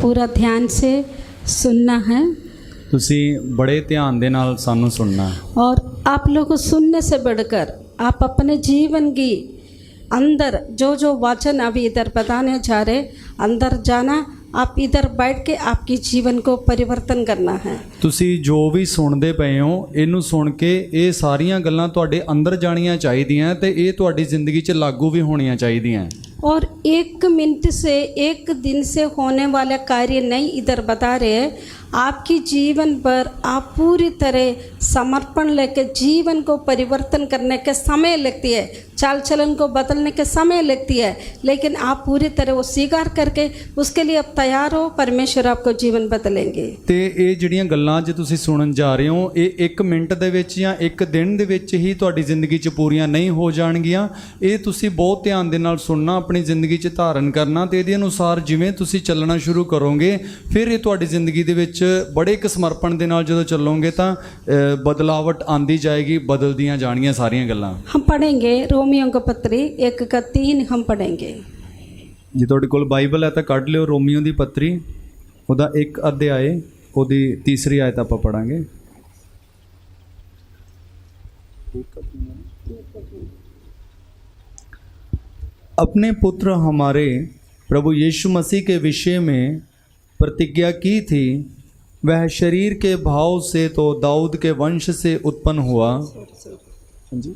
पूरा ध्यान से सुनना है ਤੁਸੀਂ ਬੜੇ ਧਿਆਨ ਦੇ ਨਾਲ ਸਾਨੂੰ ਸੁਣਨਾ ਹੈ। और आप लोग को सुनने से बढ़कर आप अपने जीवन की अंदर जो जो वचन अभी इधर बताने जा रहे अंदर जाना, आप इधर बैठ के आपकी जीवन को परिवर्तन करना है। ਤੁਸੀਂ ਜੋ ਵੀ ਸੁਣਦੇ ਪਏ ਹੋ ਇਹਨੂੰ ਸੁਣ ਕੇ ਇਹ ਸਾਰੀਆਂ ਗੱਲਾਂ ਤੁਹਾਡੇ ਅੰਦਰ ਜਾਣੀਆਂ ਚਾਹੀਦੀਆਂ ਤੇ ਇਹ ਤੁਹਾਡੀ ਜ਼ਿੰਦਗੀ 'ਚ ਲਾਗੂ ਵੀ ਹੋਣੀਆਂ ਚਾਹੀਦੀਆਂ। और एक मिनट से एक दिन से होने वाला कार्य नहीं इधर बता रहे हैं। आपकी जीवन पर आप पूरी तरह समर्पण लेके जीवन को परिवर्तन करने के समय लगती है, चाल चलन को बदलने के समय लगती है, लेकिन आप पूरी तरह वो स्वीकार करके उसके लिए आप तैयार हो, परमेश्वर आपको जीवन बदलेंगे। ਤੇ ਇਹ ਜਿਹੜੀਆਂ ਗੱਲਾਂ ਜੇ ਤੁਸੀਂ ਸੁਣਨ ਜਾ ਰਹੇ ਹੋ ਇਹ 1 ਮਿੰਟ ਦੇ ਵਿੱਚ ਜਾਂ 1 ਦਿਨ ਦੇ ਵਿੱਚ ਹੀ ਤੁਹਾਡੀ ਜ਼ਿੰਦਗੀ 'ਚ ਪੂਰੀਆਂ ਨਹੀਂ ਹੋ ਜਾਣਗੀਆਂ। ਇਹ ਤੁਸੀਂ ਬਹੁਤ ਧਿਆਨ ਦੇ ਨਾਲ ਸੁਣਨਾ, ਆਪਣੀ ਜ਼ਿੰਦਗੀ 'ਚ ਧਾਰਨ ਕਰਨਾ ਤੇ ਇਹਦੇ ਅਨੁਸਾਰ ਜਿਵੇਂ ਤੁਸੀਂ ਚੱਲਣਾ ਸ਼ੁਰੂ ਕਰੋਗੇ ਫਿਰ ਇਹ ਤੁਹਾਡੀ ਜ਼ਿੰਦਗੀ ਦੇ ਵਿੱਚ ਬੜੇ ਇੱਕ ਸਮਰਪਣ ਦੇ ਨਾਲ ਜਦੋਂ ਚੱਲੋਗੇ ਤਾਂ ਬਦਲਾਵਟ ਆਂਦੀ ਜਾਏਗੀ, ਬਦਲਦੀਆਂ ਜਾਣੀਆਂ ਸਾਰੀਆਂ ਗੱਲਾਂ। हम पढ़ेंगे रोमियो का पत्री 1 का 3 हम पढ़ेंगे। ਜੇ ਤੁਹਾਡੇ ਕੋਲ ਬਾਈਬਲ ਹੈ ਤਾਂ ਕੱਢ ਲਿਓ ਰੋਮੀਓ ਦੀ ਪੱਤਰੀ ਉਹਦਾ 1 ਅਧਿਆਏ ਉਹਦੀ 3 ਆਇਤ ਆਪਾਂ ਪੜਾਂਗੇ। अपने पुत्र हमारे प्रभु यीशु मसीह के विषय में प्रतिज्ञा की थी, वह शरीर के भाव से तो दाऊद के वंश से उत्पन्न हुआ। जी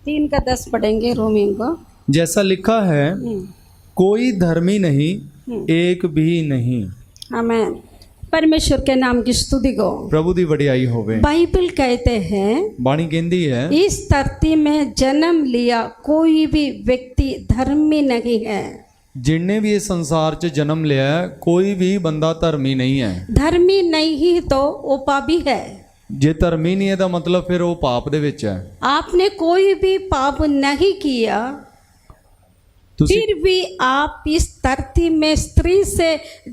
3 का 10 पढ़ेंगे रोमियो को। जैसा लिखा है, कोई धर्मी नहीं, एक भी नहीं। आमीन। परमेश्वर के नाम की स्तुति को। प्रभु दी वडियाई होवे। बाइबल कहते हैं, बाणी कहती है, इस धरती में जन्म लिया कोई भी व्यक्ति धर्मी नहीं है। जिन्ने भी इस संसार च जन्म लिया है कोई भी बंदा धर्मी नहीं है। धर्मी नहीं ही तो वो पापी है। जे धर्मी नहीं है तो मतलब फिर वो पाप दे विच है। आपने कोई भी पाप नहीं किया, फिर भी आप इस धरती में स्त्री से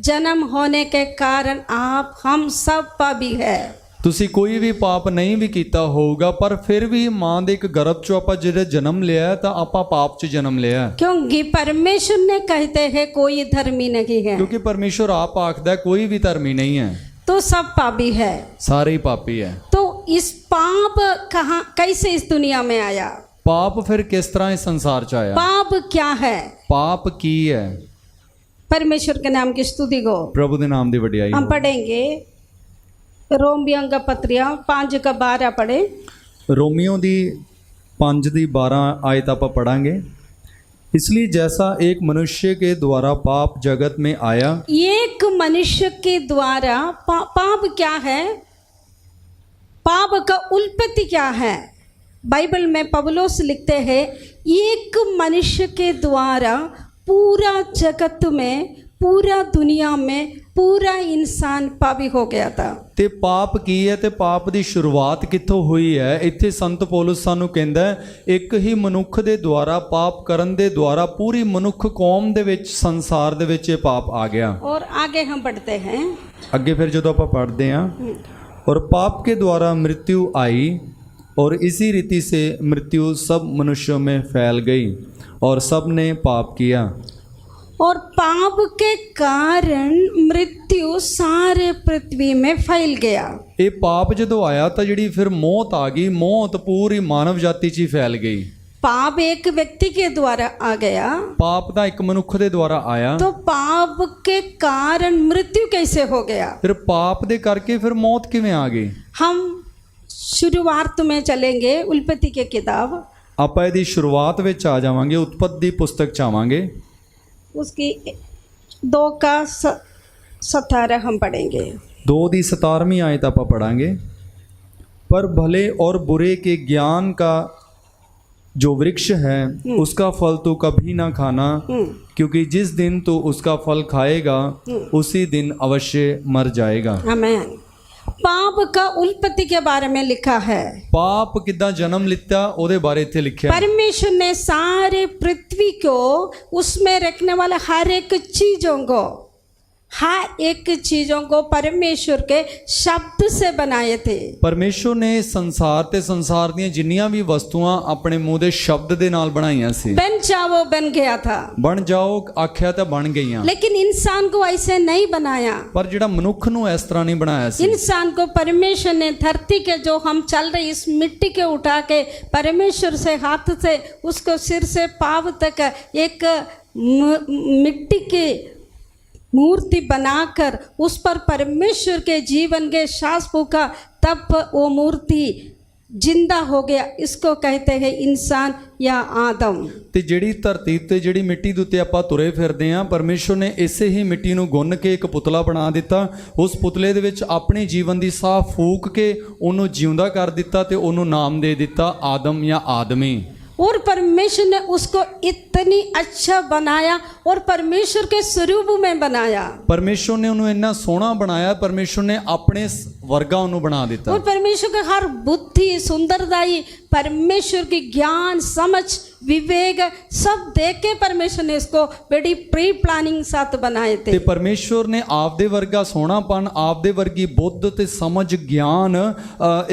जन्म होने के कारण आप हम सब पापी है। ਤੁਸੀਂ ਕੋਈ ਵੀ ਪਾਪ ਨਹੀਂ ਵੀ ਕੀਤਾ ਹੋਊਗਾ ਪਰ ਫਿਰ ਵੀ ਮਾਂ ਦੇ ਇੱਕ ਗਰਭ ਚੋਂ ਆਪਾਂ ਜਿਹੜੇ ਜਨਮ ਲਿਆ ਤਾਂ ਆਪਾਂ ਪਾਪ 'ਚ ਜਨਮ ਲਿਆ। क्योंकि परमेश्वर ने कहते हैं कोई धर्मी नहीं है, ਕਿਉਂਕਿ ਪਰਮੇਸ਼ਵਰ ਆਪ ਆਖਦਾ ਕੋਈ ਵੀ ਧਰਮੀ ਨਹੀਂ ਹੈ, तो सब पापी है। ਸਾਰੇ ਹੀ ਪਾਪੀ ਹੈ। तो इस पाप कहाँ कैसे इस दुनिया में आया? ਪਾਪ ਫਿਰ ਕਿਸ ਤਰ੍ਹਾਂ ਇਸ ਸੰਸਾਰ 'ਚ ਆਇਆ? पाप क्या है? ਪਾਪ ਕੀ ਹੈ? परमेश्वर के नाम की स्तुति को। ਪ੍ਰਭੂ ਦੇ ਨਾਮ ਦੀ ਵਡਿਆਈ हम ਹੋ। पढ़ेंगे रोमियो का पत्रिया 5 का 12 पढ़े। रोमियो ਦੀ 5 ਦੀ 12 आयत ਆਪਾਂ पढ़ांगे। इसलिए जैसा एक मनुष्य के द्वारा पाप जगत में आया। एक मनुष्य के द्वारा पाप क्या है? पाप का उत्पत्ति क्या है? बाइबल में पौलुस लिखते हैं, एक मनुष्य के द्वारा पूरा जगत में, पूरा दुनिया में पूरा इंसान पापी हो गया था। ਤੇ ਪਾਪ ਕੀ ਹੈ ਤੇ ਪਾਪ ਦੀ ਸ਼ੁਰੂਆਤ ਕਿੱਥੋਂ ਹੋਈ ਹੈ? ਇੱਥੇ ਸੰਤ ਪੌਲੁਸ ਸਾਨੂੰ ਕਹਿੰਦਾ ਇੱਕ ਹੀ ਮਨੁੱਖ ਦੇ ਦੁਆਰਾ ਪਾਪ ਕਰਨ ਦੇ ਦੁਆਰਾ ਪੂਰੀ ਮਨੁੱਖ ਕੌਮ ਦੇ ਵਿੱਚ ਸੰਸਾਰ ਦੇ ਵਿੱਚ ਇਹ ਪਾਪ ਆ ਗਿਆ। और आगे हम बढ़ते हैं। ਅੱਗੇ ਫਿਰ ਜਦੋਂ ਆਪਾਂ ਪੜ੍ਹਦੇ ਹਾਂ, और पाप के द्वारा मृत्यु आई और इसी रीति से मृत्यु सब मनुष्यों में फैल गई और सब ने पाप किया। और पाप के कारण मृत्यु सारे पृथ्वी में फैल गया। ਇਹ ਪਾਪ ਜਦੋਂ ਆਇਆ ਤਾਂ ਜਿਹੜੀ ਫਿਰ ਮੌਤ ਆ ਗਈ, ਮੌਤ ਪੂਰੀ ਮਾਨਵ ਜਾਤੀ 'ਚ ਹੀ ਫੈਲ ਗਈ। पाप एक व्यक्ति के द्वारा आ गया, ਪਾਪ ਤਾਂ ਇੱਕ ਮਨੁੱਖ ਦੇ ਦੁਆਰਾ ਆਇਆ, तो पाप के कारण मृत्यु कैसे हो गया? ਫਿਰ ਪਾਪ ਦੇ ਕਰਕੇ ਫਿਰ ਮੌਤ ਕਿਵੇਂ ਆ ਗਈ? हम शुरुआत में चलेंगे उत्पत्ति की किताब, ਆਪਾਂ ਇਹਦੀ ਸ਼ੁਰੂਆਤ ਵਿੱਚ ਆ ਜਾਵਾਂਗੇ, ਉਤਪਤ ਦੀ ਪੁਸਤਕ 'ਚ ਆਵਾਂਗੇ। उसकी 2 का 17 हम पढ़ेंगे। 2 ਦੀ 17ਵੀਂ आयत ਆਪਾਂ पढ़ांगे। पर भले और बुरे के ज्ञान का जो वृक्ष है उसका फल तो कभी ना खाना, क्योंकि जिस दिन तो उसका फल खाएगा उसी दिन अवश्य मर जाएगा। आमीन। पाप का उत्पत्ति के बारे में लिखा है। पाप किदा जन्म लिता ਉਹਦੇ ਬਾਰੇ ਇੱਥੇ ਲਿਖਿਆ ਹੈ। परमेश्वर ने सारे पृथ्वी को, उसमें रखने वाले हर एक चीजों को, हर एक चीजों को परमेश्वर के शब्द से बनाए थे। ਪਰਮੇਸ਼ੁਰ ਨੇ ਸੰਸਾਰ ਤੇ ਸੰਸਾਰ ਦੀਆਂ ਜਿੰਨੀਆਂ ਵੀ ਵਸਤੂਆਂ ਆਪਣੇ ਮੂੰਹ ਦੇ ਸ਼ਬਦ ਦੇ ਨਾਲ ਬਣਾਈਆਂ ਸੀ। बन जाओ बन गया था, ਬਣ ਜਾਓ ਆਖਿਆ ਤਾਂ ਬਣ ਗਈਆਂ, लेकिन इंसान को ऐसे नहीं बनाया। ਪਰ ਜਿਹੜਾ ਮਨੁੱਖ ਨੂੰ ਇਸ ਤਰ੍ਹਾਂ ਨਹੀਂ ਬਣਾਇਆ ਸੀ। इंसान को परमेश्वर ने धरती के जो हम चल रहे इस मिट्टी के उठा के परमेश्वर से हाथ से उसको सिर से पाँव तक एक मिट्टी की मूर्ति बनाकर उस पर परमेश्वर के जीवन के श्वास फूका, तब वो मूर्ति जिंदा हो गया। इसको कहते हैं इंसान या आदम। ਤੇ ਜਿਹੜੀ ਧਰਤੀ ਤੇ ਜਿਹੜੀ ਮਿੱਟੀ ਦੇ ਉੱਤੇ ਆਪਾਂ ਤੁਰੇ ਫਿਰਦੇ ਆਂ, ਪਰਮੇਸ਼ੁਰ ਨੇ ਇਸੇ ਹੀ ਮਿੱਟੀ ਨੂੰ ਗੁੰਨ ਕੇ ਇੱਕ ਪੁਤਲਾ ਬਣਾ ਦਿੱਤਾ। ਉਸ ਪੁਤਲੇ ਦੇ ਵਿੱਚ ਆਪਣੇ ਜੀਵਨ ਦੀ ਸਾਹ ਫੂਕ ਕੇ ਉਹਨੂੰ ਜਿਉਂਦਾ ਕਰ ਦਿੱਤਾ ਤੇ ਉਹਨੂੰ ਨਾਮ ਦੇ ਦਿੱਤਾ ਆਦਮ ਜਾਂ ਆਦਮੀ। और परमेश्वर ने उसको इतनी अच्छा बनाया और परमेश्वर के स्वरूप में बनाया। ਪਰਮੇਸ਼ੁਰ ਨੇ ਉਹਨੂੰ ਇੰਨਾ ਸੋਹਣਾ ਬਣਾਇਆ, ਪਰਮੇਸ਼ੁਰ ਨੇ ਆਪਣੇ ਵਰਗਾ ਉਹਨੂੰ ਬਣਾ ਦਿੱਤਾ। और परमेश्वर का हर बुद्धि सुंदरताई, परमेश्वर की ज्ञान समझ विवेक सब देख के परमेश्वर ने इसको बड़ी प्री प्लानिंग साथ बनाए ਤੇ थे। ਪਰਮੇਸ਼ੁਰ ਨੇ ਆਪਦੇ ਵਰਗਾ ਸੋਹਣਾਪਨ, ਆਪਦੇ ਵਰਗੀ ਬੁੱਧ ਤੇ ਸਮਝ ਗਿਆਨ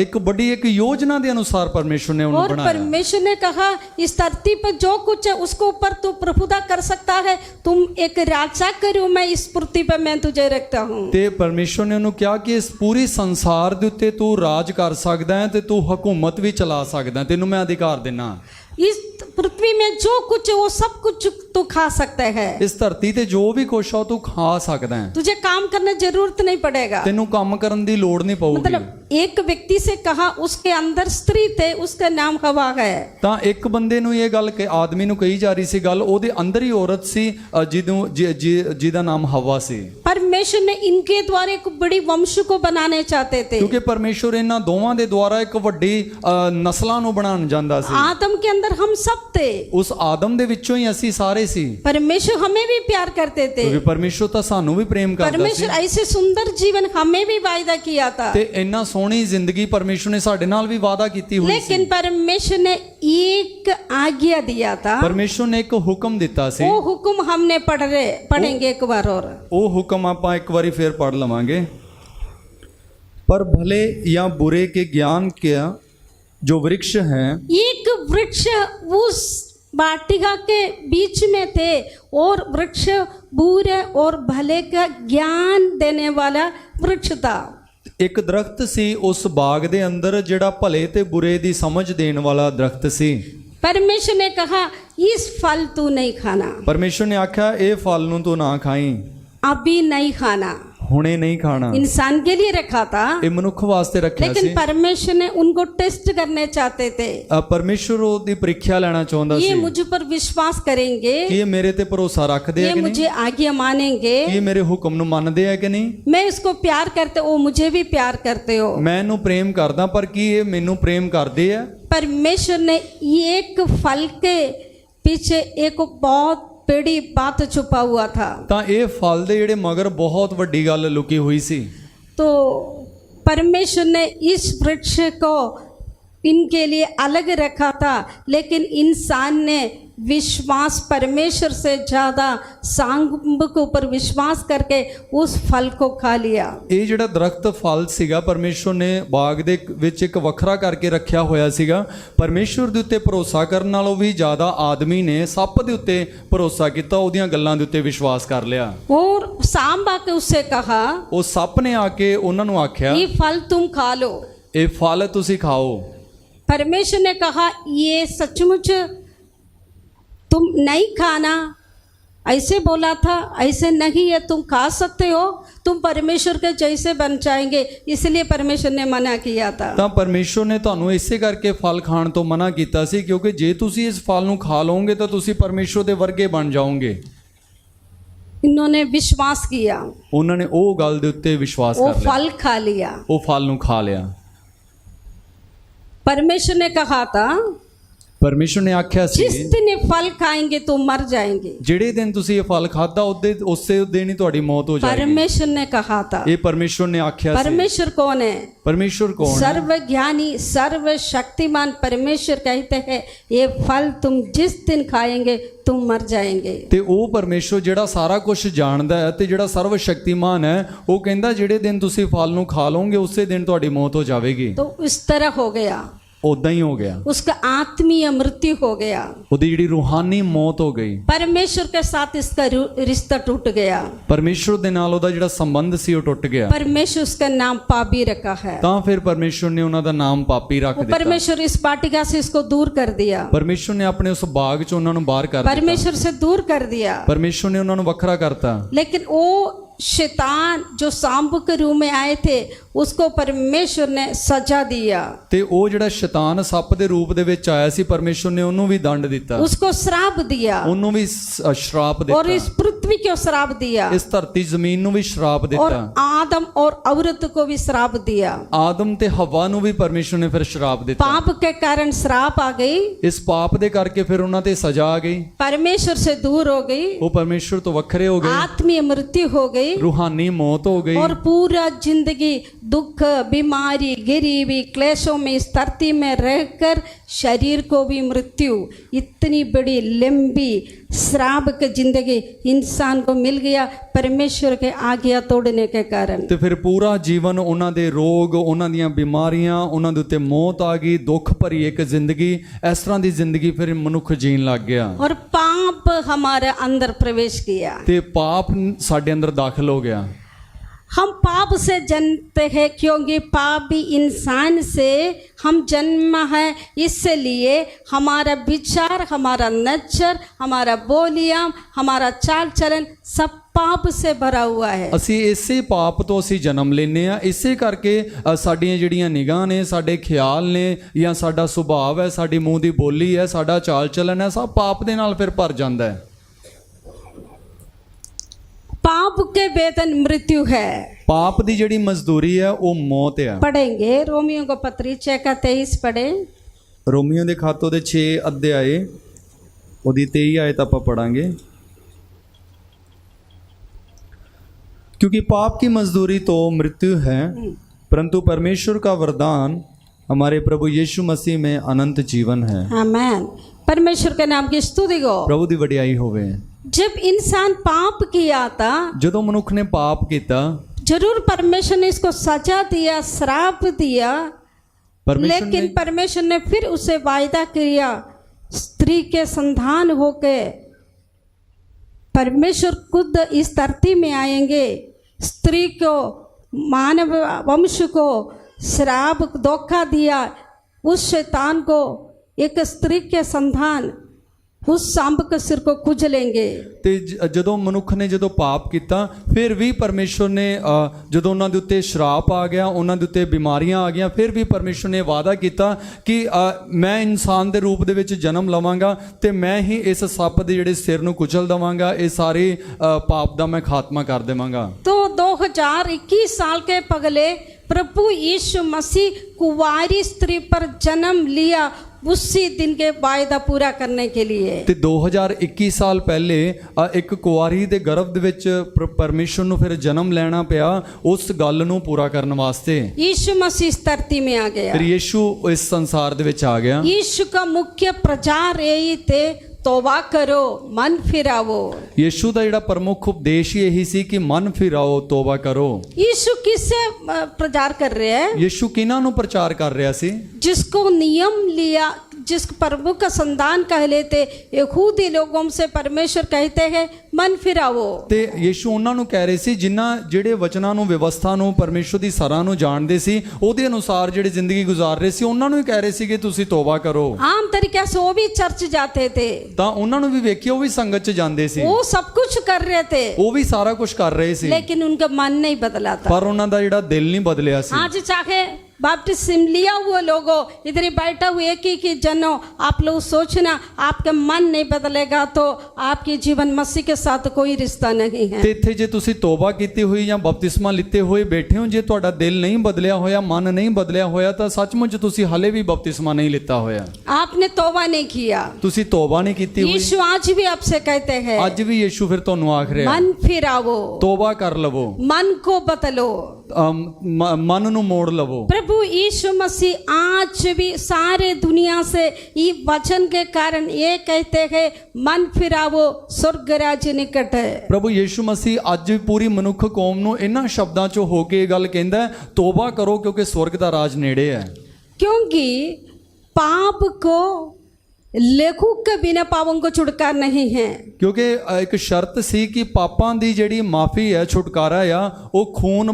ਇੱਕ ਵੱਡੀ ਇੱਕ ਯੋਜਨਾ ਦੇ ਅਨੁਸਾਰ ਪਰਮੇਸ਼ੁਰ ਨੇ ਉਹਨੂੰ और ਬਣਾਇਆ। परमेश्वर ने कहा इस धरती पर जो कुछ है उसको ऊपर तू प्रभुता कर सकता है, तुम एक राजा करो, मैं इस पृथ्वी पर मैं तुझे रखता हूँ। ਤੇ ਪਰਮੇਸ਼ੁਰ ਨੇ ਉਹਨੂੰ ਕਿਹਾ ਕਿ ਇਸ ਪੂਰੀ ਸੰਸਾਰ ਦੇ ਉੱਤੇ ਤੂੰ ਰਾਜ ਕਰ ਸਕਦਾ ਹੈ ਤੇ ਤੂੰ ਹਕੂਮਤ ਵੀ ਚਲਾ ਸਕਦਾ ਹੈ, ਤੈਨੂੰ ਮੈਂ ਅਧਿਕਾਰ ਦੇਣਾ। इस पृथ्वी में जो कुछ है वो सब कुछ तू खा सकता है, ਇਸ ਧਰਤੀ ਤੇ ਜੋ ਵੀ ਕੁਛ ਆ ਉਹ ਤੂੰ ਖਾ ਸਕਦਾ ਹੈ, तुझे काम करने जरूरत नहीं पड़ेगा। ਤੈਨੂੰ ਕੰਮ ਕਰਨ ਦੀ ਲੋੜ ਨਹੀਂ ਪਊਗੀ। मतलब एक व्यक्ति से कहा, उसके अंदर स्त्री थे, उसका नाम हवा है। ਤਾਂ ਇੱਕ ਬੰਦੇ ਨੂੰ ਇਹ ਗੱਲ ਕਿ ਆਦਮੀ ਨੂੰ ਕਹੀ ਜਾ ਰਹੀ ਸੀ ਗੱਲ, ਉਹਦੇ ਅੰਦਰ ਹੀ ਔਰਤ ਸੀ ਜਿਹਦਾ ਨਾਮ ਹਵਾ ਸੀ। परमेश्वर ने इनके द्वारा एक बड़ी वंश को बनाने चाहते थे, ਕਿਉਂਕਿ ਪਰਮੇਸ਼ੁਰ ਇਹਨਾਂ ਦੋਵਾਂ ਦੇ ਦੁਆਰਾ ਇੱਕ ਵੱਡੀ ਨਸਲਾਂ ਨੂੰ ਬਣਾਉਣ ਜਾਂਦਾ ਸੀ। आदम के अंदर हम सब थे। ਉਸ ਆਦਮ ਦੇ ਵਿੱਚੋਂ ਹੀ ਅਸੀਂ ਸਾਰੇ ਸੀ, परमेश्वर हमें भी प्यार करते थे। ਕਿਉਂਕਿ ਪਰਮੇਸ਼ੁਰ ਤਾਂ ਸਾਨੂੰ ਵੀ ਪ੍ਰੇਮ ਕਰਦਾ ਸੀ। परमेश्वर ऐसे सुंदर जीवन हमें भी वायदा किया था, ਤੇ ਇੰਨਾ ਸੋਹਣੀ ਜ਼ਿੰਦਗੀ ਪਰਮੇਸ਼ੁਰ ਨੇ ਸਾਡੇ ਨਾਲ ਵੀ ਵਾਅਦਾ ਕੀਤੀ ਹੋਈ ਸੀ। लेकिन परमेश्वर ने एक आज्ञा दिया था। ਪਰਮੇਸ਼ੁਰ ਨੇ ਇੱਕ ਹੁਕਮ ਦਿੱਤਾ ਸੀ। वो हुक्म हमने पढ़ेंगे एक बार और। ਉਹ ਹੁਕਮ ਆਪਾਂ ਇੱਕ ਵਾਰੀ ਫੇਰ ਪੜ੍ਹ ਲਵਾਂਗੇ। पर भले या बुरे के ज्ञान का जो वृक्ष है, एक वृक्ष उस वाटिका के बीच में थे और वृक्ष बुरे और भले का ज्ञान देने वाला वृक्ष था। ਇੱਕ ਦਰਖਤ ਸੀ ਉਸ ਬਾਗ ਦੇ ਅੰਦਰ ਜਿਹੜਾ ਭਲੇ ਤੇ ਬੁਰੇ ਦੀ ਸਮਝ ਦੇਣ ਵਾਲਾ ਦਰਖਤ ਸੀ। परमेश्वर ने कहा इस फल तू नहीं खाना, ਪਰਮੇਸ਼ੁਰ ਨੇ ਆਖਿਆ ਇਹ ਫਲ ਨੂੰ ਤੂੰ ਨਾ ਖਾਈ, अभी नहीं खाना। ਹੁਣੇ ਨਹੀਂ ਖਾਣਾ। इंसान के लिए रखा था, ਇਹ ਮਨੁੱਖ ਵਾਸਤੇ ਰੱਖਿਆ लेकिन ਸੀ। परमेश्वर ने उनको टेस्ट करने चाहते थे। ਪਰਮੇਸ਼ੁਰ ਉਹਦੀ ਪ੍ਰੀਖਿਆ ਲੈਣਾ ਚਾਹੁੰਦਾ ये ਸੀ मुझ पर विश्वास करेंगे, ਕਿ ਇਹ ਮੇਰੇ ਤੇ ਭਰੋਸਾ ਰੱਖਦੇ ਆ ये ਕਿ ਨਹੀਂ, मुझे आज्ञा मानेंगे, ਕਿ ਇਹ ਮੇਰੇ ਹੁਕਮ ਨੂੰ ਮੰਨਦੇ ਆ ਕਿ ਨਹੀਂ, मैं इसको प्यार करते हो, मुझे भी प्यार करते हो। ਮੈਂ ਇਹਨੂੰ ਪ੍ਰੇਮ ਕਰਦਾ ਪਰ ਕੀ ਇਹ ਮੈਨੂੰ ਪ੍ਰੇਮ ਕਰਦੇ ਆ। परमेश्वर ने एक फल के पीछे एक बहुत बड़ी बात छुपा हुआ था। ਤਾਂ ਇਹ ਫਲ ਦੇ ਜਿਹੜੇ ਮਗਰ ਬਹੁਤ ਵੱਡੀ ਗੱਲ ਲੁਕੀ ਹੋਈ ਸੀ। तो परमेश्वर ने इस वृक्ष को इनके लिए अलग रखा था, लेकिन इंसान ने विश्वास परमेश्वर से ज़्यादा सांग के ऊपर विश्वास करके उस फल को खा लिया। ਇਹ ਜਿਹੜਾ ਦਰਖਤ ਫਲ ਸੀਗਾ ਪਰਮੇਸ਼ੁਰ ਨੇ ਬਾਗ ਦੇ ਵਿੱਚ ਇੱਕ ਵੱਖਰਾ ਕਰਕੇ ਰੱਖਿਆ ਹੋਇਆ ਸੀਗਾ। ਪਰਮੇਸ਼ੁਰ ਦੇ ਉੱਤੇ ਭਰੋਸਾ ਕਰਨ ਨਾਲੋਂ ਵੀ ਜ਼ਿਆਦਾ ਆਦਮੀ ਨੇ ਸੱਪ ਦੇ ਉੱਤੇ ਭਰੋਸਾ ਕੀਤਾ, ਉਹਦੀਆਂ ਗੱਲਾਂ ਦੇ ਉੱਤੇ ਵਿਸ਼ਵਾਸ ਕਰ ਲਿਆ। और सांब आके उससे कहा ਉਹ ਸੱਪ ਨੇ ਆ ਕੇ ਉਹਨਾਂ ਨੂੰ ਆਖਿਆ ये फल तुम खा लो। ਇਹ ਫਲ ਤੁਸੀਂ ਖਾਓ। परमेश्वर ने कहा ये सचमुच तुम नहीं खाना, ऐसे बोला था, ऐसे नहीं है, तुम खा सकते हो, तुम परमेश्वर के जैसे बन जाएंगे, इसलिए परमेश्वर ने मना किया था। ਤਾਂ ਪਰਮੇਸ਼ੁਰ ਨੇ ਤੁਹਾਨੂੰ ਇਸੇ ਕਰਕੇ ਫਲ ਖਾਣ ਤੋਂ ਮਨਾ ਕੀਤਾ ਸੀ, ਕਿਉਂਕਿ ਜੇ ਤੁਸੀਂ ਇਸ ਫਲ ਨੂੰ ਖਾ ਲਓਗੇ ਤਾਂ ਤੁਸੀਂ ਪਰਮੇਸ਼ੁਰ ਦੇ ਵਰਗੇ ਬਣ ਜਾਓਗੇ। इन्होंने विश्वास किया, ਉਹਨਾਂ ਨੇ ਉਹ ਗੱਲ ਦੇ ਉੱਤੇ ਵਿਸ਼ਵਾਸ वो ਕਰ ਲਿਆ, फल खा लिया। ਉਹ ਫਲ ਨੂੰ ਖਾ ਲਿਆ। परमेश्वर ने कहा था ਪਰਮੇਸ਼ਰ ਨੇ ਆਖਿਆ ਸੀ जिस दिन ये फल खाएंगे तो मर जाएंगे। ਜਿਹੜੇ ਦਿਨ ਤੁਸੀਂ ਇਹ ਫਲ ਖਾਦਾ ਉਸੇ ਦਿਨ ਹੀ ਤੁਹਾਡੀ ਮੌਤ ਹੋ ਜਾਏਗੀ। परमेश्वर ने कहा था। ਇਹ ਪਰਮੇਸ਼ਰ ਨੇ ਆਖਿਆ ਸੀ। परमेश्वर कौन है? परमेश्वर कौन है? सर्वज्ञानी सर्वशक्तिमान परमेश्वर कहते हैं ये फल तुम जिस दिन खाएंगे तुम मर जाएंगे। ਤੇ ਉਹ ਪਰਮੇਸ਼ਰ ਜਿਹੜਾ ਸਾਰਾ ਕੁਝ ਜਾਣਦਾ ਹੈ ਤੇ ਜਿਹੜਾ ਸਰਵ ਸ਼ਕਤੀਮਾਨ ਹੈ ਉਹ ਕਹਿੰਦਾ ਜਿਹੜੇ ਦਿਨ ਤੁਸੀਂ ਫਲ ਨੂੰ ਖਾ ਲਓਗੇ ਉਸੇ ਦਿਨ ਤੁਹਾਡੀ ਮੌਤ ਹੋ ਜਾਵੇਗੀ। तो इस तरह हो गया, ਉਦਾਂ ਹੀ ਹੋ ਗਿਆ। उसका आत्मीय मृत्यु हो गया। ਉਹਦੀ ਜਿਹੜੀ ਰੂਹਾਨੀ ਮੌਤ ਹੋ ਗਈ। परमेश्वर के साथ इसका रिश्ता टूट गया। ਪਰਮੇਸ਼ਰ ਦੇ ਨਾਲ ਉਹਦਾ ਜਿਹੜਾ ਸੰਬੰਧ ਸੀ ਉਹ ਟੁੱਟ ਗਿਆ। परमेश्वर उसका नाम पापी रखा है। ਤਾਂ ਫਿਰ ਪਰਮੇਸ਼ਰ ਨੇ ਉਹਨਾਂ ਦਾ ਨਾਮ ਪਾਪੀ ਰੱਖ ਦਿੱਤਾ। परमेश्वर इस वाटिका से इसको दूर कर दिया। ਪਰਮੇਸ਼ਰ ਨੇ ਆਪਣੇ ਉਸ ਬਾਗ ਚ ਉਹਨਾਂ ਨੂੰ ਬਾਹਰ ਕਰ ਦਿੱਤਾ। परमेश्वर से दूर कर दिया। ਪਰਮੇਸ਼ਰ ਨੇ ਉਹਨਾਂ ਨੂੰ ਵੱਖਰਾ ਕਰਤਾ। लेकिन वो शैतान जो सांप के रूप में आए थे उसको परमेश्वर ने सजा दिया। ਤੇ ਉਹ ਜਿਹੜਾ ਸ਼ੈਤਾਨ ਸੱਪ ਦੇ ਰੂਪ ਦੇ ਵਿੱਚ ਆਇਆ ਸੀ ਪਰਮੇਸ਼ਰ ਨੇ ਉਹਨੂੰ ਵੀ ਦੰਡ ਦਿੱਤਾ। उसको श्राप दिया। ਉਹਨੂੰ ਵੀ ਸ਼ਰਾਪ और ਦਿੱਤਾ। इस पृथ्वी को श्राप दिया। ਇਸ ਧਰਤੀ ਜ਼ਮੀਨ ਨੂੰ ਵੀ ਸ਼ਰਾਪ और ਦਿੱਤਾ। आदम और औरत को भी श्राप दिया। ਆਦਮ ਤੇ ਹਵਾ ਨੂੰ ਵੀ ਪਰਮੇਸ਼ਰ ਨੇ ਫਿਰ ਸ਼ਰਾਪ ਦਿੱਤਾ। पाप के कारण श्राप आ गई। ਇਸ ਪਾਪ ਦੇ ਕਰਕੇ ਫਿਰ ਉਹਨਾਂ ਤੇ ਸਜ਼ਾ ਆ ਗਈ। परमेश्वर से दूर हो गई। ਉਹ ਪਰਮੇਸ਼ਰ ਤੋਂ ਵੱਖਰੇ ਹੋ ਗਏ। आत्मीय मृत्यु हो गई। रूहानी मौत हो गई। और पूरा जिंदगी दुख बीमारी गरीबी क्लेशों में इस धरती में रहकर शरीर को भी मृत्यु, इतनी बड़ी लंबी श्राप की जिंदगी इंसान को मिल गया परमेश्वर के आज्ञा तोड़ने के कारण। ਤੇ ਫਿਰ ਪੂਰਾ ਜੀਵਨ ਉਹਨਾਂ ਦੇ ਰੋਗ, ਉਹਨਾਂ ਦੀਆਂ ਬਿਮਾਰੀਆਂ, ਉਹਨਾਂ ਦੇ ਉੱਤੇ ਮੌਤ ਆ ਗਈ, ਦੁੱਖ ਭਰੀ ਇੱਕ ਜ਼ਿੰਦਗੀ, ਇਸ ਤਰ੍ਹਾਂ ਦੀ ਜ਼ਿੰਦਗੀ ਫਿਰ ਮਨੁੱਖ ਜੀਣ ਲੱਗ ਗਿਆ। और पाप हमारे अंदर प्रवेश किया। ਤੇ ਪਾਪ ਸਾਡੇ ਅੰਦਰ ਦਾਖਲ ਹੋ ਗਿਆ। हम पाप से जन्मते हैं क्योंकि पाप भी इंसान से हम जन्म है, इसलिए हमारा विचार, हमारा नजर, हमारा बोलियां, हमारा चाल चलन सब पाप से भरा हुआ है। ਅਸੀਂ ਇਸੇ ਪਾਪ ਤੋਂ ਅਸੀਂ ਜਨਮ ਲੈਨੇ ਆ। ਇਸੇ ਕਰਕੇ ਸਾਡੀਆਂ ਜਿਹੜੀਆਂ ਨਿਗਾਹ ਨੇ, ਸਾਡੇ ਖਿਆਲ ਨੇ ਜਾਂ ਸਾਡਾ ਸੁਭਾਅ ਹੈ, ਸਾਡੀ ਮੂੰਹ ਦੀ ਬੋਲੀ ਹੈ, ਸਾਡਾ ਚਾਲ ਚਲਨ ਹੈ, ਸਭ ਪਾਪ ਦੇ ਨਾਲ ਫਿਰ ਭਰ ਜਾਂਦਾ ਹੈ। पाप के वेतन मृत्यु है। ਪਾਪ ਦੀ ਜਿਹੜੀ ਮਜ਼ਦੂਰੀ ਹੈ ਉਹ ਮੌਤ ਹੈ। पढ़ेंगे रोमियो को पत्री 6 का 23 पढ़े। ਰੋਮੀਓ ਦੇ ਖਾਤੇ ਦੇ 6 ਅਧਿਆਏ ਉਹਦੀ 23 ਆਇਤ ਆਪਾਂ ਪੜਾਂਗੇ। क्योंकि पाप की मजदूरी तो मृत्यु है, परंतु परमेश्वर का वरदान हमारे प्रभु यीशु मसीह में अनंत जीवन है। आमीन। परमेश्वर के नाम की स्तुति हो। प्रभु ਦੀ ਵਡਿਆਈ ਹੋਵੇ। जब इंसान पाप किया था ਜਦੋਂ ਮਨੁੱਖ ਨੇ ਪਾਪ ਕੀਤਾ जरूर परमेश्वर ने इसको सजा दिया, श्राप दिया, परमेश्वर लेकिन ने परमेश्वर ने फिर उसे वायदा किया स्त्री के संतान होके परमेश्वर खुद इस धरती में आएंगे, स्त्री को, मानव वंश को श्राप धोखा दिया, उस शैतान को एक स्त्री के संतान उस सांप के सिर को कुचलेंगे। ਤੇ ਜਦੋਂ ਮਨੁੱਖ ਨੇ ਜਦੋਂ ਪਾਪ ਕੀਤਾ ਫਿਰ ਵੀ ਪਰਮੇਸ਼ਰ ਨੇ ਜਦੋਂ ਉਹਨਾਂ ਦੇ ਉੱਤੇ ਸ਼ਰਾਪ ਆ ਗਿਆ, ਉਹਨਾਂ ਦੇ ਉੱਤੇ ਬਿਮਾਰੀਆਂ ਆ ਗਈਆਂ, ਫਿਰ ਵੀ ਪਰਮੇਸ਼ਰ ਨੇ ਵਾਅਦਾ ਕੀਤਾ ਕਿ ਮੈਂ ਇਨਸਾਨ ਦੇ ਰੂਪ ਦੇ ਵਿੱਚ ਜਨਮ ਲਵਾਂਗਾ ਤੇ ਮੈਂ ਹੀ ਇਸ ਸੱਪ ਦੇ ਜਿਹੜੇ ਸਿਰ ਨੂੰ ਕੁਚਲ ਦੇਵਾਂਗਾ, ਇਹ ਸਾਰੇ ਪਾਪ ਦਾ ਮੈਂ ਖਾਤਮਾ ਕਰ ਦੇਵਾਂਗਾ। तो 2021 साल के पगले प्रभु यीशु मसीह कुंवारी स्त्री पर जन्म लिया उसी दिन के वायदा पूरा करने के लिए। ਤੇ 2021 ਸਾਲ ਪਹਿਲੇ ਇੱਕ ਕੁਆਰੀ ਦੇ ਗਰਭ ਦੇ ਵਿੱਚ ਪਰਮੇਸ਼ਰ ਨੂੰ ਫਿਰ ਜਨਮ ਲੈਣਾ ਪਿਆ ਉਸ ਗੱਲ ਨੂੰ ਪੂਰਾ ਕਰਨ ਵਾਸਤੇ। यीशु मसीह इस धरती में आ गया। ਫਿਰ ਯੀਸ਼ੂ ਇਸ ਸੰਸਾਰ ਦੇ ਵਿੱਚ ਆ ਗਿਆ। यीशु का मुख्य प्रचार यही थे, तौबा करो, मन फिरावो। ਯੀਸ਼ੂ ਦਾ ਜਿਹੜਾ ਪ੍ਰਮੁੱਖ ਉਪਦੇਸ਼ ਹੀ ਇਹੀ ਸੀ ਕਿ ਮਨ ਫਿਰਾਓ, ਤੋਬਾ ਕਰੋ। यीशु किससे प्रचार कर रहे हैं? ਯੀਸ਼ੂ ਕਿਹਨਾਂ ਨੂੰ ਪ੍ਰਚਾਰ ਕਰ ਰਿਹਾ ਸੀ? जिसको नियम लिया, जिस प्रभु का संतान कह लेते यहूदी लोगों से परमेश्वर कहते हैं मन फिरावो। ਤੇ ਯੀਸ਼ੂ ਉਹਨਾਂ ਨੂੰ ਕਹਿ ਰਹੇ ਸੀ ਜਿਨ੍ਹਾਂ ਜਿਹੜੇ ਵਚਨਾਂ ਨੂੰ, ਵਿਵਸਥਾ ਨੂੰ, ਪਰਮੇਸ਼ਰ ਦੀ ਸਰਾਂ ਨੂੰ ਜਾਣਦੇ ਸੀ, ਉਹਦੇ ਅਨੁਸਾਰ ਜਿਹੜੀ ਜ਼ਿੰਦਗੀ ਗੁਜ਼ਾਰ ਰਹੇ ਸੀ, ਉਹਨਾਂ ਨੂੰ ਹੀ ਕਹਿ ਰਹੇ ਸੀ ਕਿ ਤੁਸੀਂ ਤੋਬਾ ਕਰੋ। आम तरीके से वो भी चर्च जाते थे, ਤਾਂ ਉਹਨਾਂ ਨੂੰ ਵੀ ਵੇਖਿਓ, ਉਹ ਵੀ ਸੰਗਤ 'ਚ ਜਾਂਦੇ ਸੀ, वो सब कुछ कर रहे थे, ਉਹ ਵੀ ਸਾਰਾ ਕੁਝ ਕਰ ਰਹੇ ਸੀ, लेकिन उनका मन नहीं बदला था। ਪਰ ਉਹਨਾਂ ਦਾ ਜਿਹੜਾ ਦਿਲ नहीं बदलिया ਸੀ। आज चाहे बपतिस्म लिया हुआ लोगों, इधर ही बैठा हुआ एक ही जनों, आप लोग सोचना आपका मन नहीं बदलेगा तो आपके जीवन मसीह के साथ कोई रिश्ता नहीं है। ਤੇ ਇੱਥੇ ਜੇ ਤੁਸੀਂ ਤੋਬਾ ਕੀਤੀ ਹੋਈ ਜਾਂ ਬਪਤਿਸਮਾ ਲਿੱਤੇ ਹੋਏ ਬੈਠੇ ਹੋ, ਜੇ ਤੁਹਾਡਾ ਦਿਲ ਨਹੀਂ ਬਦਲਿਆ ਹੋਇਆ, ਮਨ ਨਹੀਂ ਬਦਲਿਆ ਹੋਇਆ, ਤਾਂ ਸੱਚਮੁੱਚ ਤੁਸੀਂ ਹਲੇ ਵੀ ਬਪਤਿਸਮਾ ਨਹੀਂ ਲਿੱਤਾ ਹੋਇਆ। आपने तौबा नहीं किया। ਤੁਸੀਂ ਤੋਬਾ ਨਹੀਂ ਕੀਤੀ ਹੋਈ। यीशु आज भी आपसे कहते हैं, ਅੱਜ ਵੀ ਯੀਸ਼ੂ ਫਿਰ ਤੁਹਾਨੂੰ ਆਖ ਰਿਹਾ, मन फिरावो, ਤੋਬਾ ਕਰ ਲਵੋ, मन को बदलो। ਮਨ ਨੂੰ ਮੋੜ ਲਵੋ। प्रभु यीशु मसीह आज भी सारे दुनिया से ये वचन के कारण ये कहते हैं, मन फिरावो, स्वर्ग राज्य निकट है। ਪ੍ਰਭੂ ਯੀਸ਼ੂ ਮਸੀਹ ਅੱਜ ਵੀ ਪੂਰੀ ਮਨੁੱਖ ਕੌਮ ਨੂੰ ਇਹਨਾਂ ਸ਼ਬਦਾਂ 'ਚੋਂ ਹੋ ਕੇ ਇਹ ਗੱਲ ਕਹਿੰਦਾ ਹੈ, ਤੋਬਾ ਕਰੋ ਕਿਉਂਕਿ ਸਵਰਗ ਦਾ ਰਾਜ ਨੇੜੇ ਹੈ। क्योंकि पाप को लेखू के बिना पापों को छुटकारा नहीं है। ਕਿਉਂਕਿ ਇੱਕ ਸ਼ਰਤ ਸੀ ਕਿ ਪਾਪਾਂ ਦੀ ਜਿਹੜੀ ਮਾਫੀ ਹੈ, ਛੁਟਕਾਰਾ ਆ, ਉਹ ਖੂਨ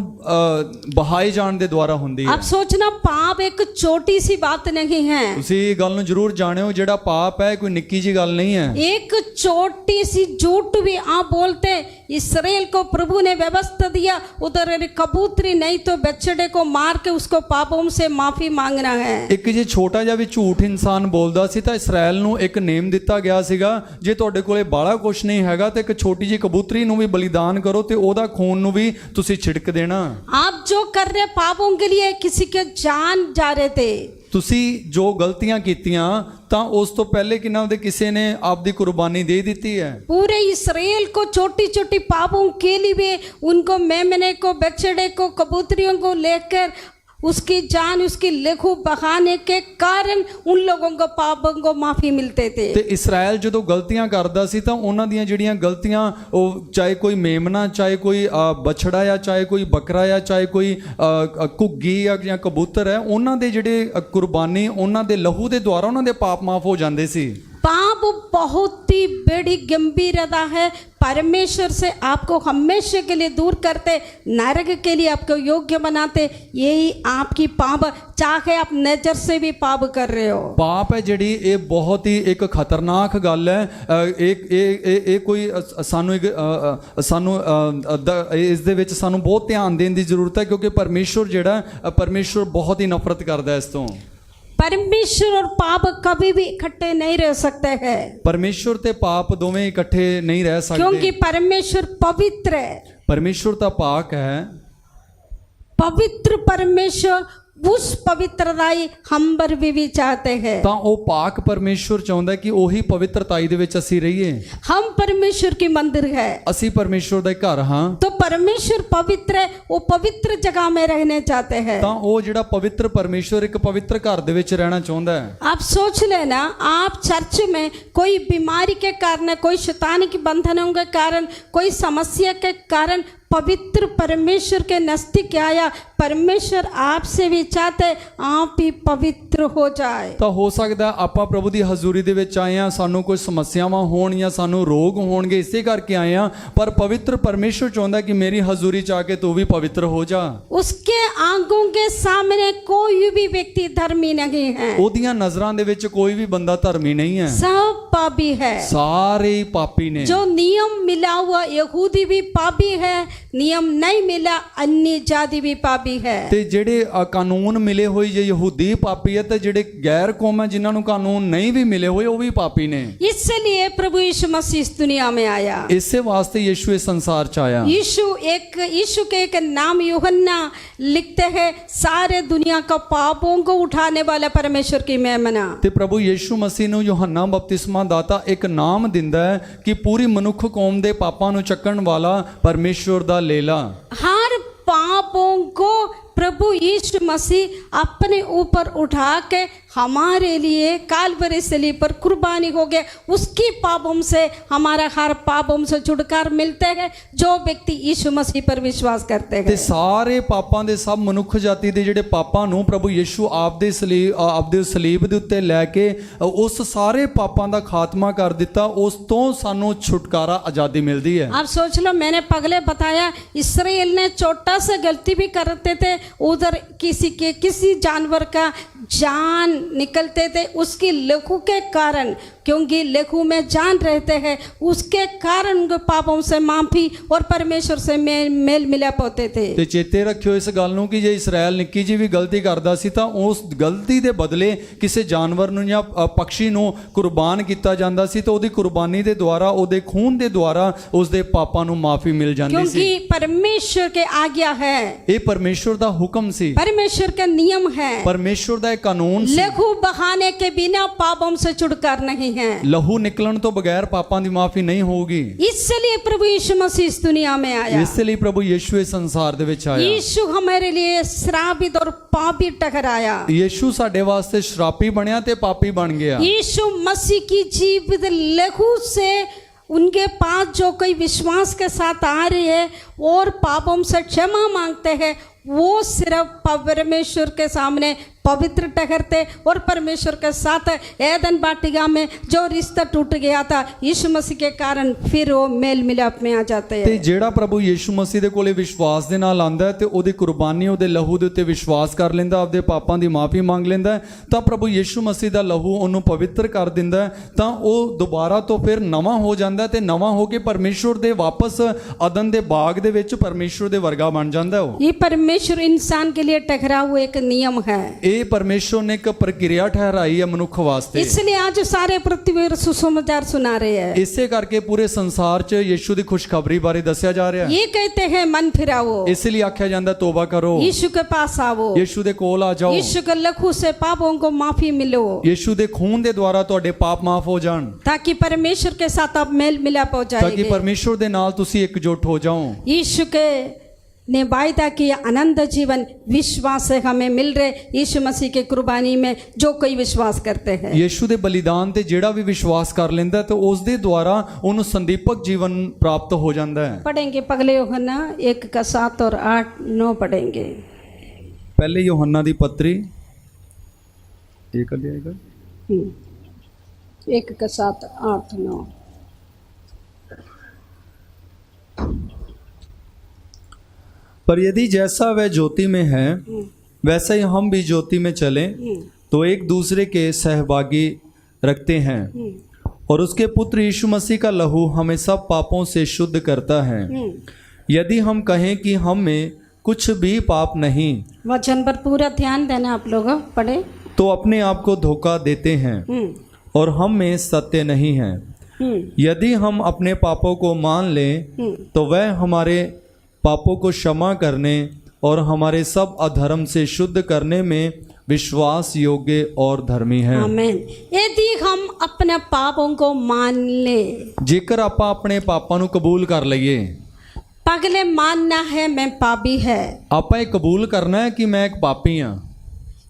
ਬਹਾਏ ਜਾਣ ਦੇ ਦੁਆਰਾ ਹੁੰਦੀ ਹੈ। आप सोचना, पाप एक छोटी सी बात नहीं है। ਤੁਸੀਂ ਇਹ ਗੱਲ ਨੂੰ ਜ਼ਰੂਰ ਜਾਣਿਓ, ਜਿਹੜਾ ਪਾਪ ਹੈ ਕੋਈ ਨਿੱਕੀ ਜੀ ਗੱਲ ਨਹੀਂ ਹੈ। एक छोटी सी झूठ भी आप बोलते, इसराइल को प्रभु ने व्यवस्था दिया, उधर कबूतरी नहीं तो बछड़े को मार के उसको पापों से माफी मांगना है। ਇੱਕ ਜੇ ਛੋਟਾ ਜਿਹਾ ਵੀ ਝੂਠ ਇਨਸਾਨ ਬੋਲਦਾ ਸੀ ਤਾਂ ਇਸਰਾਇਲ ਨੂੰ ਇੱਕ ਨੇਮ ਦਿੱਤਾ ਗਿਆ ਸੀਗਾ, ਜੇ ਤੁਹਾਡੇ ਕੋਲੇ ਬਾਲਾ ਕੁਛ ਨਹੀਂ ਹੈਗਾ ਤੇ ਇੱਕ ਛੋਟੀ ਜਿਹੀ ਕਬੂਤਰੀ ਨੂੰ ਵੀ ਬਲੀਦਾਨ ਕਰੋ ਤੇ ਉਹਦਾ ਖੂਨ ਨੂੰ ਵੀ ਤੁਸੀਂ ਛਿੜਕ ਦੇਣਾ। आप जो कर रहे पापों के लिए किसी के जान जा रहे थे। ਤੁਸੀਂ ਜੋ ਗਲਤੀਆਂ ਕੀਤੀਆਂ ਤਾਂ ਉਸ ਤੋਂ ਪਹਿਲੇ ਕਿਨਾਂ ਦੇ ਕਿਸੇ ਨੇ ਆਪਦੀ ਕੁਰਬਾਨੀ ਦੇ ਦਿੱਤੀ ਹੈ। पूरे इसराइल को छोटी छोटी पापों के लिए उनको मेमने को, बछड़े को, कबूतरियों को लेकर उसकी जान, उसकी लेखू बहाने के कारण उन लोगों को पापों को माफी मिलते थे। ਤੇ ਇਸਰਾਇਲ ਜਦੋਂ ਗਲਤੀਆਂ ਕਰਦਾ ਸੀ ਤਾਂ ਉਹਨਾਂ ਦੀਆਂ ਜਿਹੜੀਆਂ ਗਲਤੀਆਂ, ਉਹ ਚਾਹੇ ਕੋਈ ਮੇਮਨਾ, ਚਾਹੇ ਕੋਈ ਬਛੜਾ ਆ, ਚਾਹੇ ਕੋਈ ਬੱਕਰਾ ਆ, ਚਾਹੇ ਕੋਈ ਘੁੱਗੀ ਆ ਜਾਂ ਕਬੂਤਰ ਹੈ, ਉਹਨਾਂ ਦੇ ਜਿਹੜੇ ਕੁਰਬਾਨੀ, ਉਹਨਾਂ ਦੇ ਲਹੂ ਦੇ ਦੁਆਰਾ ਉਹਨਾਂ ਦੇ ਪਾਪ ਮਾਫ ਹੋ ਜਾਂਦੇ ਸੀ। पाप बहुत ही बड़ी गंभीरता है। परमेश्वर से आपको हमेशा के लिए दूर करते, नरक के लिए आपको योग्य बनाते। यही आपकी पाप, चाहे आप नजर से भी पाप कर रहे हो। ਪਾਪ ਹੈ ਜਿਹੜੀ, ਇਹ ਬਹੁਤ ਹੀ ਇੱਕ ਖਤਰਨਾਕ ਗੱਲ ਹੈ। ਇਹ ਕੋਈ ਸਾਨੂੰ ਇਸ ਦੇ ਵਿੱਚ ਸਾਨੂੰ ਬਹੁਤ ਧਿਆਨ ਦੇਣ ਦੀ ਜ਼ਰੂਰਤ ਹੈ, ਕਿਉਂਕਿ ਪਰਮੇਸ਼ਵਰ ਜਿਹੜਾ, ਪਰਮੇਸ਼ਵਰ ਬਹੁਤ ਹੀ ਨਫ਼ਰਤ ਕਰਦਾ ਇਸ ਤੋਂ। परमेश्वर और पाप कभी भी इकट्ठे नहीं रह सकते हैं। ਪਰਮੇਸ਼ਵਰ ਤੇ ਪਾਪ ਦੋਵੇਂ ਇਕੱਠੇ ਨਹੀਂ ਰਹਿ ਸਕਦੇ, क्योंकि परमेश्वर पवित्र है। ਪਰਮੇਸ਼ਵਰ ਤਾਂ ਪਾਕ ਹੈ। पवित्र परमेश्वर उस पवित्रताई हम पर भी चाहते हैं। ਤਾਂ ਉਹ ਪਾਕ ਪਰਮੇਸ਼ਵਰ ਚਾਹੁੰਦਾ ਕਿ ਉਹੀ ਪਵਿੱਤਰਤਾਈ ਦੇ ਵਿੱਚ ਅਸੀਂ ਰਹੀਏ। हम परमेश्वर की मंदिर है, ਅਸੀਂ ਪਰਮੇਸ਼ਵਰ ਦਾ ਘਰ ਹਾਂ। तो परमेश्वर पवित्र है, वो पवित्र जगह में रहने चाहते हैं। ਤਾਂ ਉਹ ਜਿਹੜਾ ਪਵਿੱਤਰ ਪਰਮੇਸ਼ਵਰ ਇੱਕ ਪਵਿੱਤਰ ਘਰ ਦੇ ਵਿੱਚ ਰਹਿਣਾ ਚਾਹੁੰਦਾ ਹੈ। आप सोच लेना, आप चर्च में कोई बीमारी के कारण, कोई शैतानी के बंधनों के कारण, कोई समस्या के कारण पवित्र परमेश्वर के नजदीक आया। परमेश्वर आपसे भी चाहते आप भी पवित्र हो जाए। ਤਾਂ ਹੋ ਸਕਦਾ ਆਪਾਂ ਪ੍ਰਭੂ ਦੀ ਹਜ਼ੂਰੀ ਦੇ ਵਿੱਚ ਆਏ ਆ, ਸਾਨੂੰ ਕੋਈ ਸਮੱਸਿਆਵਾਂ ਹੋਣ ਜਾਂ ਸਾਨੂੰ ਰੋਗ ਹੋਣਗੇ, ਇਸੇ ਕਰਕੇ ਆਏ ਆ, ਪਰ ਪਵਿੱਤਰ ਪਰਮੇਸ਼ਵਰ ਚਾਹੁੰਦਾ ਕਿ ਮੇਰੀ ਹਜ਼ੂਰੀ ਚ ਆ ਕੇ ਤੂੰ ਵੀ ਪਵਿੱਤਰ ਹੋ ਜਾ। उसके आंखों के सामने कोई भी व्यक्ति धर्मी नहीं है। ਉਹਦੀਆਂ ਨਜ਼ਰਾਂ ਦੇ ਵਿੱਚ ਕੋਈ ਵੀ ਬੰਦਾ ਧਰਮੀ ਨਹੀਂ ਹੈ, सब पापी है। ਸਾਰੇ ਹੀ ਪਾਪੀ ਨੇ। जो नियम मिला हुआ यहूदी भी पापी है, नियम नहीं मिला अन्य जाति भी पापी है। ਤੇ ਜਿਹੜੇ ਕਾਨੂੰਨ ਮਿਲੇ ਹੋਏ ਜੇ ਯਹੂਦੀ ਪਾਪੀ ਹੈ, ਤੇ ਜਿਹੜੇ ਗੈਰ ਕੌਮ ਹੈ ਜਿਨ੍ਹਾਂ ਨੂੰ ਕਾਨੂੰਨ ਨਹੀਂ ਵੀ ਮਿਲੇ ਹੋਏ ਉਹ ਵੀ ਪਾਪੀ ਨੇ। इसलिए प्रभु यीशु मसीह इस दुनिया में आया। ਇਸੇ ਵਾਸਤੇ ਯीशु ਇਸ ਸੰਸਾਰ ਚ ਆਇਆ। यीशु के एक नाम यूहन्ना लिखते हैं, सारे दुनिया का पापों को उठाने वाला परमेश्वर की मेमना। ਤੇ ਪ੍ਰਭੂ ਯीशु ਮਸੀਹ ਨੂੰ ਯੋਹੰਨਾ ਬਪਤਿਸਮਾ ਦਾਤਾ ਇੱਕ ਨਾਮ ਦਿੰਦਾ ਹੈ ਕਿ ਪੂਰੀ ਮਨੁੱਖ ਕੌਮ ਦੇ ਪਾਪਾਂ ਨੂੰ ਚੱਕਣ ਵਾਲਾ ਪਰਮੇਸ਼ਵਰ ਦਾ ਲੇਲਾ। हर पापों को प्रभु यीशु मसीह अपने ऊपर उठा के हमारे लिए कालवरी सलीब पर कुर्बानी हो गए। उसकी पापों से हमारा हर पापों से छुटकारा मिलते हैं जो व्यक्ति यीशु मसीह पर विश्वास करते ਤੇ हैं। ਸਾਰੇ ਪਾਪਾਂ ਦੇ, ਸਭ ਮਨੁੱਖ ਜਾਤੀ ਦੇ ਜਿਹੜੇ ਪਾਪਾਂ ਨੂੰ ਪ੍ਰਭੂ ਯੀਸ਼ੂ ਆਪਦੇ ਸਲੀਬ ਦੇ ਉੱਤੇ ਲੈ ਕੇ ਉਸ ਸਾਰੇ ਪਾਪਾਂ ਦਾ ਖਾਤਮਾ ਕਰ ਦਿੱਤਾ। ਉਸ ਤੋਂ ਸਾਨੂੰ ਛੁਟਕਾਰਾ, ਆਜ਼ਾਦੀ ਮਿਲਦੀ ਹੈ। आप सोच लो, मैंने पहले बताया, इसराइल ने छोटा सा गलती भी करते थे, उधर किसी जानवर का जान निकलते थे, उसकी लहू के कारण, क्योंकि लहू में जान रहते हैं, उसके कारण उनके पापों से माफी और परमेश्वर से मेल मिलाप होते थे। ਤੇ ਚੇਤੇ ਰੱਖਿਓ ਇਸ ਗੱਲ ਨੂੰ ਕਿ ਜੇ ਇਸਰਾਇਲ ਨਿੱਕੀ ਜੀ ਵੀ ਗਲਤੀ ਕਰਦਾ ਸੀ ਤਾਂ ਉਸ ਗਲਤੀ ਦੇ ਬਦਲੇ ਕਿਸੇ ਜਾਨਵਰ ਨੂੰ ਜਾਂ ਪੰਛੀ ਨੂੰ ਕੁਰਬਾਨ ਕੀਤਾ ਜਾਂਦਾ ਸੀ ਤਾਂ ਉਹਦੀ ਕੁਰਬਾਨੀ ਦੇ ਦੁਆਰਾ, ਉਹਦੇ ਖੂਨ ਦੇ ਦੁਆਰਾ ਉਸ ਦੇ ਪਾਪਾਂ ਨੂੰ ਮਾਫੀ ਮਿਲ ਜਾਂਦੀ ਸੀ। क्योंकि परमेश्वर के आज्ञा है, ਇਹ ਪਰਮੇਸ਼ਵਰ ਦਾ ਹੁਕਮ ਸੀ, परमेश्वर का नियम है। ਪਰਮੇਸ਼ਵਰ ਦਾ ਇਹ ਕਾਨੂੰਨ ਸੀ। लहू बहाने के बिना पापों से छुटकारा नहीं है। ਲਹੂ ਨਿਕਲਣ ਤੋਂ ਬਗੈਰ ਪਾਪਾਂ ਦੀ ਮਾਫੀ ਨਹੀਂ ਹੋਊਗੀ। इसलिए प्रभु यीशु मसीह इस दुनिया में आया। ਇਸ ਲਈ ਪ੍ਰਭੂ ਯਿਸੂ ਇਸ ਸੰਸਾਰ ਦੇ ਵਿੱਚ ਆਇਆ। यीशु हमारे लिए श्रापित और पापी ठहराया। ਯਿਸੂ ਸਾਡੇ ਵਾਸਤੇ ਸ਼ਰਾਪੀ ਬਣਿਆ ਤੇ ਪਾਪੀ ਬਣ ਗਿਆ। यीशु मसीह की जीवित लहू से उनके पास जो कोई विश्वास के साथ आ रहे हैं और पापों से क्षमा मांगते हैं, वो सिर्फ परमेश्वर के सामने पवित्र ठहरते और परमेश्वर के साथ एदन वाटिका में जो रिश्ता टूट गया था, यीशु मसीह के कारण फिर वो मेल मिलाप में आ जाते ਤੇ हैं। ਜਿਹੜਾ ਪ੍ਰਭੂ ਯਿਸੂ ਮਸੀਹ ਦੇ ਕੋਲੇ ਵਿਸ਼ਵਾਸ ਦੇ ਨਾਲ ਆਂਦਾ ਹੈ ਤੇ ਉਹਦੀ ਕੁਰਬਾਨੀ, ਉਹਦੇ ਲਹੂ ਦੇ ਉੱਤੇ ਵਿਸ਼ਵਾਸ ਕਰ ਲੈਂਦਾ, ਆਪਦੇ ਪਾਪਾਂ ਦੀ ਮਾਫੀ ਮੰਗ ਲੈਂਦਾ ਹੈ, ਤਾਂ ਪ੍ਰਭੂ ਯਿਸੂ ਮਸੀਹ ਦਾ ਲਹੂ ਉਹਨੂੰ ਪਵਿੱਤਰ ਕਰ ਦਿੰਦਾ ਹੈ, ਤਾਂ ਉਹ ਦੁਬਾਰਾ ਤੋਂ ਫਿਰ ਨਵਾਂ ਹੋ ਜਾਂਦਾ ਹੈ ਤੇ ਨਵਾਂ ਹੋ ਕੇ ਪਰਮੇਸ਼ਵਰ ਦੇ ਵਾਪਸ ਅਦਨ ਦੇ ਬਾਗ ਦੇ ਵਿੱਚ ਪਰਮੇਸ਼ਵਰ ਦੇ ਵਰਗਾ ਬਣ ਜਾਂਦਾ ਹੈ। ਉਹ ये परमेश्वर इंसान के लिए ठहरा हुआ एक नियम है। ਇਹ ਪਰਮੇਸ਼ਵਰ ਨੇ ਇੱਕ ਪ੍ਰਕਿਰਿਆ ਠਹਿਰਾਈ ਹੈ ਮਨੁੱਖ ਵਾਸਤੇ। इसलिए आज सारे पृथ्वी पर सुसमाचार सुना रहे हैं। ਇਸੇ ਕਰਕੇ ਪੂਰੇ ਸੰਸਾਰ 'ਚ ਯਿਸੂ ਦੀ ਖੁਸ਼ਖਬਰੀ ਬਾਰੇ ਦੱਸਿਆ ਜਾ ਰਿਹਾ ਹੈ। ये कहते हैं मन फिराओ, ਇਸ ਲਈ ਆਖਿਆ ਜਾਂਦਾ ਤੋਬਾ ਕਰੋ, यीशु के पास आओ, ਯਿਸੂ ਦੇ ਕੋਲ ਆ ਜਾਓ, यीशु के लहू से पापों को माफी मिलो, ਯਿਸੂ ਦੇ ਖੂਨ ਦੇ ਦੁਆਰਾ ਤੁਹਾਡੇ ਪਾਪ ਮਾਫ ਹੋ ਜਾਣ, ताकि परमेश्वर के साथ आप मेल मिलाप हो ਤਾਂ ਕਿ जाएंगे। ਪਰਮੇਸ਼ਵਰ ਦੇ ਨਾਲ ਤੁਸੀਂ ਇਕਜੁੱਟ ਹੋ ਜਾਓ। यीशु के ने वायदा किया आनंद जीवन विश्वास से हमें मिल रहे, यीशु मसीह के कुर्बानी में जो कोई विश्वास करते हैं। ਯਿਸੂ ਦੇ ਬਲੀਦਾਨ ਤੇ ਜਿਹੜਾ ਵੀ ਵਿਸ਼ਵਾਸ ਕਰ ਲੈਂਦਾ ਤੇ ਉਸ ਦੇ ਦੁਆਰਾ ਉਹਨੂੰ ਸੰਦੀਪਕ ਜੀਵਨ ਪ੍ਰਾਪਤ ਹੋ ਜਾਂਦਾ ਹੈ। पढ़ेंगे पगले यूहन्ना 1:7 और 8-9 पढ़ेंगे। ਪਹਿਲੇ ਯੋਹੰਨਾ ਦੀ ਪੱਤਰੀ 1:7-8-9। पर यदि जैसा वह ज्योति में है वैसे ही हम भी ज्योति में चलें तो एक दूसरे के सहभागी रखते हैं और उसके पुत्र यीशु मसीह का लहू हमें सब पापों से शुद्ध करता है। यदि हम कहें कि हम में कुछ भी पाप नहीं, वचन पर पूरा ध्यान देना आप लोग पढ़े। तो अपने आप को धोखा देते हैं और हम में सत्य नहीं है। यदि हम अपने पापों को मान लें तो वह हमारे पापों को क्षमा करने और हमारे सब अधर्म से शुद्ध करने में विश्वास योग्य और धर्मी है। आमीन। यदि हम अपने पापों को मान ले, जेकर ਆਪਾਂ ਆਪਣੇ ਪਾਪਾਂ ਨੂੰ ਕਬੂਲ ਕਰ ਲਈਏ, पगले मानना है मैं पापी है। ਆਪਾਂ ਇਹ ਕਬੂਲ ਕਰਨਾ ਹੈ ਕਿ ਮੈਂ ਇੱਕ ਪਾਪੀ ਹਾਂ।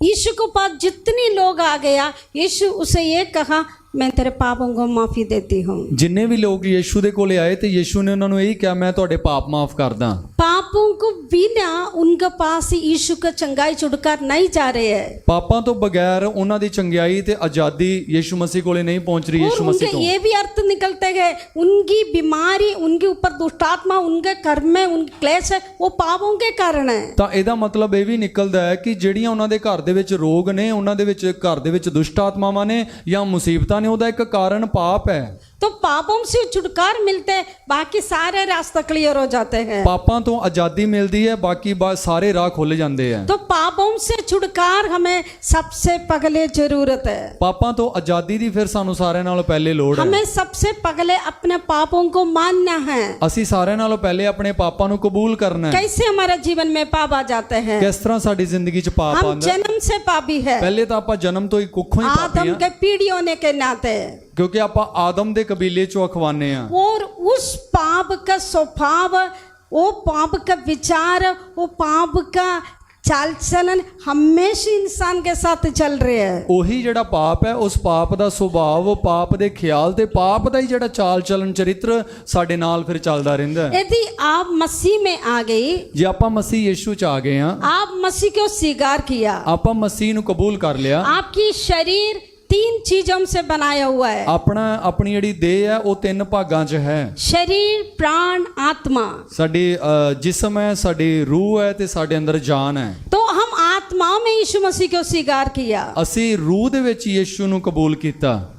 यीशु के पास जितनी लोग आ गया, यीशु उसे ये कहा मैं तेरे पापों को माफी देती हूँ। ਜਿੰਨੇ ਵੀ ਲੋਕ ਯਿਸੂ ਦੇ ਕੋਲੇ ਆਏ ਤੇ ਯਿਸੂ ਨੇ ਉਹਨਾਂ ਨੂੰ ਇਹੀ ਕਿਹਾ ਮੈਂ ਤੁਹਾਡੇ ਪਾਪ ਮਾਫ ਕਰਦਾ। पापों को बिना उनके पास यीशु का चंगाई छुटकार नहीं जा रहे हैं। ਪਾਪਾਂ ਤੋਂ ਬਗੈਰ ਉਹਨਾਂ ਦੀ ਚੰਗਿਆਈ ਤੇ ਆਜ਼ਾਦੀ ਯਿਸੂ ਮਸੀਹ ਕੋਲੇ ਨਹੀਂ ਪਹੁੰਚ ਰਹੀ। और ਯਿਸੂ ਮਸੀਹ उनके ਤੋਂ ये भी अर्थ निकलते हैं, उनकी बीमारी, उनके ऊपर दुष्टात्मा, उनके कर्म में उनके क्लेश है, वो पापों के कारण है। ਤਾਂ ਇਹਦਾ ਮਤਲਬ ਇਹ ਵੀ ਨਿਕਲਦਾ ਹੈ ਕਿ ਜਿਹੜੀਆਂ ਉਹਨਾਂ ਦੇ ਘਰ ਦੇ ਵਿੱਚ ਰੋਗ ਨੇ, ਉਹਨਾਂ ਦੇ ਵਿੱਚ ਘਰ ਦੇ ਵਿੱਚ ਦੁਸ਼ਟ ਆਤਮਾਵਾਂ ਨੇ ਜਾਂ ਮੁਸੀਬਤਾਂ ਨੇ, ਉਹਦਾ ਇੱਕ ਕਾਰਨ ਪਾਪ ਹੈ। तो पापों से छुटकार मिलते, बाकी सारे रास्ते क्लियर हो जाते हैं। ਪਾਪਾਂ ਤੋਂ ਆਜ਼ਾਦੀ ਮਿਲਦੀ ਹੈ, ਬਾਕੀ ਸਾਰੇ ਰਾਹ ਖੁੱਲ ਜਾਂਦੇ ਆ। तो पापों से छुटकार हमें सबसे पहले जरूरत है। ਪਾਪਾਂ ਤੋਂ ਆਜ਼ਾਦੀ ਦੀ ਫਿਰ ਸਾਨੂੰ ਸਾਰਿਆਂ ਨਾਲੋਂ ਪਹਿਲੇ ਲੋੜ ਹੈ। हमें सबसे पहले अपने पापों को मानना है। ਅਸੀਂ ਸਾਰਿਆਂ ਨਾਲੋਂ ਪਹਿਲੇ ਆਪਣੇ ਪਾਪਾਂ ਨੂੰ ਕਬੂਲ ਕਰਨਾ ਹੈ। कैसे हमारे जीवन में पाप आ जाते हैं? ਕਿਸ ਤਰ੍ਹਾਂ ਸਾਡੀ ਜ਼ਿੰਦਗੀ 'ਚ ਪਾਪ हम ਆਉਂਦਾ? जन्म से पापी है, ਪਹਿਲੇ ਤਾਂ ਆਪਾਂ ਜਨਮ ਤੋਂ ਹੀ ਕੁੱਖੋਂ ਹੀ ਪਾਪੀ आदम ਹਾਂ, के पीढ़ी होने के नाते, ਕਿਉਂਕਿ ਆਪਾਂ ਆਦਮ ਦੇ ਕਬੀਲੇ 'ਚੋਂ ਅਖਵਾਨੇ ਆ। और उस पाप का स्वभाव, वो पाप का विचार, वो पाप का चाल चलन हमेशा इंसान के साथ चल रहे हैं। ਉਹੀ ਜਿਹੜਾ ਪਾਪ ਹੈ, ਉਸ ਪਾਪ ਦਾ ਸੁਭਾਅ, ਉਹ ਪਾਪ ਦੇ ਖਿਆਲ ਤੇ ਪਾਪ ਦਾ ਹੀ ਜਿਹੜਾ ਚਾਲ ਚਲਨ ਚਰਿੱਤਰ ਸਾਡੇ ਨਾਲ ਫਿਰ ਚੱਲਦਾ ਰਹਿੰਦਾ ਹੈ। यदि आप मसीह में आ गई, ਜੇ ਆਪਾਂ ਮਸੀਹ ਯਿਸੂ 'ਚ ਆ ਗਏ ਆ, आप मसीह को स्वीकार किया, ਆਪਾਂ ਮਸੀਹ ਨੂੰ ਕਬੂਲ ਕਰ ਲਿਆ, आपकी शरीर 3 चीजों से बनाया हुआ है। ਆਪਣੀ ਜਿਹੜੀ ਦੇਹ ਹੈ ਉਹ 3 ਭਾਗਾਂ 'ਚ ਹੈ। शरीर, प्राण, आत्मा। ਸਾਡੀ ਜਿਸਮ ਹੈ, ਸਾਡੀ ਰੂਹ ਹੈ ਤੇ ਸਾਡੇ ਅੰਦਰ ਜਾਨ ਹੈ। तो हम आत्मा में यीशु मसीह को स्वीकार किया। ਅਸੀਂ ਰੂਹ ਦੇ ਵਿੱਚ ਯਿਸੂ ਨੂੰ ਕਬੂਲ ਕੀਤਾ।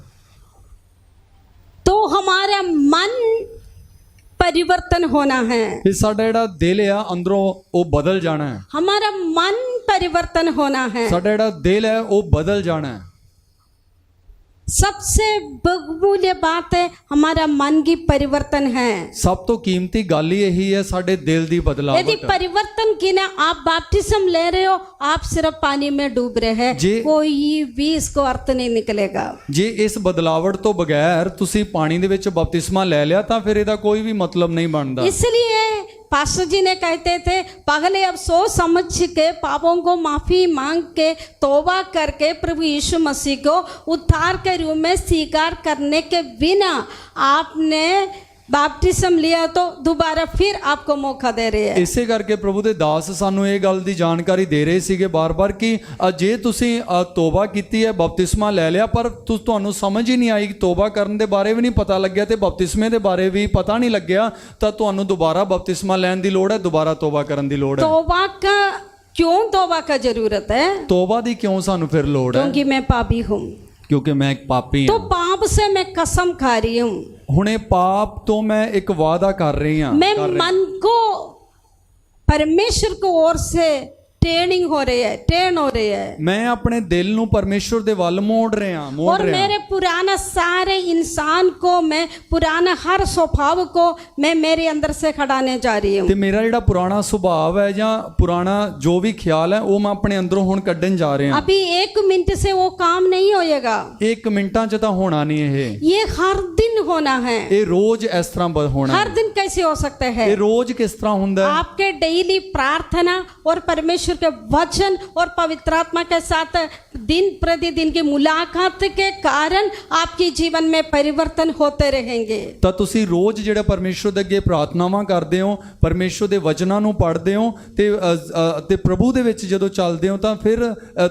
परिवर्तन होना है, ਇਹ ਸਾਡਾ ਜਿਹੜਾ ਦਿਲ ਆ ਅੰਦਰੋਂ ਉਹ ਬਦਲ ਜਾਣਾ ਹੈ। हमारा मन परिवर्तन होना है। ਸਾਡਾ ਜਿਹੜਾ ਦਿਲ ਹੈ ਉਹ ਬਦਲ ਜਾਣਾ ਹੈ। सबसे बहुमूल्य बात है हमारा मन की परिवर्तन है। ਸਭ ਤੋਂ ਕੀਮਤੀ ਗੱਲ ਹੀ ਇਹੀ ਹੈ ਸਾਡੇ ਦਿਲ ਦੀ यदि ਬਦਲਾਵਟ। परिवर्तन की ना आप बपतिस्म ले रहे हो, आप सिर्फ पानी में डूब रहे हैं, जी- कोई भी इसको अर्थ नहीं निकलेगा। ਜੇ ਇਸ ਬਦਲਾਵਟ ਤੋਂ ਬਗੈਰ ਤੁਸੀਂ ਪਾਣੀ ਦੇ ਵਿੱਚ ਬਪਤਿਸਮਾ ਲੈ ਲਿਆ ਤਾਂ ਫਿਰ ਇਹਦਾ ਕੋਈ ਵੀ ਮਤਲਬ ਨਹੀਂ ਬਣਦਾ। इसलिए पास्टर जी ने कहते थे पहले अब सोच समझ के पापों को माफी मांग के तौबा करके प्रभु यीशु मसीह को उद्धार के रूप में स्वीकार करने के बिना आपने बैप्टिज्म लिया तो दोबारा फिर आपको मौका दे रहे हैं। ਇਸੇ ਕਰਕੇ ਪ੍ਰਭੂ ਦੇ ਦਾਸ ਸਾਨੂੰ ਇਹ ਗੱਲ ਦੀ ਜਾਣਕਾਰੀ ਦੇ ਰਹੇ ਸੀਗੇ ਬਾਰ-ਬਾਰ ਕਿ ਜੇ ਤੁਸੀਂ ਤੋਬਾ ਕੀਤੀ ਹੈ, ਬਪਤਿਸਮਾ ਲੈ ਲਿਆ, ਪਰ ਤੁਹਾਨੂੰ ਸਮਝ ਹੀ ਨਹੀਂ ਆਈ, ਤੋਬਾ ਕਰਨ ਦੇ ਬਾਰੇ ਵੀ ਨਹੀਂ ਪਤਾ ਲੱਗਿਆ ਤੇ ਬਪਤਿਸਮੇ ਦੇ ਬਾਰੇ ਵੀ ਪਤਾ ਨਹੀਂ ਲੱਗਿਆ, ਤਾਂ ਤੁਹਾਨੂੰ ਦੁਬਾਰਾ ਬਪਤਿਸਮਾ ਲੈਣ ਦੀ ਲੋੜ ਹੈ, ਦੁਬਾਰਾ ਤੋਬਾ ਕਰਨ ਦੀ ਲੋੜ ਹੈ। तौबा का क्यों तौबा का जरूरत है? ਤੋਬਾ ਦੀ ਕਿਉਂ ਸਾਨੂੰ ਫਿਰ ਲੋੜ ਹੈ? क्योंकि मैं पापी हूँ, ਕਿਉਂਕਿ ਮੈਂ ਇੱਕ ਪਾਪੀ तो ਹਾਂ। पाप से मैं कसम खा रही हूँ। ਹੁਣੇ ਪਾਪ ਤੋਂ ਮੈਂ ਇੱਕ ਵਾਅਦਾ ਕਰ ਰਹੀ ਹਾਂ। मैं मन को परमेश्वर को ओर से ट्रेनिंग हो रही है, ट्रेन हो रही है, ਮੈਂ ਆਪਣੇ ਦਿਲ ਨੂੰ ਪਰਮੇਸ਼ਵਰ ਦੇ ਵੱਲ ਮੋੜ ਰਿਹਾ और मेरे पुराना सारे इंसान को मैं पुराना हर स्वभाव को मैं मेरे अंदर से हटाने जा रही हूँ। ਤੇ ਮੇਰਾ ਜਿਹੜਾ ਪੁਰਾਣਾ ਸੁਭਾਅ ਹੈ ਜਾਂ ਪੁਰਾਣਾ ਜੋ ਵੀ ਖਿਆਲ ਹੈ ਉਹ ਮੈਂ ਆਪਣੇ ਅੰਦਰੋਂ ਹੁਣ ਕੱਢਣ ਜਾ ਰਿਹਾ। अभी 1 मिनट से वो काम नहीं होएगा, ਇੱਕ ਮਿੰਟਾਂ 'ਚ ਤਾਂ ਹੋਣਾ ਨਹੀਂ ਇਹ। ये हर दिन होना है। ਇਹ ਰੋਜ਼ ਇਸ ਤਰ੍ਹਾਂ ਹੋਣਾ हर ਹੈ। दिन कैसे हो सकता है? ਇਹ ਰੋਜ਼ ਕਿਸ ਤਰ੍ਹਾਂ ਹੁੰਦਾ ਹੈ? आपके डेली प्रार्थना और परमेश्वर के वचन और पवित्र आत्मा के साथ दिन प्रतिदिन की मुलाकात के कारण आपके जीवन में परिवर्तन होते रहेंगे। ਤਾਂ ਤੁਸੀਂ ਰੋਜ਼ ਜਿਹੜਾ ਪਰਮੇਸ਼ਵਰ ਦੇ ਅੱਗੇ ਪ੍ਰਾਰਥਨਾਵਾਂ ਕਰਦੇ ਹੋ, ਪਰਮੇਸ਼ਵਰ ਦੇ ਵਚਨਾਂ ਨੂੰ ਪੜ੍ਹਦੇ ਹੋ ਤੇ ਪ੍ਰਭੂ ਦੇ ਵਿੱਚ ਜਦੋਂ ਚੱਲਦੇ ਹੋ ਤਾਂ ਫਿਰ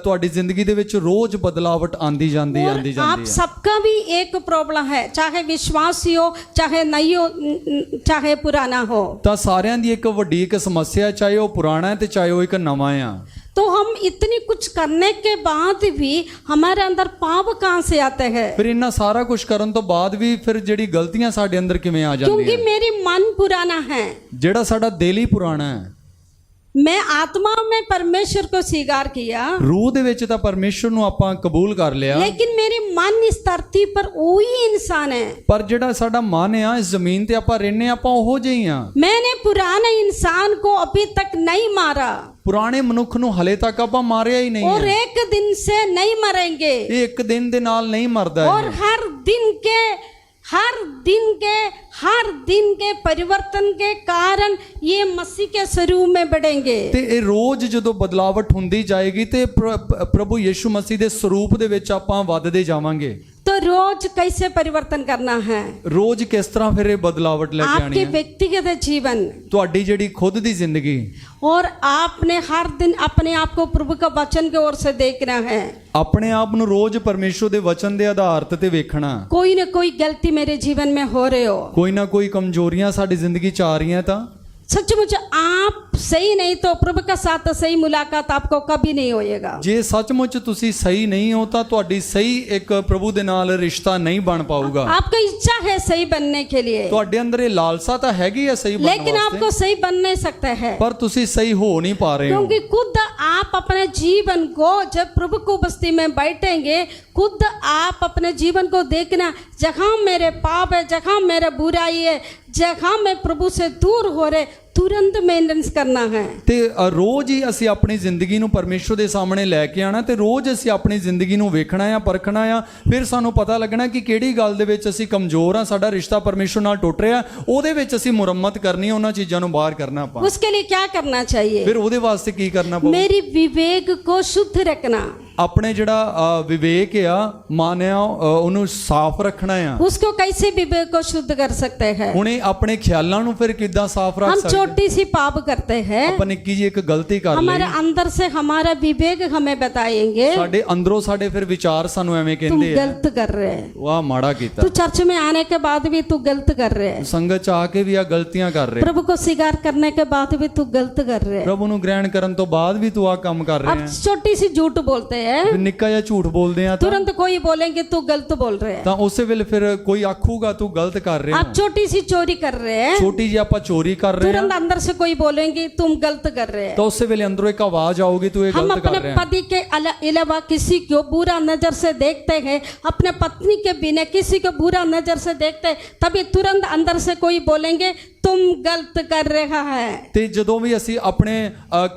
ਤੁਹਾਡੀ ਜ਼ਿੰਦਗੀ ਦੇ ਵਿੱਚ ਰੋਜ਼ ਬਦਲਾਵਟ ਆਂਦੀ ਜਾਂਦੀ और ਆਂਦੀ आप ਜਾਂਦੀ ਹੈ। सबका भी एक प्रॉब्लम है, चाहे विश्वासी हो चाहे नहीं हो, चाहे पुराना हो। ਤਾਂ ਸਾਰਿਆਂ ਦੀ ਇੱਕ ਵੱਡੀ ਇੱਕ ਸਮੱਸਿਆ, ਚਾਹੇ ਉਹ ਪੁਰਾਣਾ ਹੈ ਤੇ ਚਾਹੇ ਉਹ ਇੱਕ ਨਵਾਂ ਆ। तो हम इतनी कुछ करने के बाद भी हमारे अंदर पाप कहाँ से आते हैं? ਫਿਰ ਇੰਨਾ ਸਾਰਾ ਕੁਝ ਕਰਨ ਤੋਂ ਬਾਅਦ ਵੀ ਫਿਰ ਜਿਹੜੀ ਗਲਤੀਆਂ ਸਾਡੇ ਅੰਦਰ ਕਿਵੇਂ ਆ क्योंकि ਜਾਂਦੀਆਂ? मेरी मन पुराना है, ਜਿਹੜਾ ਸਾਡਾ ਦਿਲ ਹੀ ਪੁਰਾਣਾ ਹੈ। मैं आत्मा में परमेश्वर को स्वीकार किया, ਰੂਹ ਦੇ ਵਿੱਚ ਤਾਂ ਪਰਮੇਸ਼ਵਰ ਨੂੰ ਆਪਾਂ ਕਬੂਲ ਕਰ ਲਿਆ, लेकिन मेरी मन इस धरती पर वही इंसान है। ਪਰ ਜਿਹੜਾ ਸਾਡਾ ਮਨ ਆ ਇਸ ਜ਼ਮੀਨ ਤੇ ਆਪਾਂ ਰਹਿੰਦੇ ਆਪਾਂ ਉਹੋ ਜਿਹੇ ਹੀ ਆ। मैंने पुराने इंसान को अभी तक नहीं मारा ਪੁਰਾਣੇ ਮਨੁੱਖ ਨੂੰ ਹਲੇ ਤੱਕ ਆਪਾਂ ਮਾਰਿਆ ਹੀ ਨਹੀਂ और ਹੈ। एक दिन से नहीं मरेंगे, ਇਹ ਇੱਕ ਦਿਨ ਦੇ ਨਾਲ ਨਹੀਂ ਮਰਦਾ और ਇਹ। हर दिन के परिवर्तन के कारण ये मसीह के स्वरूप में बढ़ेंगे। ਤੇ ਇਹ ਰੋਜ਼ ਜਦੋਂ ਬਦਲਾਵਟ ਹੁੰਦੀ ਜਾਏਗੀ ਤੇ ਪ੍ਰਭੂ ਯਿਸੂ ਮਸੀਹ ਦੇ ਸਰੂਪ ਦੇ ਵਿੱਚ ਆਪਾਂ ਵੱਧਦੇ ਜਾਵਾਂਗੇ। तो रोज कैसे परिवर्तन करना है? ਰੋਜ਼ ਕਿਸ ਤਰ੍ਹਾਂ ਫਿਰ ਇਹ ਬਦਲਾਵਟ ਲੈ ਕੇ ਆਣੀ आपके ਹੈ? व्यक्तिगत जीवन, ਤੁਹਾਡੀ ਜਿਹੜੀ ਖੁਦ ਦੀ ਜ਼ਿੰਦਗੀ, और आपने हर दिन अपने आप को प्रभु का वचन की ओर से देखना है। ਆਪਣੇ ਆਪ ਨੂੰ ਰੋਜ਼ ਪਰਮੇਸ਼ਵਰ ਦੇ ਵਚਨ ਦੇ ਆਧਾਰ ਤੇ ਵੇਖਣਾ। कोई ना कोई गलती मेरे जीवन में हो रहे हो, ਕੋਈ ਨਾ ਕੋਈ ਕਮਜ਼ੋਰੀਆਂ ਸਾਡੀ ਜ਼ਿੰਦਗੀ ਚ ਆ ਰਹੀਆਂ ਤਾਂ सचमुच आप सही नहीं तो प्रभु के साथ सही मुलाकात आपको कभी नहीं होएगा। ਜੇ ਸੱਚਮੁੱਚ ਤੁਸੀਂ ਸਹੀ ਨਹੀਂ ਹੋ ਤਾਂ ਤੁਹਾਡੀ ਸਹੀ ਇੱਕ ਪ੍ਰਭੂ ਦੇ ਨਾਲ ਰਿਸ਼ਤਾ ਨਹੀਂ ਬਣ ਪਾਊਗਾ। आपका इच्छा है सही बनने के लिए, ਤੁਹਾਡੇ ਅੰਦਰ ਇਹ ਲਾਲਸਾ ਤਾਂ ਹੈਗੀ ਆ ਸਹੀ ਬਣਨ लेकिन आपको ਵਾਸਤੇ, सही बन नहीं सकता है, ਪਰ ਤੁਸੀਂ ਸਹੀ ਹੋ ਨਹੀਂ ਪਾ ਰਹੇ ਹੋ। क्योंकि खुद आप अपने जीवन को जब प्रभु को बस्ती में बैठेंगे, खुद आप अपने जीवन को देखना, जहाँ मेरे पाप है, जहाँ मेरा बुराई है, जहाँ मैं प्रभु से दूर हो रहे, तुरंत मेंटेनेंस करना है। ਤੇ ਰੋਜ਼ ਹੀ ਅਸੀਂ ਆਪਣੀ ਜ਼ਿੰਦਗੀ ਨੂੰ ਪਰਮੇਸ਼ਵਰ ਦੇ ਸਾਹਮਣੇ ਲੈ ਕੇ ਆਣਾ ਤੇ ਰੋਜ਼ ਅਸੀਂ ਆਪਣੀ ਜ਼ਿੰਦਗੀ ਨੂੰ ਵੇਖਣਾ ਆ, ਪਰਖਣਾ ਆ, ਫਿਰ ਸਾਨੂੰ ਪਤਾ ਲੱਗਣਾ ਕਿ ਕਿਹੜੀ ਗੱਲ ਦੇ ਵਿੱਚ ਅਸੀਂ ਕਮਜ਼ੋਰ ਆ, ਸਾਡਾ ਰਿਸ਼ਤਾ ਪਰਮੇਸ਼ਵਰ ਨਾਲ ਟੁੱਟ ਰਿਹਾ, ਉਹਦੇ ਵਿੱਚ ਅਸੀਂ ਮੁਰੰਮਤ ਕਰਨੀ, ਉਹਨਾਂ ਚੀਜ਼ਾਂ ਨੂੰ ਬਾਹਰ ਕਰਨਾ ਆਪਾਂ। उसके लिए क्या करना चाहिए? ਫਿਰ ਉਹਦੇ ਵਾਸਤੇ ਕੀ ਕਰਨਾ ਪਊ? मेरी विवेक को शुद्ध रखना, ਆਪਣੇ ਜਿਹੜਾ ਵਿਵੇਕ ਆ, ਮਨ ਆ, ਉਹਨੂੰ ਸਾਫ਼ ਰੱਖਣਾ ਆ। उसको कैसे विवेक को शुद्ध कर सकते हैं? ਹੁਣੇ ਆਪਣੇ ਖਿਆਲਾਂ ਨੂੰ ਫਿਰ ਕਿੱਦਾਂ ਸਾਫ਼ ਰੱਖ हम ਸਕਦੇ? छोटी सी पाप करते हैं, ਆਪਾਂ ਨਿੱਕੀ ਜਿਹੀ ਇੱਕ ਗਲਤੀ ਕਰ हमारे ਲਈ, अंदर से हमारा विवेक हमें बताएंगे ਸਾਡੇ ਅੰਦਰੋਂ ਸਾਡੇ ਫਿਰ ਵਿਚਾਰ ਸਾਨੂੰ ਐਵੇਂ तुम ਕਹਿੰਦੇ ਆ, गलत कर रहे हैं, ਵਾਹ ਮਾੜਾ ਕੀਤਾ। तू चर्च में आने के बाद भी तू गलत कर रहे हैं, ਸੰਗਤ ਚ ਆ ਕੇ ਵੀ ਆ ਗਲਤੀਆਂ ਕਰ ਰਹੇ, प्रभु को स्वीकार करने के बाद भी तू गलत कर रहे हैं। ਪ੍ਰਭੂ ਨੂੰ ਗ੍ਰਹਿਣ ਕਰਨ ਤੋਂ ਬਾਅਦ ਵੀ ਤੂੰ ਆ ਕੰਮ ਕਰ ਰਿਹਾ अब ਹੈ। छोटी सी झूठ बोलते हैं, हैं ਨਿੱਕਾ ਜਿਹਾ ਝੂਠ ਬੋਲਦੇ ਆ ਤਾਂ तुरंत कोई बोलेंगे तू गलत बोल रहे हैं। ਤਾਂ ਉਸੇ ਵੇਲੇ ਫਿਰ ਕੋਈ ਆਖੂਗਾ ਤੂੰ ਗਲਤ ਕਰ ਰਿਹਾ आप छोटी सी चोरी कर रहे हैं, ਛੋਟੀ ਜਿਹੀ ਆਪਾਂ ਚੋਰੀ ਕਰ ਰਹੇ तुरंत ਹਾਂ अंदर से कोई बोलेंगे तुम गलत कर रहे हैं। ਤਾਂ ਉਸੇ ਵੇਲੇ ਅੰਦਰੋਂ ਇੱਕ ਆਵਾਜ਼ ਆਊਗੀ ਤੂੰ ਇਹ हम ਗਲਤ ਕਰ अपने ਰਿਹਾ पति के अलावा किसी को बुरा नजर से देखते हैं, अपने पत्नी के बिना किसी को बुरा नजर से देखते हैं, तभी तुरंत अंदर से कोई बोलेंगे तुम गलत कर रहा है। ਤੇ ਜਦੋਂ ਵੀ ਅਸੀਂ ਆਪਣੇ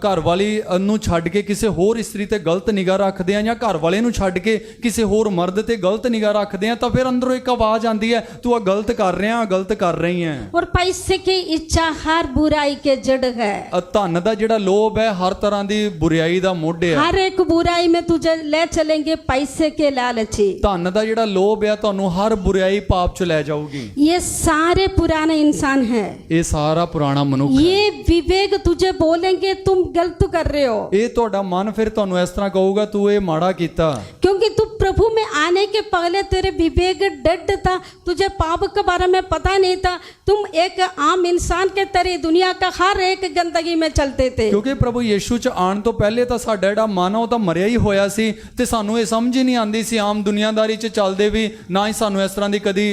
ਘਰ ਵਾਲੀ ਨੂੰ ਛੱਡ ਕੇ ਕਿਸੇ ਹੋਰ ਇਸਤਰੀ ਤੇ ਗਲਤ ਨਿਗਾਹ ਰੱਖਦੇ ਆ ਜਾਂ ਘਰ ਵਾਲੇ ਨੂੰ ਛੱਡ ਕੇ ਕਿਸੇ ਹੋਰ ਮਰਦ ਤੇ ਗਲਤ ਨਿਗਾਹ ਰੱਖਦੇ ਆ ਤਾਂ ਫਿਰ ਅੰਦਰੋਂ ਇੱਕ ਆਵਾਜ਼ ਆਂਦੀ ਹੈ ਤੂੰ ਆ ਗਲਤ ਕਰ ਰਿਹਾ ਗਲਤ ਕਰ ਰਹੀ ਹੈ। और पैसे की इच्छा हर बुराई के जड़ है। ਧਨ ਦਾ ਜਿਹੜਾ ਲੋਭ ਹੈ ਹਰ ਤਰ੍ਹਾਂ ਦੀ ਬੁਰਾਈ ਦਾ ਮੁੱਢ ਹੈ। हर एक बुराई में तुझे ले चलेंगे पैसे के लालची। ਧਨ ਦਾ ਜਿਹੜਾ ਲੋਭ ਹੈ ਤੁਹਾਨੂੰ ਹਰ ਬੁਰਾਈ ਪਾਪ ਚ ਲੈ ਜਾਊਗੀ। ये सारे पुराने इंसान हैं। ਇਹ ਸਾਰਾ ਪੁਰਾਣਾ ਮਨੁੱਖ ਹੈ। ये विवेक तुझे बोलेंगे तुम गलत कर रहे हो, ਇਹ ਤੁਹਾਡਾ ਮਨ ਫਿਰ ਤੁਹਾਨੂੰ ਇਸ ਤਰ੍ਹਾਂ ਕਹੂਗਾ ਤੂੰ ਇਹ ਮਾੜਾ ਕੀਤਾ क्योंकि तू प्रभु में आने के पहले तेरे विवेक डेड था, तुझे पाप के बारे में पता नहीं था, तुम एक आम इंसान के तरह दुनिया का हर एक गंदगी में चलते थे। ਕਿਉਂਕਿ ਪ੍ਰਭੂ ਯੀਸ਼ੂ ਚ ਆਉਣ ਤੋਂ ਪਹਿਲੇ ਤਾਂ ਸਾਡਾ ਜਿਹੜਾ ਮਨ ਆ ਉਹ ਤਾਂ ਮਰਿਆ ਹੀ ਹੋਇਆ ਸੀ ਤੇ ਸਾਨੂੰ ਇਹ ਸਮਝ ਹੀ ਨਹੀਂ ਆਉਂਦੀ ਸੀ ਆਮ ਦੁਨੀਆਦਾਰੀ ਚ ਚੱਲਦੇ ਵੀ ਨਾ ਹੀ ਸਾਨੂੰ ਇਸ ਤਰ੍ਹਾਂ ਦੀ ਕਦੀ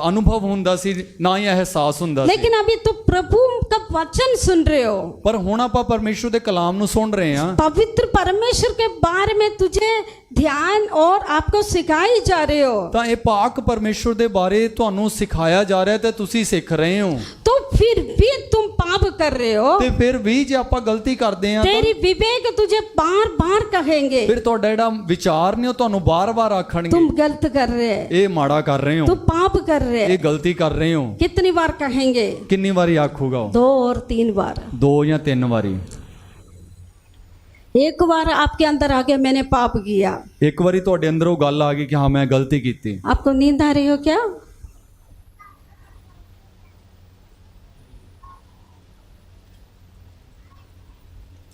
ਅਨੁਭਵ ਹੁੰਦਾ ਸੀ ਨਾ ਹੀ ਅਹਿਸਾਸ ਹੁੰਦਾ ਸੀ। लेकिन अभी तू प्रभु का वचन सुन रहे हो, ਪਰ ਹੁਣ ਆਪਾਂ ਪਰਮੇਸ਼ਰ ਦੇ ਕਲਾਮ ਨੂੰ ਸੁਣ ਰਹੇ ਹਾਂ। पवित्र परमेश्वर के बारे में तुझे ध्यान और आपको सिखाई जा रहे हो, ਤਾਂ ਇਹ ਪਾਕ ਪਰਮੇਸ਼ਰ ਦੇ ਬਾਰੇ ਤੁਹਾਨੂੰ ਸਿਖਾਇਆ ਜਾ ਰਿਹਾ ਤੇ ਤੁਸੀਂ ਸਿੱਖ ਰਹੇ ਹੋ। तो फिर भी तुम पाप कर रहे हो, ਤੇ ਫਿਰ ਵੀ ਜੇ ਆਪਾਂ ਗਲਤੀ ਕਰਦੇ ਹਾਂ तेरी विवेक तुझे बार बार कहेंगे ਫਿਰ ਤੁਹਾਡਾ ਜਿਹੜਾ ਵਿਚਾਰ ਨੇ ਉਹ ਤੁਹਾਨੂੰ ਬਾਰ-ਬਾਰ ਆਖਣਗੇ तुम गलत कर रहे हैं, ਇਹ ਮਾੜਾ ਕਰ ਰਹੇ ਹੋ तुम पाप कर रहे ਇਹ हैं। ਗਲਤੀ ਕਰ ਰਹੇ ਹੋ। कितनी बार कहेंगे? ਕਿੰਨੀ ਵਾਰੀ ਆਖੂਗਾ ਉਹ? 2 और 3 बार। 2 ਜਾਂ 3 ਵਾਰੀ। एक बार आपके अंदर आ गया मैंने पाप किया, ਇੱਕ ਵਾਰੀ ਤੁਹਾਡੇ ਅੰਦਰ ਉਹ ਗੱਲ ਆ ਗਈ ਕਿ ਹਾਂ ਮੈਂ ਗਲਤੀ ਕੀਤੀ। आपको नींद आ रही हो क्या?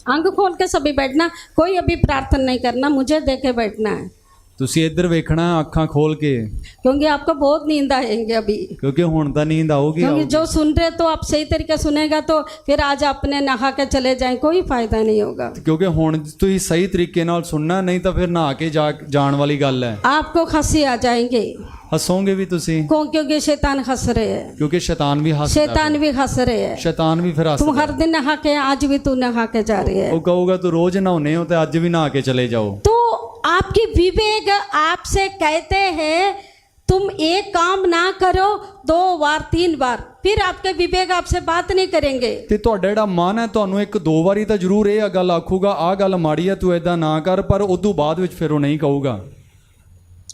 आंख खोल के सभी बैठना, कोई अभी प्रार्थना नहीं करना, मुझे देखे बैठना है, ਤੁਸੀਂ ਇੱਧਰ ਵੇਖਣਾ ਅੱਖਾਂ ਖੋਲ ਕੇ क्योंकि आपको बहुत नींद आएंगे अभी। ਕਿਉਂਕਿ ਹੁਣ ਤਾਂ ਨੀਂਦ ਆਊਗੀ क्योंकि जो सुन रहे तो आप सही तरीके सुनेगा तो फिर आज अपने नहा के चले जाएं, कोई फायदा नहीं होगा। ਕਿਉਂਕਿ ਹੁਣ ਤੁਸੀਂ ਸਹੀ ਤਰੀਕੇ ਨਾਲ ਸੁਣਨਾ ਨਹੀਂ ਤਾਂ ਫਿਰ ਨਹਾ ਕੇ ਜਾਣ ਵਾਲੀ ਗੱਲ ਹੈ। आपको हंसी आ जाएंगे, ਹੱਸੋਗੇ ਵੀ ਤੁਸੀਂ क्योंकि शैतान हंस रहे हैं, ਕਿਉਂਕਿ ਸ਼ੈਤਾਨ ਵੀ ਹੱਸਦਾ शैतान भी हंस रहे हैं। ਸ਼ੈਤਾਨ ਵੀ ਫਿਰ तुम ਹੱਸਦਾ हर दिन नहा के, आज भी तू नहा के जा रही है, ਉਹ ਕਹੂਗਾ ਤੂੰ ਰੋਜ਼ ਨਹਾਉਨੇ ਹੋ ਤੇ ਅੱਜ ਵੀ ਨਹਾ ਕੇ ਚਲੇ ਜਾਓ। तो आपकी विवेक आपसे कहते हैं तुम एक काम ना करो 2 बार 3 बार, फिर आपके विवेक आपसे बात नहीं करेंगे। ਤੇ ਤੁਹਾਡਾ ਜਿਹੜਾ ਮਨ ਹੈ ਤੁਹਾਨੂੰ 1-2 ਵਾਰੀ ਤਾਂ ਜ਼ਰੂਰ ਇਹ ਗੱਲ ਆਖੂਗਾ ਆਹ ਗੱਲ ਮਾੜੀ ਹੈ ਤੂੰ ਏਦਾਂ ਨਾ ਕਰ, ਪਰ ਉਦੋਂ ਬਾਅਦ ਵਿੱਚ ਫਿਰ ਉਹ ਨਹੀਂ ਕਹੂਗਾ।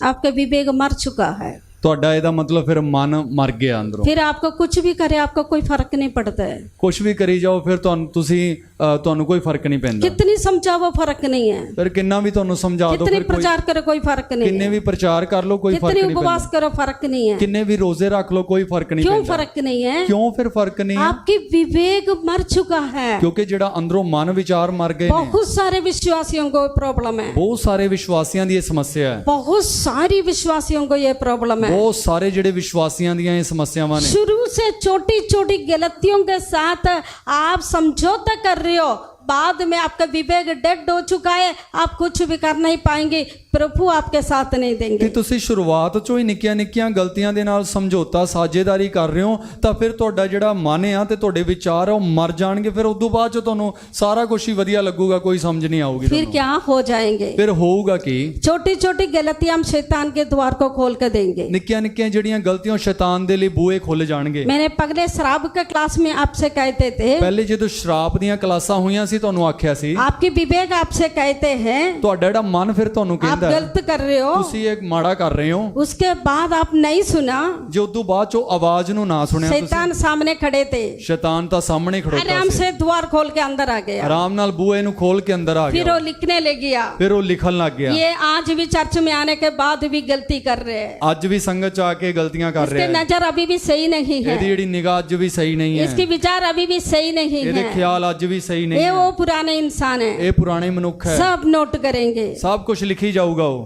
आपका विवेक मर चुका है, ਤੁਹਾਡਾ ਇਹਦਾ ਮਤਲਬ ਫਿਰ ਮਨ ਮਰ ਗਿਆ ਅੰਦਰੋਂ। फिर आपको कुछ भी करे आपको कोई फर्क नहीं पड़ता है, ਕੁਝ ਵੀ ਕਰੀ ਜਾਓ ਫਿਰ ਤੁਹਾਨੂੰ ਕੋਈ ਫਰਕ ਨਹੀਂ ਪੈਂਦਾ। कितनी समझाओ फर्क नहीं है, ਫਿਰ ਕਿੰਨਾ ਵੀ ਤੁਹਾਨੂੰ ਸਮਝਾ ਦਿਓ कितनी ਫਿਰ ਕੋਈ प्रचार करो कोई फर्क नहीं ਕਿੰਨੇ है, ਵੀ ਪ੍ਰਚਾਰ ਕਰ ਲਓ ਕੋਈ ਫਰਕ कितनी ਨਹੀਂ उपवास ਪੈਂਦਾ। करो फर्क नहीं है, ਕਿੰਨੇ ਵੀ ਰੋਜ਼ੇ ਰੱਖ ਲਓ ਕੋਈ ਫਰਕ ਨਹੀਂ क्यों ਪੈਂਦਾ। फर्क नहीं है? ਕਿਉਂ ਫਿਰ ਫਰਕ ਨਹੀਂ ਹੈ? आपकी विवेक मर चुका है। ਕਿਉਂਕਿ ਜਿਹੜਾ ਅੰਦਰੋਂ ਮਨ ਵਿਚਾਰ ਮਰ ਗਏ ਨੇ। बहुत सारे विश्वासियों को प्रॉब्लम है, ਬਹੁਤ ਸਾਰੇ ਵਿਸ਼ਵਾਸੀਆਂ ਦੀ ਇਹ ਸਮੱਸਿਆ ਹੈ। बहुत सारी विश्वासियों को ये प्रॉब्लम है। ਬਹੁਤ ਸਾਰੇ ਜਿਹੜੇ ਵਿਸ਼ਵਾਸੀਆਂ ਦੀਆਂ ਇਹ ਸਮੱਸਿਆਵਾਂ ਨੇ। शुरू से छोटी छोटी गलतियों के साथ आप समझौता कर रहे हो, बाद में आपका विवेक डेड हो चुका है, आप कुछ भी कर नहीं पाएंगे, प्रभु आपके साथ नहीं ਕਿ देंगे। ਤੁਸੀਂ ਸ਼ੁਰੂਆਤ ਚੋਂ ਹੀ ਨਿੱਕੀਆਂ ਗਲਤੀਆਂ ਦੇ ਨਾਲ ਸਮਝੌਤਾ ਸਾਝੇਦਾਰੀ ਕਰ ਰਹੇ ਹੋ ਤਾਂ ਫਿਰ ਤੁਹਾਡਾ ਜਿਹੜਾ ਮਨ ਆ ਤੇ ਤੁਹਾਡੇ ਵਿਚਾਰ ਆ ਉਹ ਮਰ ਜਾਣਗੇ। ਫਿਰ ਉਦੋਂ ਬਾਅਦ ਚ ਤੁਹਾਨੂੰ ਸਾਰਾ ਕੁਝ ਹੀ ਵਧੀਆ ਲੱਗੂਗਾ, ਕੋਈ ਸਮਝ ਨਹੀਂ ਆਊਗੀ फिर ਤੁਹਾਨੂੰ। क्या हो जाएंगे? ਫਿਰ ਹੋਊਗਾ ਕੀ? छोटी छोटी गलतियां हम शैतान के द्वार को खोल कर देंगे। ਨਿੱਕੀਆਂ ਜਿਹੜੀਆਂ ਗਲਤੀਆਂ ਸ਼ੈਤਾਨ ਦੇ ਲਈ ਬੂਹੇ ਖੁੱਲ ਜਾਣਗੇ। मैंने पगले शराब के क्लास में आपसे कहते थे, ਪਹਿਲੇ ਜਦੋਂ ਸ਼ਰਾਬ ਦੀਆਂ ਕਲਾਸਾਂ ਹੋਈਆਂ ਸੀ ਤੁਹਾਨੂੰ ਆਖਿਆ ਸੀ आपकी विवेक आपसे कहते हैं ਤੁਹਾਡਾ ਜਿਹੜਾ ਮਨ ਫਿਰ ਤੁਹਾਨੂੰ आप ਕਹਿੰਦਾ गलत कर रहे हो, ਤੁਸੀਂ ਇਹ ਮਾੜਾ ਕਰ ਰਹੇ ਹੋ। उसके बाद आप नहीं सुना, ਜੇ ਉਦੋਂ ਬਾਅਦ ਚੋਂ ਆਵਾਜ਼ ਨੂੰ ਨਾ ਸੁਣਿਆ ਤੁਸੀਂ। शैतान सामने खड़े थे, ਸ਼ੈਤਾਨ ਤਾਂ ਸਾਹਮਣੇ ਖੜੋਤਾ आराम ਸੀ। से द्वार खोल के अंदर आ गया, ਆਰਾਮ ਨਾਲ ਬੂਹੇ ਨੂੰ ਖੋਲ ਕੇ ਅੰਦਰ ਆ फिर ਗਿਆ। वो लिखने लग गया। ਫਿਰ ਉਹ ਲਿਖਣ ਲੱਗ ਗਿਆ। ये आज भी चर्च में आने के बाद भी गलती कर रहे हैं, ਅੱਜ ਵੀ ਸੰਗਤ ਚ ਆ ਕੇ ਗਲਤੀਆਂ ਕਰ इसके ਰਿਹਾ ਹੈ। नजर अभी भी सही नहीं है, ਇਹਦੀ ਜਿਹੜੀ ਨਿਗਾਹ ਅੱਜ ਵੀ ਸਹੀ ਨਹੀਂ ਹੈ। इसकी विचार अभी भी सही नहीं ਇਹਦੇ है, ਖਿਆਲ ਅੱਜ ਵੀ ਸਹੀ ਨਹੀਂ ये ਹੈ। वो पुराने इंसान है, ਇਹ ਪੁਰਾਣੇ ਮਨੁੱਖ ਹੈ। सब नोट करेंगे। ਸਭ ਕੁਝ ਲਿਖੀ ਜਾਊਗਾ ਉਹ।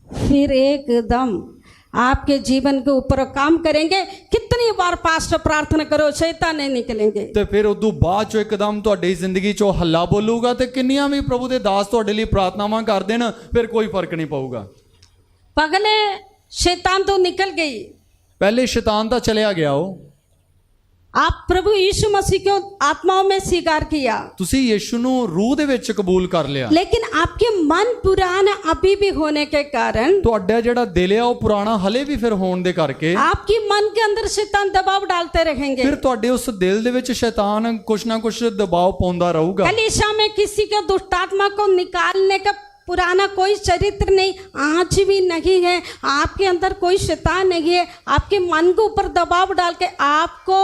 फिर एकदम आपके जीवन के ऊपर काम करेंगे। कितनी बार पास्टर प्रार्थना करो, शैतान नहीं निकलेंगे। ਤੇ ਫਿਰ ਉਦੋਂ ਬਾਅਦ ਚੋਂ ਇੱਕਦਮ ਤੁਹਾਡੀ ਜ਼ਿੰਦਗੀ ਚੋਂ ਹੱਲਾ ਬੋਲੂਗਾ ਤੇ ਕਿੰਨੀਆਂ ਵੀ ਪ੍ਰਭੂ ਦੇ ਦਾਸ ਤੁਹਾਡੇ ਲਈ ਪ੍ਰਾਰਥਨਾਵਾਂ ਕਰ ਦੇਣ, ਫਿਰ ਕੋਈ ਫਰਕ ਨਹੀਂ ਪਊਗਾ। पगले शैतान तो निकल गई। ਪਹਿਲੇ ਸ਼ੈਤਾਨ ਤਾਂ ਚਲਿਆ ਗਿਆ ਉਹ। आप प्रभु यीशु मसीह को आत्माओं में स्वीकार किया, ਤੁਸੀਂ ਯੀਸ਼ੂ ਨੂੰ ਰੂਹ ਦੇ ਵਿੱਚ ਕਬੂਲ ਕਰ ਲਿਆ। लेकिन आपके मन पुराना अभी भी होने के कारण, ਤੁਹਾਡਾ ਜਿਹੜਾ ਦਿਲ ਆ ਉਹ ਪੁਰਾਣਾ ਹਲੇ ਵੀ ਫਿਰ ਹੋਣ ਦੇ ਕਰਕੇ आपकी मन के अंदर शैतान दबाव डालते रहेंगे। ਫਿਰ ਤੁਹਾਡੇ ਉਸ ਦਿਲ ਦੇ ਵਿੱਚ ਸ਼ੈਤਾਨ ਕੁਛ ਨਾ ਕੁਛ ਦਬਾਅ ਪਾਉਂਦਾ ਰਹੂਗਾ। कलीसिया में किसी के दुष्ट आत्मा को निकालने का पुराना कोई चरित्र नहीं, आज भी नहीं है। आपके अंदर कोई शैतान नहीं है। आपके मन के ऊपर दबाव डाल के आपको,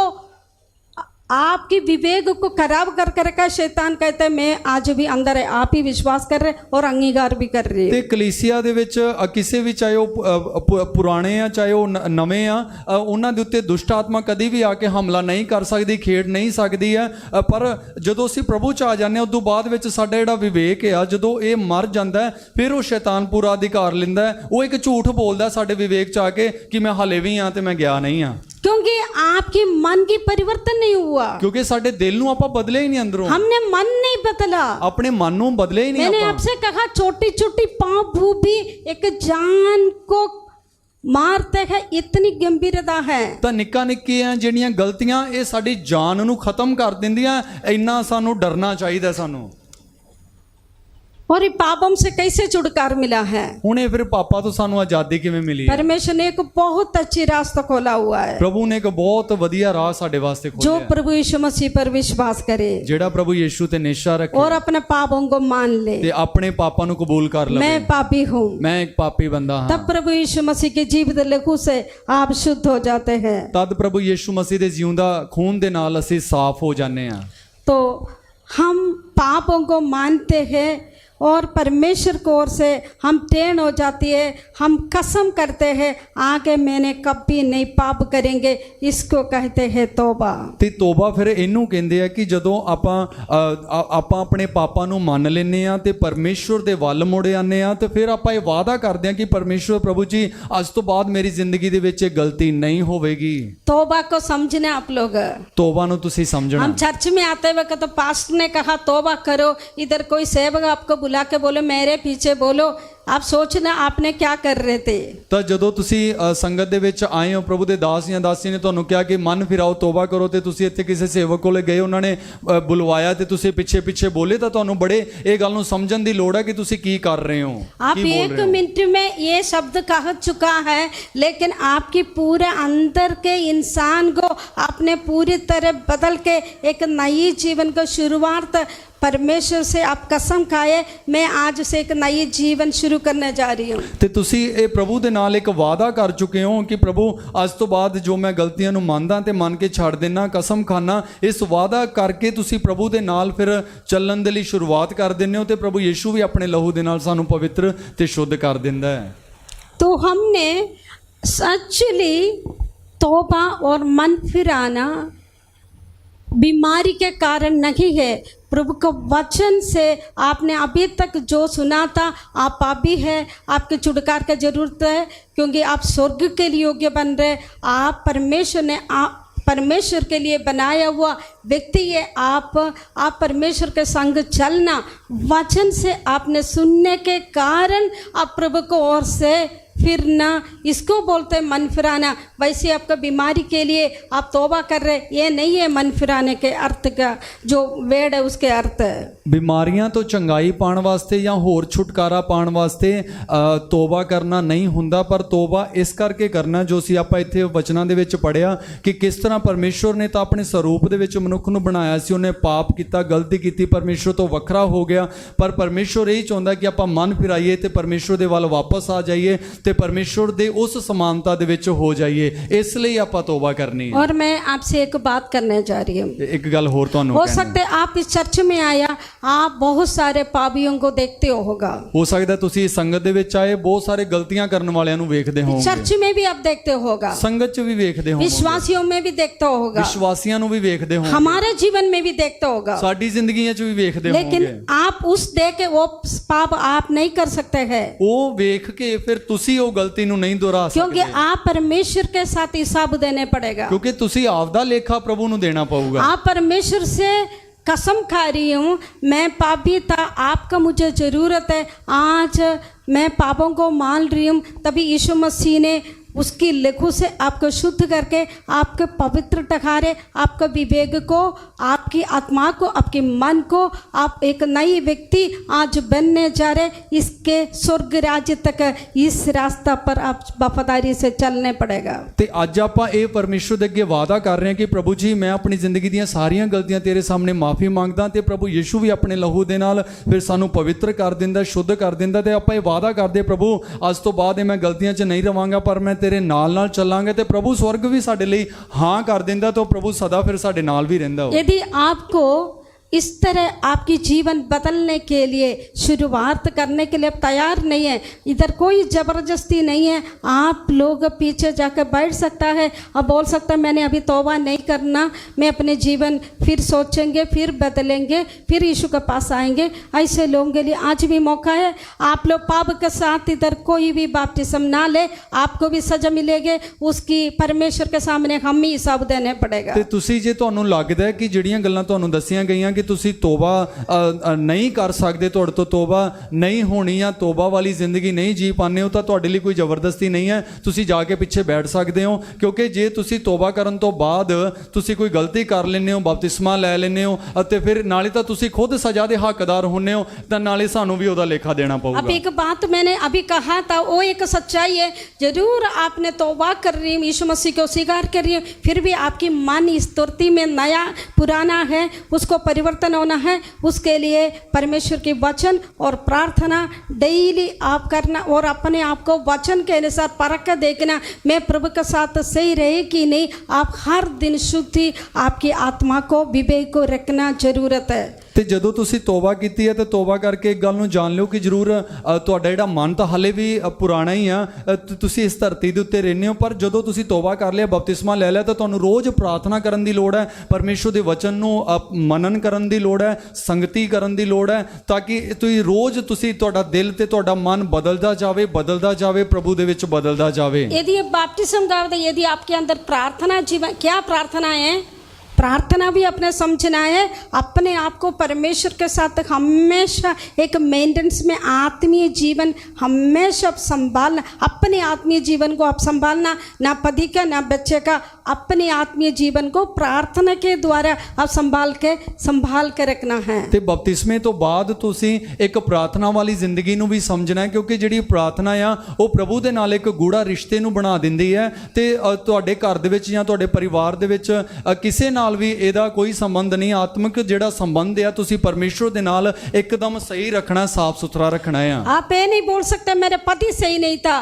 आपकी विवेक को खराब कर कर शैतान कहते हैं मैं आज भी अंदर है। आप ही विश्वास कर रहे और अंगीकार भी कर रहे ਤੇ ਕਲੀਸਿਆ ਦੇ ਵਿੱਚ ਕਿਸੇ ਵੀ ਚਾਹੇ ਉਹ ਪੁਰਾਣੇ ਆ ਚਾਹੇ ਉਹ ਨਵੇਂ ਆ, ਉਹਨਾਂ ਦੇ ਉੱਤੇ ਦੁਸ਼ਟ ਆਤਮਾ ਕਦੀ ਵੀ ਆ ਕੇ ਹਮਲਾ ਨਹੀਂ ਕਰ ਸਕਦੀ, ਖੇਡ ਨਹੀਂ ਸਕਦੀ ਹੈ। ਪਰ ਜਦੋਂ ਅਸੀਂ ਪ੍ਰਭੂ ਚ ਆ ਜਾਂਦੇ ਹਾਂ, ਉਦੋਂ ਬਾਅਦ ਵਿੱਚ ਸਾਡਾ ਜਿਹੜਾ ਵਿਵੇਕ ਆ, ਜਦੋਂ ਇਹ ਮਰ ਜਾਂਦਾ ਫਿਰ ਉਹ ਸ਼ੈਤਾਨ ਪੂਰਾ ਅਧਿਕਾਰ ਲੈਂਦਾ। ਉਹ ਇੱਕ ਝੂਠ ਬੋਲਦਾ ਸਾਡੇ ਵਿਵੇਕ ਚ ਆ ਕੇ ਕਿ ਮੈਂ ਹਲੇ ਵੀ ਆ ਤੇ ਮੈਂ ਗਿਆ ਨਹੀਂ ਆ, क्योंकि आपके मन की परिवर्तन नहीं हुआ। ਕਿਉਂਕਿ ਸਾਡੇ ਦਿਲ ਨੂੰ ਆਪਾਂ ਬਦਲੇ ਹੀ ਨਹੀਂ ਅੰਦਰੋਂ, हमने मन नहीं बदला। ਆਪਣੇ ਮਨ ਨੂੰ ਬਦਲੇ ਹੀ ਨਹੀਂ मैंने ਆਪਾਂ। आपसे कहा छोटी छोटी पाप भी एक जान को मारते हैं, इतनी गंभीरता है। ਤਾਂ ਨਿੱਕਾ ਨਿੱਕੀਆਂ ਜਿਹੜੀਆਂ ਗਲਤੀਆਂ ਇਹ ਸਾਡੀ ਜਾਨ ਨੂੰ ਖਤਮ ਕਰ ਦਿੰਦੀਆਂ। ਇੰਨਾ ਸਾਨੂੰ ਡਰਨਾ ਚਾਹੀਦਾ ਸਾਨੂੰ। और ये पापों से कैसे छुटकारा मिला है? ਹੁਣ ਇਹ ਫਿਰ ਪਾਪਾ ਤੋਂ ਸਾਨੂੰ ਆਜ਼ਾਦੀ ਕਿਵੇਂ ਮਿਲੀ ਹੈ? परमेश्वर ने एक बहुत अच्छी रास्ता खोला हुआ है। ਪ੍ਰਭੂ ਨੇ ਇੱਕ ਬਹੁਤ ਵਧੀਆ ਰਾਹ ਸਾਡੇ ਵਾਸਤੇ जो ਖੋਲ੍ਹਿਆ प्रभु यीशु मसीह पर विश्वास करे ਜਿਹੜਾ ਪ੍ਰਭੂ ਯੀਸ਼ੂ ਤੇ ਨਿਸ਼ਚਾ ਰੱਖੇ और अपने पापों को मान ले, ਤੇ ਆਪਣੇ ਪਾਪਾਂ ਨੂੰ ਕਬੂਲ ਕਰ ਲਵੇ। मैं पापी हूँ, ਮੈਂ ਇੱਕ ਪਾਪੀ ਬੰਦਾ ਹਾਂ। तब प्रभु यीशु मसीह के जीवित लहू से आप शुद्ध हो जाते हैं। ਤਦ ਪ੍ਰਭੂ ਯੀਸ਼ੂ ਮਸੀਹ ਦੇ ਜਿਉਂਦਾ ਖੂਨ ਦੇ ਨਾਲ ਅਸੀਂ ਸਾਫ਼ ਹੋ ਜਾਂਦੇ ਹਾਂ। तो हम पापों को मानते हैं और परमेश्वर की ओर से हम टेढ़ हो जाती है। हम कसम करते हैं आगे मैंने कभी नहीं पाप करेंगे, इसको कहते हैं तौबा। ਤੇ ਤੋਬਾ ਫਿਰ ਇਹਨੂੰ ਕਹਿੰਦੇ ਆ ਕਿ ਜਦੋਂ ਆਪਾਂ ਆਪਣੇ ਪਾਪਾਂ ਨੂੰ ਮੰਨ ਲੈਂਦੇ ਆ ਤੇ ਪਰਮੇਸ਼ਵਰ ਦੇ ਵੱਲ ਮੁੜ ਆਉਂਦੇ ਆ ਤੇ ਫਿਰ ਆਪਾਂ ਇਹ ਵਾਅਦਾ ਕਰਦੇ ਆ ਕਿ ਪਰਮੇਸ਼ਵਰ ਪ੍ਰਭੂ ਜੀ ਅੱਜ ਤੋਂ ਬਾਅਦ ਮੇਰੀ ਜ਼ਿੰਦਗੀ ਦੇ ਵਿੱਚ ਇਹ ਗਲਤੀ ਨਹੀਂ ਹੋਵੇਗੀ। तौबा को समझने आप लोग, ਤੋਬਾ ਨੂੰ ਤੁਸੀਂ ਸਮਝਣਾ। हम चर्च में आते वक्त तो पास्टर ने कहा तौबा करो, इधर कोई सेवक आपको बुला के बोलो मेरे पीछे बोलो, आप सोचना आपने क्या कर रहे थे। ਤਾਂ ਜਦੋਂ ਤੁਸੀਂ ਸੰਗਤ ਦੇ ਵਿੱਚ ਆਏ ਹੋ, ਪ੍ਰਭੂ ਦੇ ਦਾਸ ਜਾਂ ਦਾਸੀ ਨੇ ਤੁਹਾਨੂੰ ਕਿਹਾ ਕਿ ਮਨ ਫਿਰਾਓ, ਤੋਬਾ ਕਰੋ, ਤੇ ਤੁਸੀਂ ਇੱਥੇ ਕਿਸੇ ਸੇਵਕ ਕੋਲੇ ਗਏ, ਉਹਨਾਂ ਨੇ ਬੁਲਵਾਇਆ ਤੇ ਤੁਸੀਂ ਪਿੱਛੇ ਪਿੱਛੇ ਬੋਲੇ, ਤਾਂ ਤੁਹਾਨੂੰ ਬੜੇ ਇਹ ਗੱਲ ਨੂੰ ਸਮਝਣ ਦੀ ਲੋੜ ਹੈ ਕਿ ਤੁਸੀਂ ਕੀ ਕਰ ਰਹੇ ਹੋ, आप ਕੀ ਬੋਲ एक ਰਹੇ ਹੋ। मिनट में ये शब्द कह चुका है, लेकिन आपकी पूरे अंदर के इंसान को अपने पूरी तरह बदल के एक नई जीवन का शुरुआत परमेश्वर से आप कसम खाए मैं आज से एक नई जीवन शुरू करने जा रही हूँ। ਤੇ ਤੁਸੀਂ ਇਹ ਪ੍ਰਭੂ ਦੇ ਨਾਲ ਇੱਕ ਵਾਅਦਾ ਕਰ ਚੁੱਕੇ ਹੋ ਕਿ ਪ੍ਰਭੂ ਅੱਜ ਤੋਂ ਬਾਅਦ ਜੋ ਮੈਂ ਗਲਤੀਆਂ ਨੂੰ ਮੰਨਦਾ ਤੇ ਮੰਨ ਕੇ ਛੱਡ ਦੇਣਾ, ਕਸਮ ਖਾਨਾ, ਇਸ ਵਾਅਦਾ ਕਰਕੇ ਤੁਸੀਂ ਪ੍ਰਭੂ ਦੇ ਨਾਲ ਫਿਰ ਚੱਲਣ ਦੇ ਲਈ ਸ਼ੁਰੂਆਤ ਕਰ ਦਿੰਦੇ ਹੋ ਤੇ ਪ੍ਰਭੂ ਯੀਸ਼ੂ ਵੀ ਆਪਣੇ ਲਹੂ ਦੇ ਨਾਲ ਸਾਨੂੰ ਪਵਿੱਤਰ ਤੇ ਸ਼ੁੱਧ ਕਰ ਦਿੰਦਾ ਹੈ। तो हमने सच्चली तौबा और मन फिराना बीमारी के कारण नहीं है। प्रभु के वचन से आपने अभी तक जो सुना था, आप पापी है, आपके छुटकारे की जरूरत है, क्योंकि आप स्वर्ग के लिए योग्य बन रहे। आप परमेश्वर ने परमेश्वर के लिए बनाया हुआ व्यक्ति है। आप परमेश्वर के संग चलना, वचन से आपने सुनने के कारण आप प्रभु को ओर से फिरना, इसको बोलते हैं मन फिराना। वैसे आपका बीमारी के लिए आप तौबा कर रहे, ये नहीं है मन फिराने के अर्थ का जो वेड है उसके अर्थ है। ਬਿਮਾਰੀਆਂ ਤੋਂ ਚੰਗਾਈ ਪਾਉਣ ਵਾਸਤੇ ਜਾਂ ਹੋਰ ਛੁਟਕਾਰਾ ਪਾਉਣ ਵਾਸਤੇ ਤੋਬਾ ਕਰਨਾ ਨਹੀਂ ਹੁੰਦਾ, ਪਰ ਤੋਬਾ ਇਸ ਕਰਕੇ ਕਰਨਾ ਜੋ ਸੀ ਆਪਾਂ ਇੱਥੇ ਵਚਨਾਂ ਦੇ ਵਿੱਚ ਪੜ੍ਹਿਆ ਕਿ ਕਿਸ ਤਰ੍ਹਾਂ ਪਰਮੇਸ਼ਵਰ ਨੇ ਤਾਂ ਆਪਣੇ ਸਰੂਪ ਦੇ ਵਿੱਚ ਮਨੁੱਖ ਨੂੰ ਬਣਾਇਆ ਸੀ, ਉਹਨੇ ਪਾਪ ਕੀਤਾ, ਗਲਤੀ ਕੀਤੀ, ਪਰਮੇਸ਼ਵਰ ਤੋਂ ਵੱਖਰਾ ਹੋ ਗਿਆ, ਪਰ ਪਰਮੇਸ਼ਵਰ ਇਹ ਚਾਹੁੰਦਾ ਕਿ ਆਪਾਂ ਮਨ ਫਿਰਾਈਏ ਤੇ ਪਰਮੇਸ਼ਵਰ ਦੇ ਵੱਲ ਵਾਪਸ ਆ ਜਾਈਏ ਤੇ परमेश्वर दे उस समानता दे विच हो जाइए, इसलिए आपां तौबा करनी है। और मैं आपसे एक बात करने जा रही हूँ। एक गल होर तुहानू हो सकता है आप इस चर्च में आया, आप बहुत सारे पापियों को देखते होगा। हो सकता है तुसी संगत दे विच आए बहुत सारे गलतियां करने वालियां नू वेखदे होवोगे, चर्च में भी आप देखते होगा, संगत च भी वेखदे होवोगे, विश्वासियों में भी देखते होगा, विश्वासियां नू भी वेखदे होवोगे, हमारे जीवन में भी देखते होगा, साडी जिंदगियां च भी वेखदे लेकिन होवोगे। आप उस देख के वो पाप आप नहीं कर सकते हैं। वो वेख के फिर तुसी ਤੁਸੀਂ ਉਹ ਗਲਤੀ ਨੂੰ ਨਹੀਂ ਦੁਹਰਾ क्योंकि ਸਕਦੇ आप परमेश्वर के साथ हिसाब देने पड़ेगा। ਕਿਉਂਕਿ ਤੁਸੀਂ ਆਪਦਾ ਲੇਖਾ ਪ੍ਰਭੂ ਨੂੰ ਦੇਣਾ ਪਊਗਾ। आप परमेश्वर से कसम खा रही हूँ, मैं पापी था, आपका मुझे ज़रूरत है, आज मैं पापों को मान रही हूँ। तभी यीशु मसीह ने उसकी लहू से आपको शुद्ध करके आपके पवित्र ठहराए, आपके विवेक को, आपकी आत्मा को, आपके मन को, आप एक नई व्यक्ति आज बनने जा रहे। इसके स्वर्ग राज्य तक इस रास्ता पर आप वफादारी से चलने पड़ेगा। ਤੇ ਅੱਜ ਆਪਾਂ ਇਹ ਪਰਮੇਸ਼ਰ ਦੇ ਅੱਗੇ ਵਾਅਦਾ ਕਰ ਰਹੇ ਹਾਂ ਕਿ ਪ੍ਰਭੂ ਜੀ ਮੈਂ ਆਪਣੀ ਜ਼ਿੰਦਗੀ ਦੀਆਂ ਸਾਰੀਆਂ ਗਲਤੀਆਂ ਤੇਰੇ ਸਾਹਮਣੇ ਮਾਫੀ ਮੰਗਦਾ ਤੇ ਪ੍ਰਭੂ ਯਿਸੂ ਵੀ ਆਪਣੇ ਲਹੂ ਦੇ ਨਾਲ ਫਿਰ ਸਾਨੂੰ ਪਵਿੱਤਰ ਕਰ ਦਿੰਦਾ, ਸ਼ੁੱਧ ਕਰ ਦਿੰਦਾ ਤੇ ਆਪਾਂ ਇਹ ਵਾਅਦਾ ਕਰਦੇ ਪ੍ਰਭੂ ਅੱਜ ਤੋਂ ਬਾਅਦ ਇਹ ਮੈਂ ਗਲਤੀਆਂ 'ਚ ਨਹੀਂ ਰਵਾਂਗਾ ਪਰ ਮੈਂ ਤੇਰੇ ਨਾਲ ਚੱਲਾਂਗੇ ਤੇ ਪ੍ਰਭੂ ਸਵਰਗ ਵੀ ਸਾਡੇ ਲਈ ਹਾਂ ਕਰ ਦਿੰਦਾ ਤਾਂ ਪ੍ਰਭੂ ਸਦਾ ਫਿਰ ਸਾਡੇ ਨਾਲ ਵੀ ਰਹਿੰਦਾ ਹੋ। यदि आपको इस तरह आपकी जीवन बदलने के लिए शुरुआत करने के लिए आप तैयार नहीं है, इधर कोई ज़बरदस्ती नहीं है, आप लोग पीछे जाकर बैठ सकता है और बोल सकता है मैंने अभी तौबा नहीं करना, मैं अपने जीवन फिर सोचेंगे, फिर बदलेंगे, फिर यीशु के पास आएंगे। ऐसे लोगों के लिए आज भी मौका है। आप लोग पाप के साथ इधर कोई भी बपतिस्म ना ले, आपको भी सजा मिलेगी, उसकी परमेश्वर के सामने हम ही हिसाब देने पड़ेगा। ਤੇ ਤੁਸੀਂ ਜੇ ਤੁਹਾਨੂੰ ਲੱਗਦਾ ਹੈ ਕਿ ਜਿਹੜੀਆਂ ਗੱਲਾਂ ਤੁਹਾਨੂੰ ਦੱਸੀਆਂ ਗਈਆਂ ਕਿ ਤੁਸੀਂ ਤੋਬਾ ਨਹੀਂ ਕਰ ਸਕਦੇ, ਤੁਹਾਡੇ ਤੋਂ ਤੋਬਾ ਨਹੀਂ ਹੋਣੀ ਜਾਂ ਤੋਬਾ ਵਾਲੀ ਜ਼ਿੰਦਗੀ ਨਹੀਂ ਜੀ ਪਾਉਂਦੇ ਹੋ ਤਾਂ ਤੁਹਾਡੇ ਲਈ ਕੋਈ ਜ਼ਬਰਦਸਤੀ ਨਹੀਂ ਹੈ, ਤੁਸੀਂ ਜਾ ਕੇ ਪਿੱਛੇ ਬੈਠ ਸਕਦੇ ਹੋ। ਕਿਉਂਕਿ ਜੇ ਤੁਸੀਂ ਤੋਬਾ ਕਰਨ ਤੋਂ ਬਾਅਦ ਤੁਸੀਂ ਕੋਈ ਗਲਤੀ ਕਰ ਲੈਂਦੇ ਹੋ, ਬਪਤਿਸਮਾ ਲੈ ਲੈਂਦੇ ਹੋ ਅਤੇ ਫਿਰ ਨਾਲੇ ਤਾਂ ਤੁਸੀਂ ਖੁਦ ਸਜ਼ਾ ਦੇ ਹੱਕਦਾਰ ਹੁੰਦੇ ਹੋ ਤਾਂ ਨਾਲੇ ਸਾਨੂੰ ਵੀ ਉਹਦਾ ਲੇਖਾ ਦੇਣਾ ਪਊਗਾ। अब एक बात मैंने अभी कहा था वो एक सच्चाई है, जरूर आपने तौबा कर रही हूँ, यीशु मसीह को स्वीकार कर रही हूँ, फिर भी आपकी मन इस तुरती में नया पुराना है, उसको परिवर्तन होना है। उसके लिए परमेश्वर के वचन और प्रार्थना डेली आप करना और अपने आप को वचन के अनुसार परख कर देखना मैं प्रभु के साथ सही रहे कि नहीं। आप हर दिन शुद्धि आपकी आत्मा को विवेक को रखना जरूरत है। ਤੇ ਜਦੋਂ ਤੁਸੀਂ ਤੋਬਾ ਕੀਤੀ ਹੈ ਤਾਂ ਤੋਬਾ ਕਰਕੇ ਇੱਕ ਗੱਲ ਨੂੰ ਜਾਣ ਲਿਓ ਕਿ ਜ਼ਰੂਰ ਤੁਹਾਡਾ ਜਿਹੜਾ ਮਨ ਤਾਂ ਹਾਲੇ ਵੀ ਪੁਰਾਣਾ ਹੀ ਆ, ਤੁਸੀਂ ਇਸ ਧਰਤੀ ਦੇ ਉੱਤੇ ਰਹਿੰਦੇ ਹੋ, ਪਰ ਜਦੋਂ ਤੁਸੀਂ ਤੋਬਾ ਕਰ ਲਿਆ, ਬਪਤਿਸਮਾ ਲੈ ਲਿਆ ਤਾਂ ਤੁਹਾਨੂੰ ਰੋਜ਼ ਪ੍ਰਾਰਥਨਾ ਕਰਨ ਦੀ ਲੋੜ ਹੈ, ਪਰਮੇਸ਼ਰ ਦੇ ਵਚਨ ਨੂੰ ਮਨਨ ਕਰਨ ਦੀ ਲੋੜ ਹੈ, ਸੰਗਤੀ ਕਰਨ ਦੀ ਲੋੜ ਹੈ ਤਾਂ ਕਿ ਤੁਸੀਂ ਰੋਜ਼ ਤੁਹਾਡਾ ਦਿਲ ਤੇ ਤੁਹਾਡਾ ਮਨ ਬਦਲਦਾ ਜਾਵੇ ਪ੍ਰਭੂ ਦੇ ਵਿੱਚ ਬਦਲਦਾ ਜਾਵੇ। यदि बपतिस्म का यदि आपके अंदर प्रार्थना जीवन, क्या प्रार्थना है? प्रार्थना भी अपने समझना है, अपने आप को परमेश्वर के साथ हमेशा एक मेंटेनेंस में आत्मीय जीवन हमेशा संभालना, अपने आत्मीय जीवन को आप संभालना, ना पति का ना बच्चे का, अपने आत्मीय जीवन को प्रार्थना के द्वारा आप संभाल के रखना है। ਤੇ ਬਪਤਿਸਮੇ ਤੋਂ ਬਾਅਦ ਤੁਸੀਂ ਇੱਕ ਪ੍ਰਾਰਥਨਾ ਵਾਲੀ ਜ਼ਿੰਦਗੀ ਨੂੰ ਵੀ ਸਮਝਣਾ ਹੈ ਕਿਉਂਕਿ ਜਿਹੜੀ ਪ੍ਰਾਰਥਨਾ ਆ ਉਹ ਪ੍ਰਭੂ ਦੇ ਨਾਲ ਇੱਕ ਗੂੜਾ ਰਿਸ਼ਤੇ ਨੂੰ ਬਣਾ ਦਿੰਦੀ ਹੈ ਤੇ ਤੁਹਾਡੇ ਘਰ ਦੇ ਵਿੱਚ ਜਾਂ ਤੁਹਾਡੇ ਪਰਿਵਾਰ ਦੇ ਵਿੱਚ ਕਿਸੇ ਨਾਲ ਵੀ ਇਹਦਾ ਕੋਈ ਸੰਬੰਧ ਨਹੀਂ, ਆਤਮਿਕ ਜਿਹੜਾ ਸੰਬੰਧ ਆ ਤੁਸੀਂ ਪਰਮੇਸ਼ਰ ਦੇ ਨਾਲ ਇੱਕਦਮ ਸਹੀ ਰੱਖਣਾ, ਸਾਫ਼ ਸੁਥਰਾ ਰੱਖਣਾ ਆ। आप ये नहीं बोल सकते मेरे पति सही नहीं था,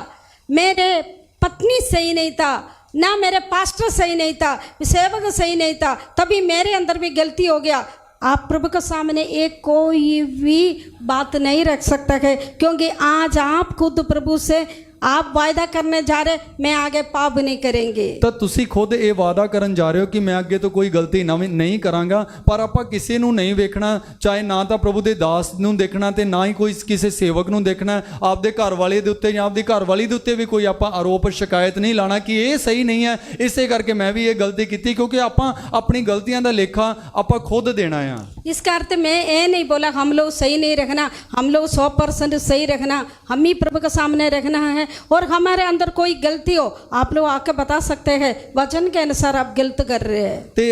मेरे पत्नी सही नहीं था, ना मेरे पास्टर सही नहीं था, सेवक सही नहीं था, तभी मेरे अंदर भी गलती हो गया। आप प्रभु के सामने एक कोई भी बात नहीं रख सकता है क्योंकि आज आप खुद प्रभु से आप वायदा करने जा रहे मैं आगे पाप नहीं करेंगे। ਤਾਂ ਤੁਸੀਂ ਖੁਦ ਇਹ ਵਾਅਦਾ ਕਰਨ ਜਾ ਰਹੇ ਹੋ ਕਿ ਮੈਂ ਅੱਗੇ ਤੋਂ ਕੋਈ ਗਲਤੀ ਨਹੀਂ ਕਰਾਂਗਾ, ਪਰ ਆਪਾਂ ਕਿਸੇ ਨੂੰ ਨਹੀਂ ਵੇਖਣਾ, ਚਾਹੇ ਨਾ ਤਾਂ ਪ੍ਰਭੂ ਦੇ ਦਾਸ ਨੂੰ ਦੇਖਣਾ ਤੇ ਨਾ ਹੀ ਕੋਈ ਕਿਸੇ ਸੇਵਕ ਨੂੰ ਦੇਖਣਾ, ਆਪਦੇ ਘਰ ਵਾਲੇ ਦੇ ਉੱਤੇ ਜਾਂ ਆਪਦੀ ਘਰ ਵਾਲੀ ਦੇ ਉੱਤੇ ਵੀ ਕੋਈ ਆਪਾਂ ਆਰੋਪ ਸ਼ਿਕਾਇਤ ਨਹੀਂ ਲਾਣਾ ਕਿ ਇਹ ਸਹੀ ਨਹੀਂ ਹੈ, ਇਸੇ ਕਰਕੇ ਮੈਂ ਵੀ ਇਹ ਗਲਤੀ ਕੀਤੀ, ਕਿਉਂਕਿ ਆਪਾਂ ਆਪਣੀ ਗਲਤੀਆਂ ਦਾ ਲੇਖਾ ਆਪਾਂ ਖੁਦ देना है। इसका अर्थ मैं ये नहीं बोला हम लोग सही नहीं रखना, हम लोग 100% सही रखना, हम ही प्रभु के सामने रखना है और हमारे अंदर कोई गलती हो आप लोग आके बता सकते हैं वचन के अनुसार आप गलत कर रहे हैं। ਤੇ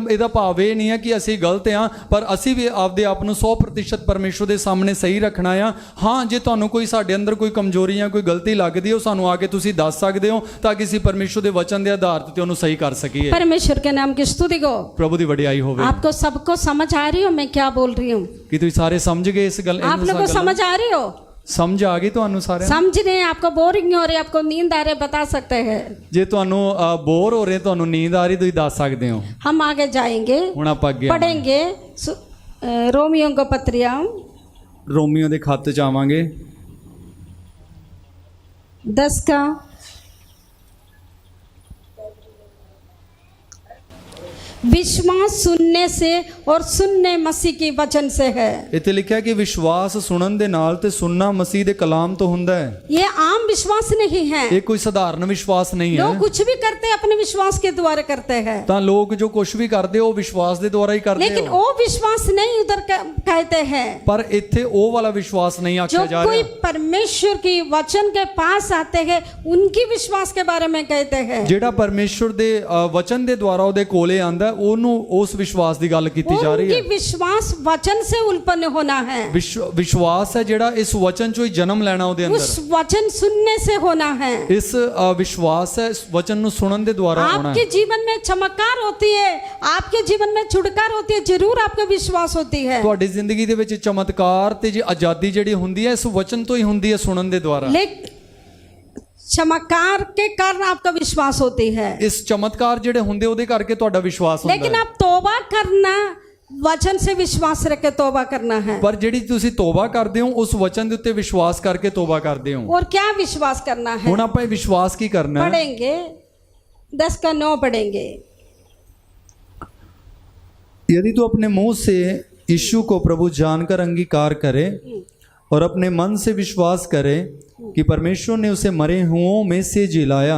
ਇਹਦਾ ਭਾਵ ਇਹ ਨਹੀਂ ਹੈ ਕਿ ਅਸੀਂ ਗਲਤ ਹਾਂ, ਪਰ ਅਸੀਂ ਵੀ ਆਪਦੇ ਆਪ ਨੂੰ 100% ਪਰਮੇਸ਼ਰ ਦੇ ਸਾਹਮਣੇ ਸਹੀ ਰੱਖਣਾ ਆ। ਹਾਂ, ਜੇ ਤੁਹਾਨੂੰ ਕੋਈ ਸਾਡੇ ਅੰਦਰ ਕੋਈ ਕਮਜ਼ੋਰੀ ਜਾਂ ਕੋਈ ਗਲਤੀ ਲੱਗਦੀ ਹੋ ਸਾਨੂੰ ਆ ਕੇ ਤੁਸੀਂ ਦੱਸ ਸਕਦੇ ਹੋ ਤਾਂ ਕਿ ਅਸੀਂ ਪਰਮੇਸ਼ਰ ਦੇ ਵਚਨ ਦੇ ਆਧਾਰ ਤੇ ਉਹਨੂੰ ਸਹੀ ਕਰ ਸਕੀਏ। परमेश्वर के नाम की स्तुति को ਪ੍ਰਭੂ ਦੀ ਵਡਿਆਈ ਹੋਵੇ। आपको सबको समझ आ रही हो मैं क्या बोल रही हूँ? ਕਿ ਤੁਸੀਂ ਸਾਰੇ ਸਮਝ ਗਏ ਇਸ ਗੱਲ? आप लोगों को समझ आ रही हो? ਸਮਝ ਆ ਗਈ ਤੁਹਾਨੂੰ ਸਾਰਿਆਂ ਨੂੰ? समझ रहे हैं? आपको बोरिंग हो रही है, आपको नींद आ रही है, बता सकते हैं। ਜੇ ਤੁਹਾਨੂੰ ਬੋਰ ਹੋ ਰਹੇ, ਤੁਹਾਨੂੰ ਨੀਂਦ ਆ ਰਹੀ, ਤੁਸੀਂ ਦੱਸ ਸਕਦੇ ਹੋ। हम आगे जाएंगे, ਹੁਣ ਆਪਾਂ ਅੱਗੇ पढ़ेंगे रोमियो को पत्रिया ਰੋਮੀਓ ਦੇ ਖੱਤ ਚ ਆਵਾਂਗੇ 10 का विश्वास सुनने से और सुनने मसीह की वचन से है। ਇੱਥੇ ਲਿਖਿਆ ਕਿ ਵਿਸ਼ਵਾਸ ਸੁਣਨ ਦੇ ਨਾਲ ਤੇ ਸੁਣਨਾ ਮਸੀਹ ਦੇ ਕਲਾਮ ਤੋਂ ਹੁੰਦਾ ਹੈ। ये आम विश्वास नहीं है। ਇਹ ਕੋਈ ਸਧਾਰਨ ਵਿਸ਼ਵਾਸ ਨਹੀਂ ਹੈ। लोग कुछ भी करते हैं अपने विश्वास के द्वारा करते हैं, ਤਾਂ ਲੋਕ ਜੋ ਕੁਝ ਵੀ ਕਰਦੇ ਉਹ ਵਿਸ਼ਵਾਸ ਦੇ ਦੁਆਰਾ ਹੀ ਕਰਦੇ लेकिन ਹੋ। वो विश्वास नहीं उधर कहते हैं। ਪਰ ਇੱਥੇ ਉਹ ਵਾਲਾ ਵਿਸ਼ਵਾਸ ਨਹੀਂ जो ਆਖਿਆ ਜਾ कोई ਰਿਹਾ। परमेश्वर की वचन के पास आते हैं उनकी विश्वास के बारे में कहते हैं। ਜਿਹੜਾ ਪਰਮੇਸ਼ਵਰ ਦੇ ਵਚਨ ਦੇ ਦੁਆਰਾ ਉਹਦੇ ਕੋਲੇ ਆਂਦਾ ਉਹਨੂੰ ਉਸ ਵਿਸ਼ਵਾਸ ਦੀ ਗੱਲ ਕੀਤੀ ਜਾ ਰਹੀ उनकी ਹੈ। विश्वास वचन से उत्पन्न होना है, ਵਿਸ਼ਵਾਸ ਹੈ ਜਿਹੜਾ ਇਸ ਵਚਨ ਚੋਂ ਹੀ ਜਨਮ ਲੈਣਾ ਉਹਦੇ उस ਅੰਦਰ। वचन सुनने से होना है। ਇਸ ਵਿਸ਼ਵਾਸ ਹੈ ਇਸ ਵਚਨ ਨੂੰ ਸੁਣਨ ਦੇ ਦੁਆਰਾ ਹੋਣਾ आपके ਹੈ। जीवन में चमत्कार होती है, आपके जीवन में छुटकार होती है, जरूर आपका विश्वास होती है। ਤੁਹਾਡੀ ਜ਼ਿੰਦਗੀ ਦੇ ਵਿੱਚ ਚਮਤਕਾਰ ਤੇ ਜੀ ਆਜ਼ਾਦੀ ਜਿਹੜੀ ਹੁੰਦੀ ਹੈ ਇਸ ਵਚਨ ਤੋਂ ਹੀ ਹੁੰਦੀ ਹੈ, ਸੁਣਨ ਦੇ ਦੁਆਰਾ। लेकिन चमत्कार के कारण आपका विश्वास होती है, ਇਸ ਚਮਤਕਾਰ ਜਿਹੜੇ ਹੁੰਦੇ ਉਹਦੇ ਕਰਕੇ ਤੁਹਾਡਾ ਵਿਸ਼ਵਾਸ ਹੁੰਦਾ लेकिन ਹੈ। आप तौबा करना, वचन से विश्वास रख के तौबा करना है। ਪਰ ਜਿਹੜੀ ਤੁਸੀਂ ਤੋਬਾ ਕਰਦੇ ਹੋ ਉਸ ਵਚਨ ਦੇ ਉੱਤੇ ਵਿਸ਼ਵਾਸ ਕਰਕੇ ਤੋਬਾ ਕਰਦੇ ਹੋ। और क्या विश्वास करना है? ਹੁਣ ਆਪਾਂ ਇਹ ਵਿਸ਼ਵਾਸ ਕੀ ਕਰਨਾ ਹੈ? पढ़ेंगे 10 का 9 पढ़ेंगे। यदि तू अपने मुंह से यीशु को प्रभु जानकर अंगीकार करे और अपने मन से विश्वास करे कि परमेश्वर ने उसे मरे हुओं में से जिलाया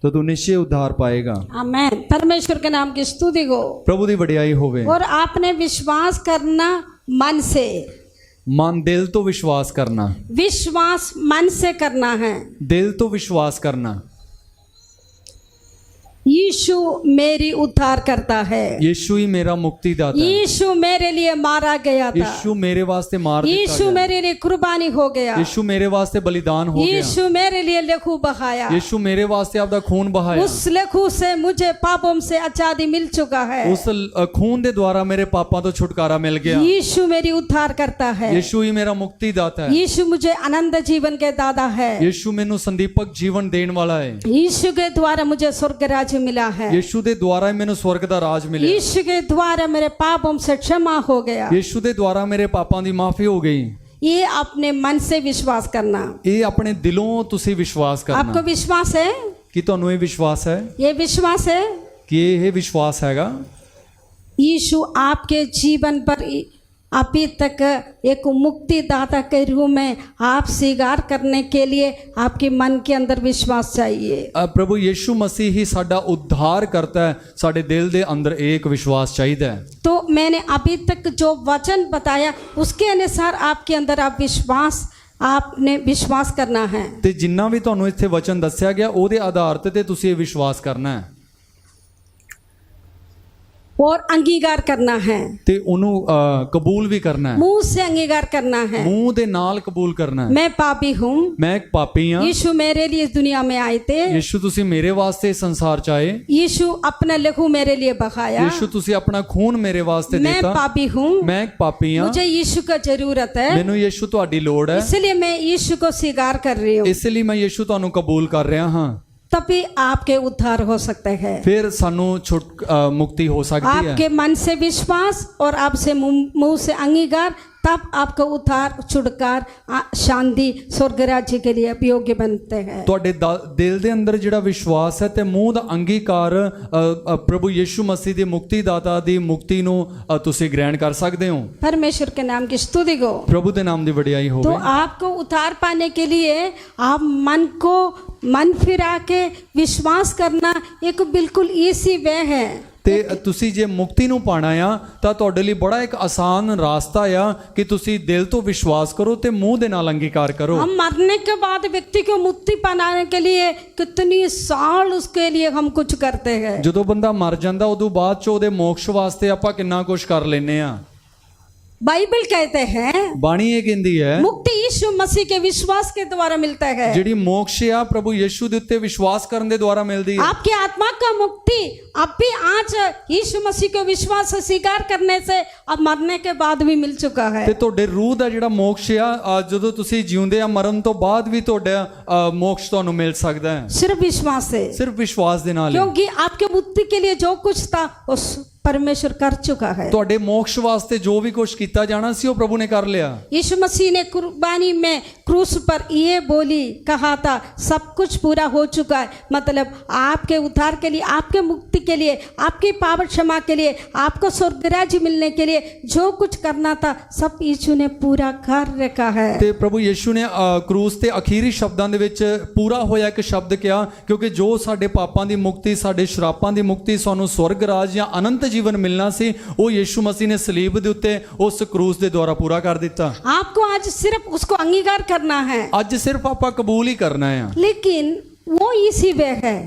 तो तू निश्चय उद्धार पाएगा। आमीन। परमेश्वर के नाम की स्तुति हो। प्रभु दी वडियाई होवे। और आपने विश्वास करना मन से, मन दिल तो विश्वास करना, विश्वास मन से करना है। दिल तो विश्वास करना। यीशु मेरी उद्धार करता है, यीशु ही मेरा मुक्तिदाता है। यीशु मेरे लिए मारा गया था, यीशु मेरे वास्ते मार दिया यीशु गया। मेरे लिए कुर्बानी हो गया, यीशु मेरे वास्ते बलिदान हो गया। यीशु मेरे लिए लहू बहाया। यीशु मेरे वास्ते आपदा खून बहाया। उस लहू से मुझे पापों से आजादी मिल चुका है। उस खून दे द्वारा मेरे पापों तो छुटकारा मिल गया। यीशु मेरी उद्धार करता है, यीशु ही मेरा मुक्तिदाता है। यीशु मुझे आनंद जीवन के दाता है, यीशु मेनू संदीपक जीवन देने वाला है। यीशु के द्वारा मुझे स्वर्ग राज्य मिला है, यीशु दे द्वारा ही मैनू स्वर्ग दा राज मिले। यीशु के द्वारा मेरे पापों से क्षमा हो गया। यीशु दे द्वारा मेरे पापां दी माफी हो गई। ये अपने मन से विश्वास करना। ये अपने दिलों तुसी विश्वास आपको करना विश्वास है? कि तुहानू ये विश्वास है ये विश्वास है कि ये विश्वास हैगा यीशु आपके जीवन पर अभी तक एक मुक्तिदाता के रूप में आप स्वीकार करने के लिए आपके मन के अंदर विश्वास चाहिए। प्रभु यीशु मसीह ही साडा उद्धार करता है, साडे दिल दे अंदर एक विश्वास चाहिए। तो मैंने अभी तक जो वचन बताया उसके अनुसार आपके अंदर आप विश्वास, आपने विश्वास करना है। ते जिन्ना भी तुहानू इत्थे वचन दस्या गया ओदे आधार ते तुसी ये विश्वास करना है और अंगीकार करना है, ते ओनू कबूल भी करना है। मुंह से अंगीकार करना है। मुंह दे नाल कबूल करना है। मैं पापी हूँ, मैं एक पापी हाँ। यीशु मेरे लिए इस दुनिया में आए थे, यीशु तुसी मेरे वास्ते संसार चाहे। यीशु अपना लहू मेरे लिए बहाया, यीशु तुसी अपना खून मेरे वास्ते मैं देता। पापी हूँ, मैं एक पापी हाँ। मुझे यीशु का जरूरत है, मैनू यीशु तुहाडी लोड़ है, इसलिए मैं यीशु को स्वीकार कर रही हूँ। इसलिए मैं यीशु तुहानू कबूल कर रहा हाँ। तभी आपके उद्धार हो सकते हैं। फिर सानू मुक्ति हो सकती है। आपके मन से विश्वास और आपसे मुंह से अंगीकार, तब आपका उद्धार, छुटकार, शांति, स्वर्ग राज्य के लिए योग्य बनते हैं। ਤੁਹਾਡੇ ਦਿਲ ਦੇ ਅੰਦਰ ਜਿਹੜਾ ਵਿਸ਼ਵਾਸ ਹੈ ਤੇ ਮੂੰਹ ਦਾ ਅੰਗੀਕਾਰ ਪ੍ਰਭੂ ਯੀਸ਼ੂ ਮਸੀਹ ਦੇ ਮੁਕਤੀਦਾਤਾ ਦੀ ਮੁਕਤੀ ਨੂੰ ਤੁਸੀਂ ਗ੍ਰਹਿਣ ਕਰ ਸਕਦੇ ਹੋ। परमेश्वर के नाम की स्तुति हो। प्रभु ਦੇ ਨਾਮ ਦੀ ਵਡਿਆਈ तो ਹੋਵੇ। आपको उद्धार पाने के लिए आप मन फिरा के विश्वास करना एक बिल्कुल ईजी वे है। ਤੇ ਤੁਸੀਂ ਜੇ ਮੁਕਤੀ ਨੂੰ ਪਾਣਾ ਆ ਤਾਂ ਤੁਹਾਡੇ ਲਈ ਬੜਾ ਇੱਕ ਆਸਾਨ ਰਾਸਤਾ ਆ ਕਿ ਤੁਸੀਂ ਦਿਲ ਤੋਂ ਵਿਸ਼ਵਾਸ ਕਰੋ ਤੇ ਮੂੰਹ ਦੇ ਨਾਲ ਅੰਗੀਕਾਰ ਕਰੋ। हम मरने के बाद व्यक्ति को मुक्ति पाने के लिए कितनी साल उसके लिए हम कुछ करते हैं। ਜਦੋਂ ਬੰਦਾ ਮਰ ਜਾਂਦਾ ਉਦੋਂ ਬਾਅਦ ਚ ਉਹਦੇ ਮੋਕਸ਼ ਵਾਸਤੇ ਆਪਾਂ ਕਿੰਨਾ ਕੁਝ ਕਰ ਲੈਨੇ ਆ। बाइबल कहते हैं ਬਾਣੀ ਇਹ ਕਹਿੰਦੀ ਹੈ मुक्ति यीशु मसीह के विश्वास के द्वारा मिलता है। ਜਿਹੜੀ ਮੋਕਸ਼ ਆ ਪ੍ਰਭੂ ਯੀਸ਼ੂ ਦੇ ਉੱਤੇ ਵਿਸ਼ਵਾਸ ਕਰਨ ਦੇ ਦੁਆਰਾ ਮਿਲਦੀ ਹੈ। आपकी आत्मा का मुक्ति अब भी आज यीशु मसीह को विश्वास स्वीकार करने से अब मरने के बाद भी मिल चुका है। ਤੇ ਤੁਹਾਡੇ ਰੂਹ ਦਾ ਜਿਹੜਾ ਮੋਕਸ਼ ਆ ਜਦੋਂ ਤੁਸੀਂ ਜਿਉਂਦੇ ਆ ਮਰਨ ਤੋਂ ਬਾਅਦ ਵੀ ਤੁਹਾਡਾ ਮੋਕਸ਼ ਤੁਹਾਨੂੰ ਮਿਲ ਸਕਦਾ ਹੈ सिर्फ विश्वास से, ਸਿਰਫ ਵਿਸ਼ਵਾਸ ਦੇ ਨਾਲ ਹੀ। क्योंकि आपके मुक्ति के लिए जो कुछ था उस परमेश्वर कर चुका है। ਤੁਹਾਡੇ ਮੋਕਸ਼ ਵਾਸਤੇ ਜੋ ਵੀ ਕੁਝ ਕੀਤਾ ਜਾਣਾ ਸੀ ਉਹ ਪ੍ਰਭੂ ਨੇ ਕਰ ਲਿਆ। यीशु मसीह ने कुर्बानी में क्रूस पर ये बोली कहा था, सब कुछ पूरा हो चुका है। मतलब आपके उद्धार के लिए, आपके मुक्ति के लिए, आपकी पाप क्षमा के लिए, आपको स्वर्ग राज्य मिलने के लिए जो कुछ करना था सब यीशु ने पूरा कर रखा है। ਤੇ ਪ੍ਰਭੂ ਯੀਸ਼ੂ ਨੇ ਕਰੂਸ ਤੇ ਅਖੀਰੀ ਸ਼ਬਦਾਂ ਦੇ ਵਿੱਚ ਪੂਰਾ ਹੋਇਆ ਇੱਕ ਸ਼ਬਦ ਕਿਹਾ, ਕਿਉਂਕਿ ਜੋ ਸਾਡੇ ਪਾਪਾਂ ਦੀ ਮੁਕਤੀ, ਸਾਡੇ ਸ਼ਰਾਪਾਂ ਦੀ ਮੁਕਤੀ, ਸਾਨੂੰ ਸਵਰਗ ਰਾਜ ਜਾਂ ਅਨੰਤ ਜੀਵਨ ਮਿਲਣਾ ਸੀ, ਉਹ ਯੀਸ਼ੂ ਮਸੀਹ ਨੇ ਸਲੀਬ ਦੇ ਉੱਤੇ ਉਸ ਕਰੂਸ ਦੇ ਦੁਆਰਾ ਪੂਰਾ ਕਰ ਦਿੱਤਾ। आपको आज सिर्फ उसको अंगीकार करना है, ਅੱਜ ਸਿਰਫ ਆਪਾਂ ਕਬੂਲ ਹੀ ਕਰਨਾ ਹੈ। लेकिन वो इसी वे है।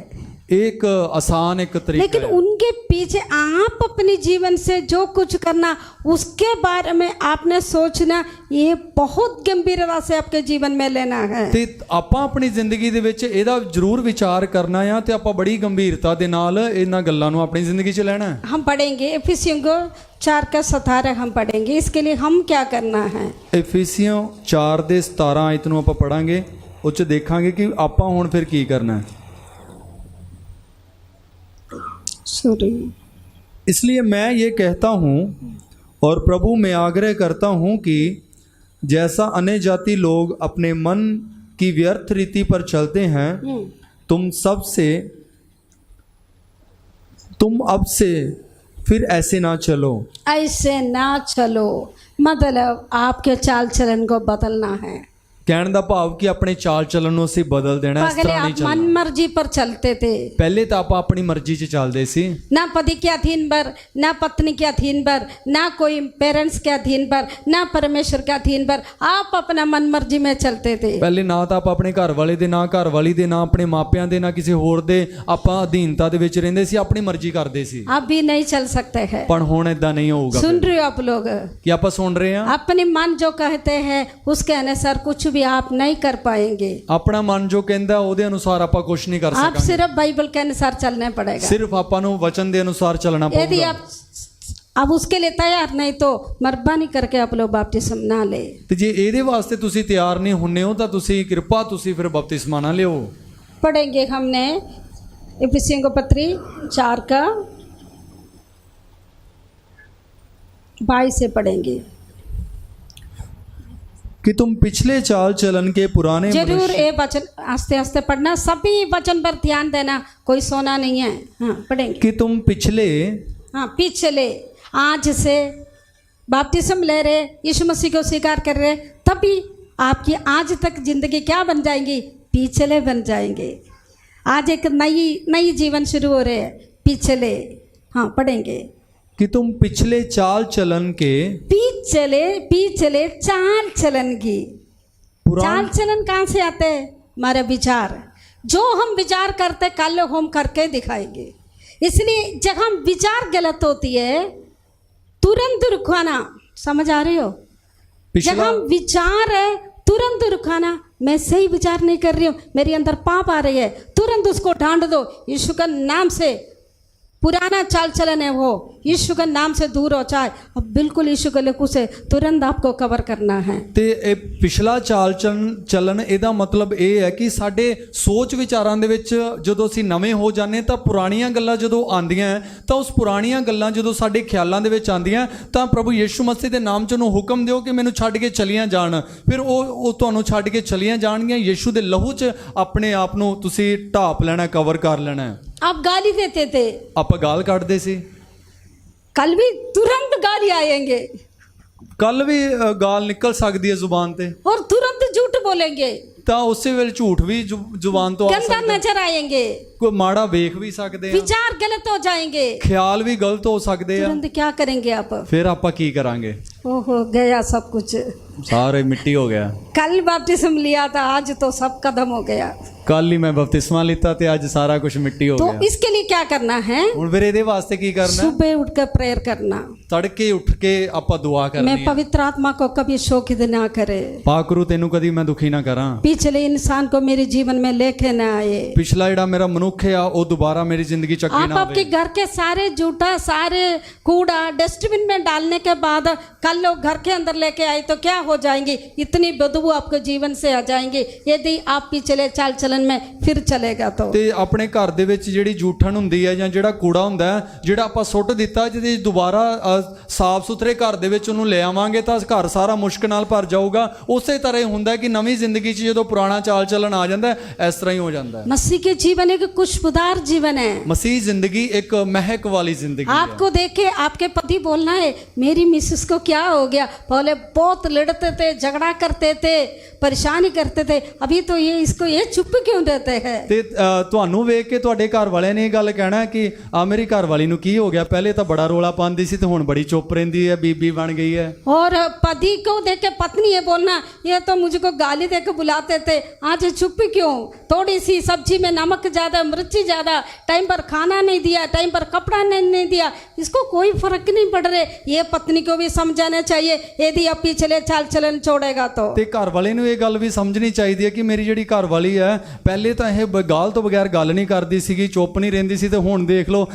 एक आसान एक तरीका लेकिन है। उनके पीछे आप अपने जीवन से जो कुछ करना, उसके बारे में आपने सोचना, ये बहुत गंभीरता से आपके जीवन में लेना है। ਤੇ ਆਪਾਂ ਆਪਣੀ ਜ਼ਿੰਦਗੀ ਦੇ ਵਿੱਚ ਇਹਦਾ ਜ਼ਰੂਰ ਵਿਚਾਰ ਕਰਨਾ ਆ ਤੇ ਆਪਾਂ ਬੜੀ ਗੰਭੀਰਤਾ ਦੇ ਨਾਲ ਇਹਨਾਂ ਗੱਲਾਂ ਨੂੰ ਆਪਣੀ ਜ਼ਿੰਦਗੀ 'ਚ ਲੈਣਾ ਹੈ। हम पढ़ेंगे इफिसियों को 4:17 हम पढ़ेंगे। इसके लिए हम क्या करना है? ਇਫੀਸੀਓ 4 ਦੇ 17 ਆਇਤ ਨੂੰ ਆਪਾਂ ਪੜਾਂਗੇ। ਉਹ 'ਚ ਦੇਖਾਂਗੇ ਕਿ ਆਪਾਂ ਹੁਣ ਫਿਰ ਕੀ ਕਰਨਾ ਹੈ। इसलिए मैं ये कहता हूँ और प्रभु में आग्रह करता हूँ कि जैसा अन्य जाति लोग अपने मन की व्यर्थ रीति पर चलते हैं, तुम अब से फिर ऐसे ना चलो। ऐसे ना चलो मतलब आपके चाल चलन को बदलना है। ਕਹਿਣ ਦਾ ਭਾਵ ਕਿ ਆਪਣੇ ਚਾਲ ਚੱਲਣ ਨੂੰ ਅਸੀਂ ਬਦਲ ਦੇਣਾ, ਇਸ पहले ਤਰ੍ਹਾਂ ਨਹੀਂ आप मन ਚੱਲਣਾ। मर्जी पर चलते थे, ਪਹਿਲੇ ਤਾਂ ਆਪਾਂ ਆਪਣੀ ਮਰਜ਼ੀ 'ਚ ਚੱਲਦੇ ਸੀ, ना पति के अधीन पर, ना पत्नी के अधीन पर, ना कोई पेरेंट्स के अधीन पर, ना परमेश्वर के अधीन पर। आप अपना मन मर्जी में चलते थे। ਪਹਿਲੇ ਨਾ ਤਾਂ ਆਪਾਂ ਆਪਣੇ ਘਰ ਵਾਲੇ ਦੇ, ਨਾ ਘਰ ਵਾਲੀ ਦੇ, ਨਾ ਆਪਣੇ ਮਾਪਿਆਂ ਦੇ, ਨਾ ਕਿਸੇ ਹੋਰ ਦੇ ਆਪਾਂ ਅਧੀਨਤਾ ਦੇ ਵਿੱਚ ਰਹਿੰਦੇ ਸੀ, ਆਪਣੀ ਮਰਜ਼ੀ ਕਰਦੇ ਸੀ। आप भी नहीं चल सकते हैं। ਪਰ ਹੁਣ ਇਦਾਂ ਨਹੀਂ ਹੋਊਗਾ। सुन रहे हो आप लोग? ਕਿ ਆਪਾਂ ਸੁਣ ਰਹੇ ਹਾਂ, अपने मन जो कहते हैं उसके अनुसार कुछ भी आप नहीं कर पाएंगे। ਆਪਣਾ ਮਨ ਜੋ ਕਹਿੰਦਾ ਉਹਦੇ ਅਨੁਸਾਰ ਆਪਾਂ ਕੁਝ नहीं कर आप ਸਕਾਂਗੇ। सिर्फ बाइबल के अनुसार चलना पड़ेगा। ਸਿਰਫ ਆਪਾਂ ਨੂੰ ਵਚਨ ਦੇ ਅਨੁਸਾਰ ਚੱਲਣਾ यदि ਪਊਗਾ। आप उसके लिए तैयार नहीं तो मेहरबानी करके आप लोग बपतिस्मा ना ले। ਤੇ ਜੇ ਇਹਦੇ ਵਾਸਤੇ ਤੁਸੀਂ ਤਿਆਰ ਨਹੀਂ ਹੁੰਨੇ ਹੋ ਤਾਂ ਤੁਸੀਂ ਕਿਰਪਾ ਤੁਸੀਂ ਫਿਰ ਬਪਤਿਸਮਾ ਨਾ ਲਿਓ। पढ़ेंगे हमने इफिसियों को पत्री 4:22 से पढ़ेंगे। कि तुम पिछले चाल चलन के पुराने जरूर ये वचन आस्ते आस्ते पढ़ना, सभी वचन पर ध्यान देना, कोई सोना नहीं है। हाँ पढ़ेंगे। कि तुम पिछले, हाँ पिछले, आज से बपतिस्मा ले रहे, यीशु मसीह को स्वीकार कर रहे, तभी आपकी आज तक जिंदगी क्या बन जाएंगी? पिछले बन जाएंगे। आज एक नई जीवन शुरू हो रहे हैं। पिछले, हाँ पढ़ेंगे। कि तुम पिछले चाल चलन के, पिछले चाल चलन की। चाल चलन कहाँ से आते हैं? हमारे विचार, जो हम विचार करते कल हम करके दिखाएंगे। इसलिए जब हम विचार गलत होती है तुरंत रुकवाना। समझ आ रही हो? जब पिछला हम विचार है तुरंत रुकाना, मैं सही विचार नहीं कर रही हूँ, मेरे अंदर पाप आ रही है, तुरंत उसको ढांड दो यीशु का नाम से। पुराना चाल चलन है वो यीशु के नाम से दूर हो जाए, अब बिल्कुल यीशु के लहू से तुरंत आपको कवर करना है। ਤੇ ਇਹ ਪਿਛਲਾ ਚਾਲ ਚੱਲਣ ਇਹਦਾ ਮਤਲਬ ਇਹ ਹੈ ਕਿ ਸਾਡੇ ਸੋਚ ਵਿਚਾਰਾਂ ਦੇ ਵਿੱਚ ਜਦੋਂ ਅਸੀਂ ਨਵੇਂ ਹੋ ਜਾਂਦੇ ਤਾਂ ਪੁਰਾਣੀਆਂ ਗੱਲਾਂ ਜਦੋਂ ਆਉਂਦੀਆਂ ਤਾਂ ਉਸ ਪੁਰਾਣੀਆਂ ਗੱਲਾਂ ਜਦੋਂ ਸਾਡੇ ਖਿਆਲਾਂ ਦੇ ਵਿੱਚ ਆਉਂਦੀਆਂ ਤਾਂ ਪ੍ਰਭੂ ਯੀਸ਼ੂ ਮਸੀਹ ਦੇ ਨਾਮ 'ਚ ਉਹਨੂੰ ਹੁਕਮ ਦਿਓ ਕਿ ਮੈਨੂੰ ਛੱਡ ਕੇ ਚਲੀਆਂ ਜਾਣ। ਫਿਰ ਉਹ ਤੁਹਾਨੂੰ ਛੱਡ ਕੇ ਚਲੀਆਂ ਜਾਣਗੀਆਂ। ਯੀਸ਼ੂ ਦੇ ਲਹੂ 'ਚ ਆਪਣੇ ਆਪ ਨੂੰ ਤੁਸੀਂ ਢਾਪ ਲੈਣਾ, ਕਵਰ ਕਰ ਲੈਣਾ। आप गाली देते थे, ਆਪਾਂ ਗਾਲ ਕੱਢਦੇ ਸੀ, कल भी तुरंत गाली आएंगे ਕੱਲ ਵੀ ਗਾਲ ਨਿਕਲ ਸਕਦੀ ਹੈ ਜ਼ੁਬਾਨ ਤੇ, और तुरंत झूठ बोलेंगे, ਤਾਂ ਉਸੇ ਵੇਲੇ ਝੂਠ ਵੀ ਜ਼ੁਬਾਨ ਤੋਂ ਆ गंदा ਸਕਦਾ, नजर आएंगे, ਕੋਈ ਮਾੜਾ ਵੇਖ ਵੀ ਸਕਦੇ ਆ, विचार गलत हो जाएंगे, ਖਿਆਲ ਵੀ ਗਲਤ ਹੋ ਸਕਦੇ ਆ। तुरंत क्या करेंगे आप? ਫਿਰ ਆਪਾਂ ਕੀ ਕਰਾਂਗੇ? ओहो गया सब कुछ। ਸਾਰੇ ਮਿੱਟੀ ਹੋ ਗਿਆ। कल बपतिस्मा लिया था, आज तो सब खत्म हो गया। ਕੱਲ ਹੀ ਮੈਂ ਬਪਤਿਸਮਾ ਲਿੱਤਾ ਤੇ ਅੱਜ ਸਾਰਾ ਕੁਝ ਮਿੱਟੀ ਹੋ तो ਗਿਆ। इसके लिए क्या करना है? ਹੁਣ ਫਿਰ ਇਹਦੇ ਵਾਸਤੇ ਕੀ ਕਰਨਾ? सुबह उठकर प्रेयर करना। ਤੜਕੇ ਉੱਠ ਕੇ ਆਪਾਂ ਦੁਆ ਕਰਨੀ मैं ਹੈ। पवित्र आत्मा को कभी शोकित ना करे, ਪਾਕਰੂ ਤੈਨੂੰ ਕਦੀ ਮੈਂ ਦੁਖੀ ਨਾ ਕਰਾਂ। पिछले इंसान को मेरे जीवन में लेके ना आए। ਪਿਛਲਾ ਜਿਹੜਾ ਮੇਰਾ ਮਨੁੱਖ ਆ ਉਹ ਦੁਬਾਰਾ ਮੇਰੀ ਜ਼ਿੰਦਗੀ ਚ ਅੱਗੇ आप ਨਾ आपके ਆਵੇ। घर के सारे जूठा, सारे कूड़ा डस्टबिन में डालने के बाद कल लोग घर के अंदर लेके आए तो क्या हो जाएंगे? इतनी बदबू आपके जीवन से आ जाएंगे यदि आप पिछले चाल चलन चलन में फिर चलेगा तो ਤੇ ਆਪਣੇ ਘਰ ਦੇ ਵਿੱਚ ਜਿਹੜੀ ਜੂਠਣ ਹੁੰਦੀ ਹੈ ਜਾਂ ਜਿਹੜਾ ਕੂੜਾ ਹੁੰਦਾ ਹੈ, ਜਿਹੜਾ ਆਪਾਂ ਸੁੱਟ ਦਿੱਤਾ, ਜਿਹਦੇ ਦੁਬਾਰਾ ਸਾਫ਼ ਸੁਥਰੇ ਘਰ ਦੇ ਵਿੱਚ ਉਹਨੂੰ ਲੈ ਆਵਾਂਗੇ ਤਾਂ ਘਰ ਸਾਰਾ ਮੁਸ਼ਕ ਨਾਲ ਭਰ ਜਾਊਗਾ। ਉਸੇ ਤਰ੍ਹਾਂ ਹੀ ਹੁੰਦਾ ਕਿ ਨਵੀਂ ਜ਼ਿੰਦਗੀ 'ਚ ਜਦੋਂ ਪੁਰਾਣਾ ਚਾਲ ਚੱਲਣ ਆ ਜਾਂਦਾ ਹੈ, ਇਸ ਤਰ੍ਹਾਂ ਹੀ ਹੋ ਜਾਂਦਾ ਹੈ। मसीह के जीवन एक खुशबूदार जीवन है। ਮਸੀਹ ਜ਼ਿੰਦਗੀ ਇੱਕ ਮਹਿਕ ਵਾਲੀ ਜ਼ਿੰਦਗੀ ਹੈ। आपको देखे आपके पति बोलना है मेरी मिसेस को क्या हो गया, पहले बहुत लड़ते थे, झगड़ा करते थे, परेशानी करते थे, अभी तो ये चुप क्यों रहते हैं। ਤੇ ਤੁਹਾਨੂੰ ਵੇਖ ਕੇ ਤੁਹਾਡੇ ਘਰ ਵਾਲਿਆਂ ਨੇ ਇਹ ਗੱਲ ਕਹਿਣਾ ਕਿ ਆ ਮੇਰੀ ਘਰ ਵਾਲੀ ਨੂੰ ਕੀ ਹੋ ਗਿਆ, ਪਹਿਲੇ ਤਾਂ ਬੜਾ ਰੋਲਾ ਪਾਉਂਦੀ ਸੀ ਤੇ ਹੁਣ ਬੜੀ ਚੁੱਪ ਰਹਿੰਦੀ ਹੈ, ਬੀਬੀ ਬਣ गई है। और पति को देख के पत्नी ये बोलना, ये तो मुझको गाली दे के बुलाते थे, आज चुप क्यों, थोड़ी सी सब्जी में नमक ज़्यादा, मिर्ची ज़्यादा, टाइम पर खाना नहीं दिया, टाइम पर कपड़ा नहीं दिया, इसको कोई फर्क नहीं पड़ रहे। ये पत्नी को भी समझाना चाहिए, यदि अब पिछले चाल चलन छोड़ेगा तो। ਤੇ ਘਰ ਵਾਲੇ ਨੂੰ ਇਹ ਗੱਲ ਵੀ ਸਮਝਣੀ ਚਾਹੀਦੀ ਹੈ ਕਿ ਮੇਰੀ ਜਿਹੜੀ ਘਰ ਵਾਲੀ ਹੈ, ਪਹਿਲੇ ਤਾਂ ਇਹ ਗਾਲ ਤੋਂ ਬਗੈਰ ਗੱਲ ਨਹੀਂ ਕਰਦੀ ਸੀਗੀ, ਚੁੱਪ ਨਹੀਂ ਰਹਿੰਦੀ ਸੀ, ਤੇ ਹੁਣ ਦੇਖ ਲਓ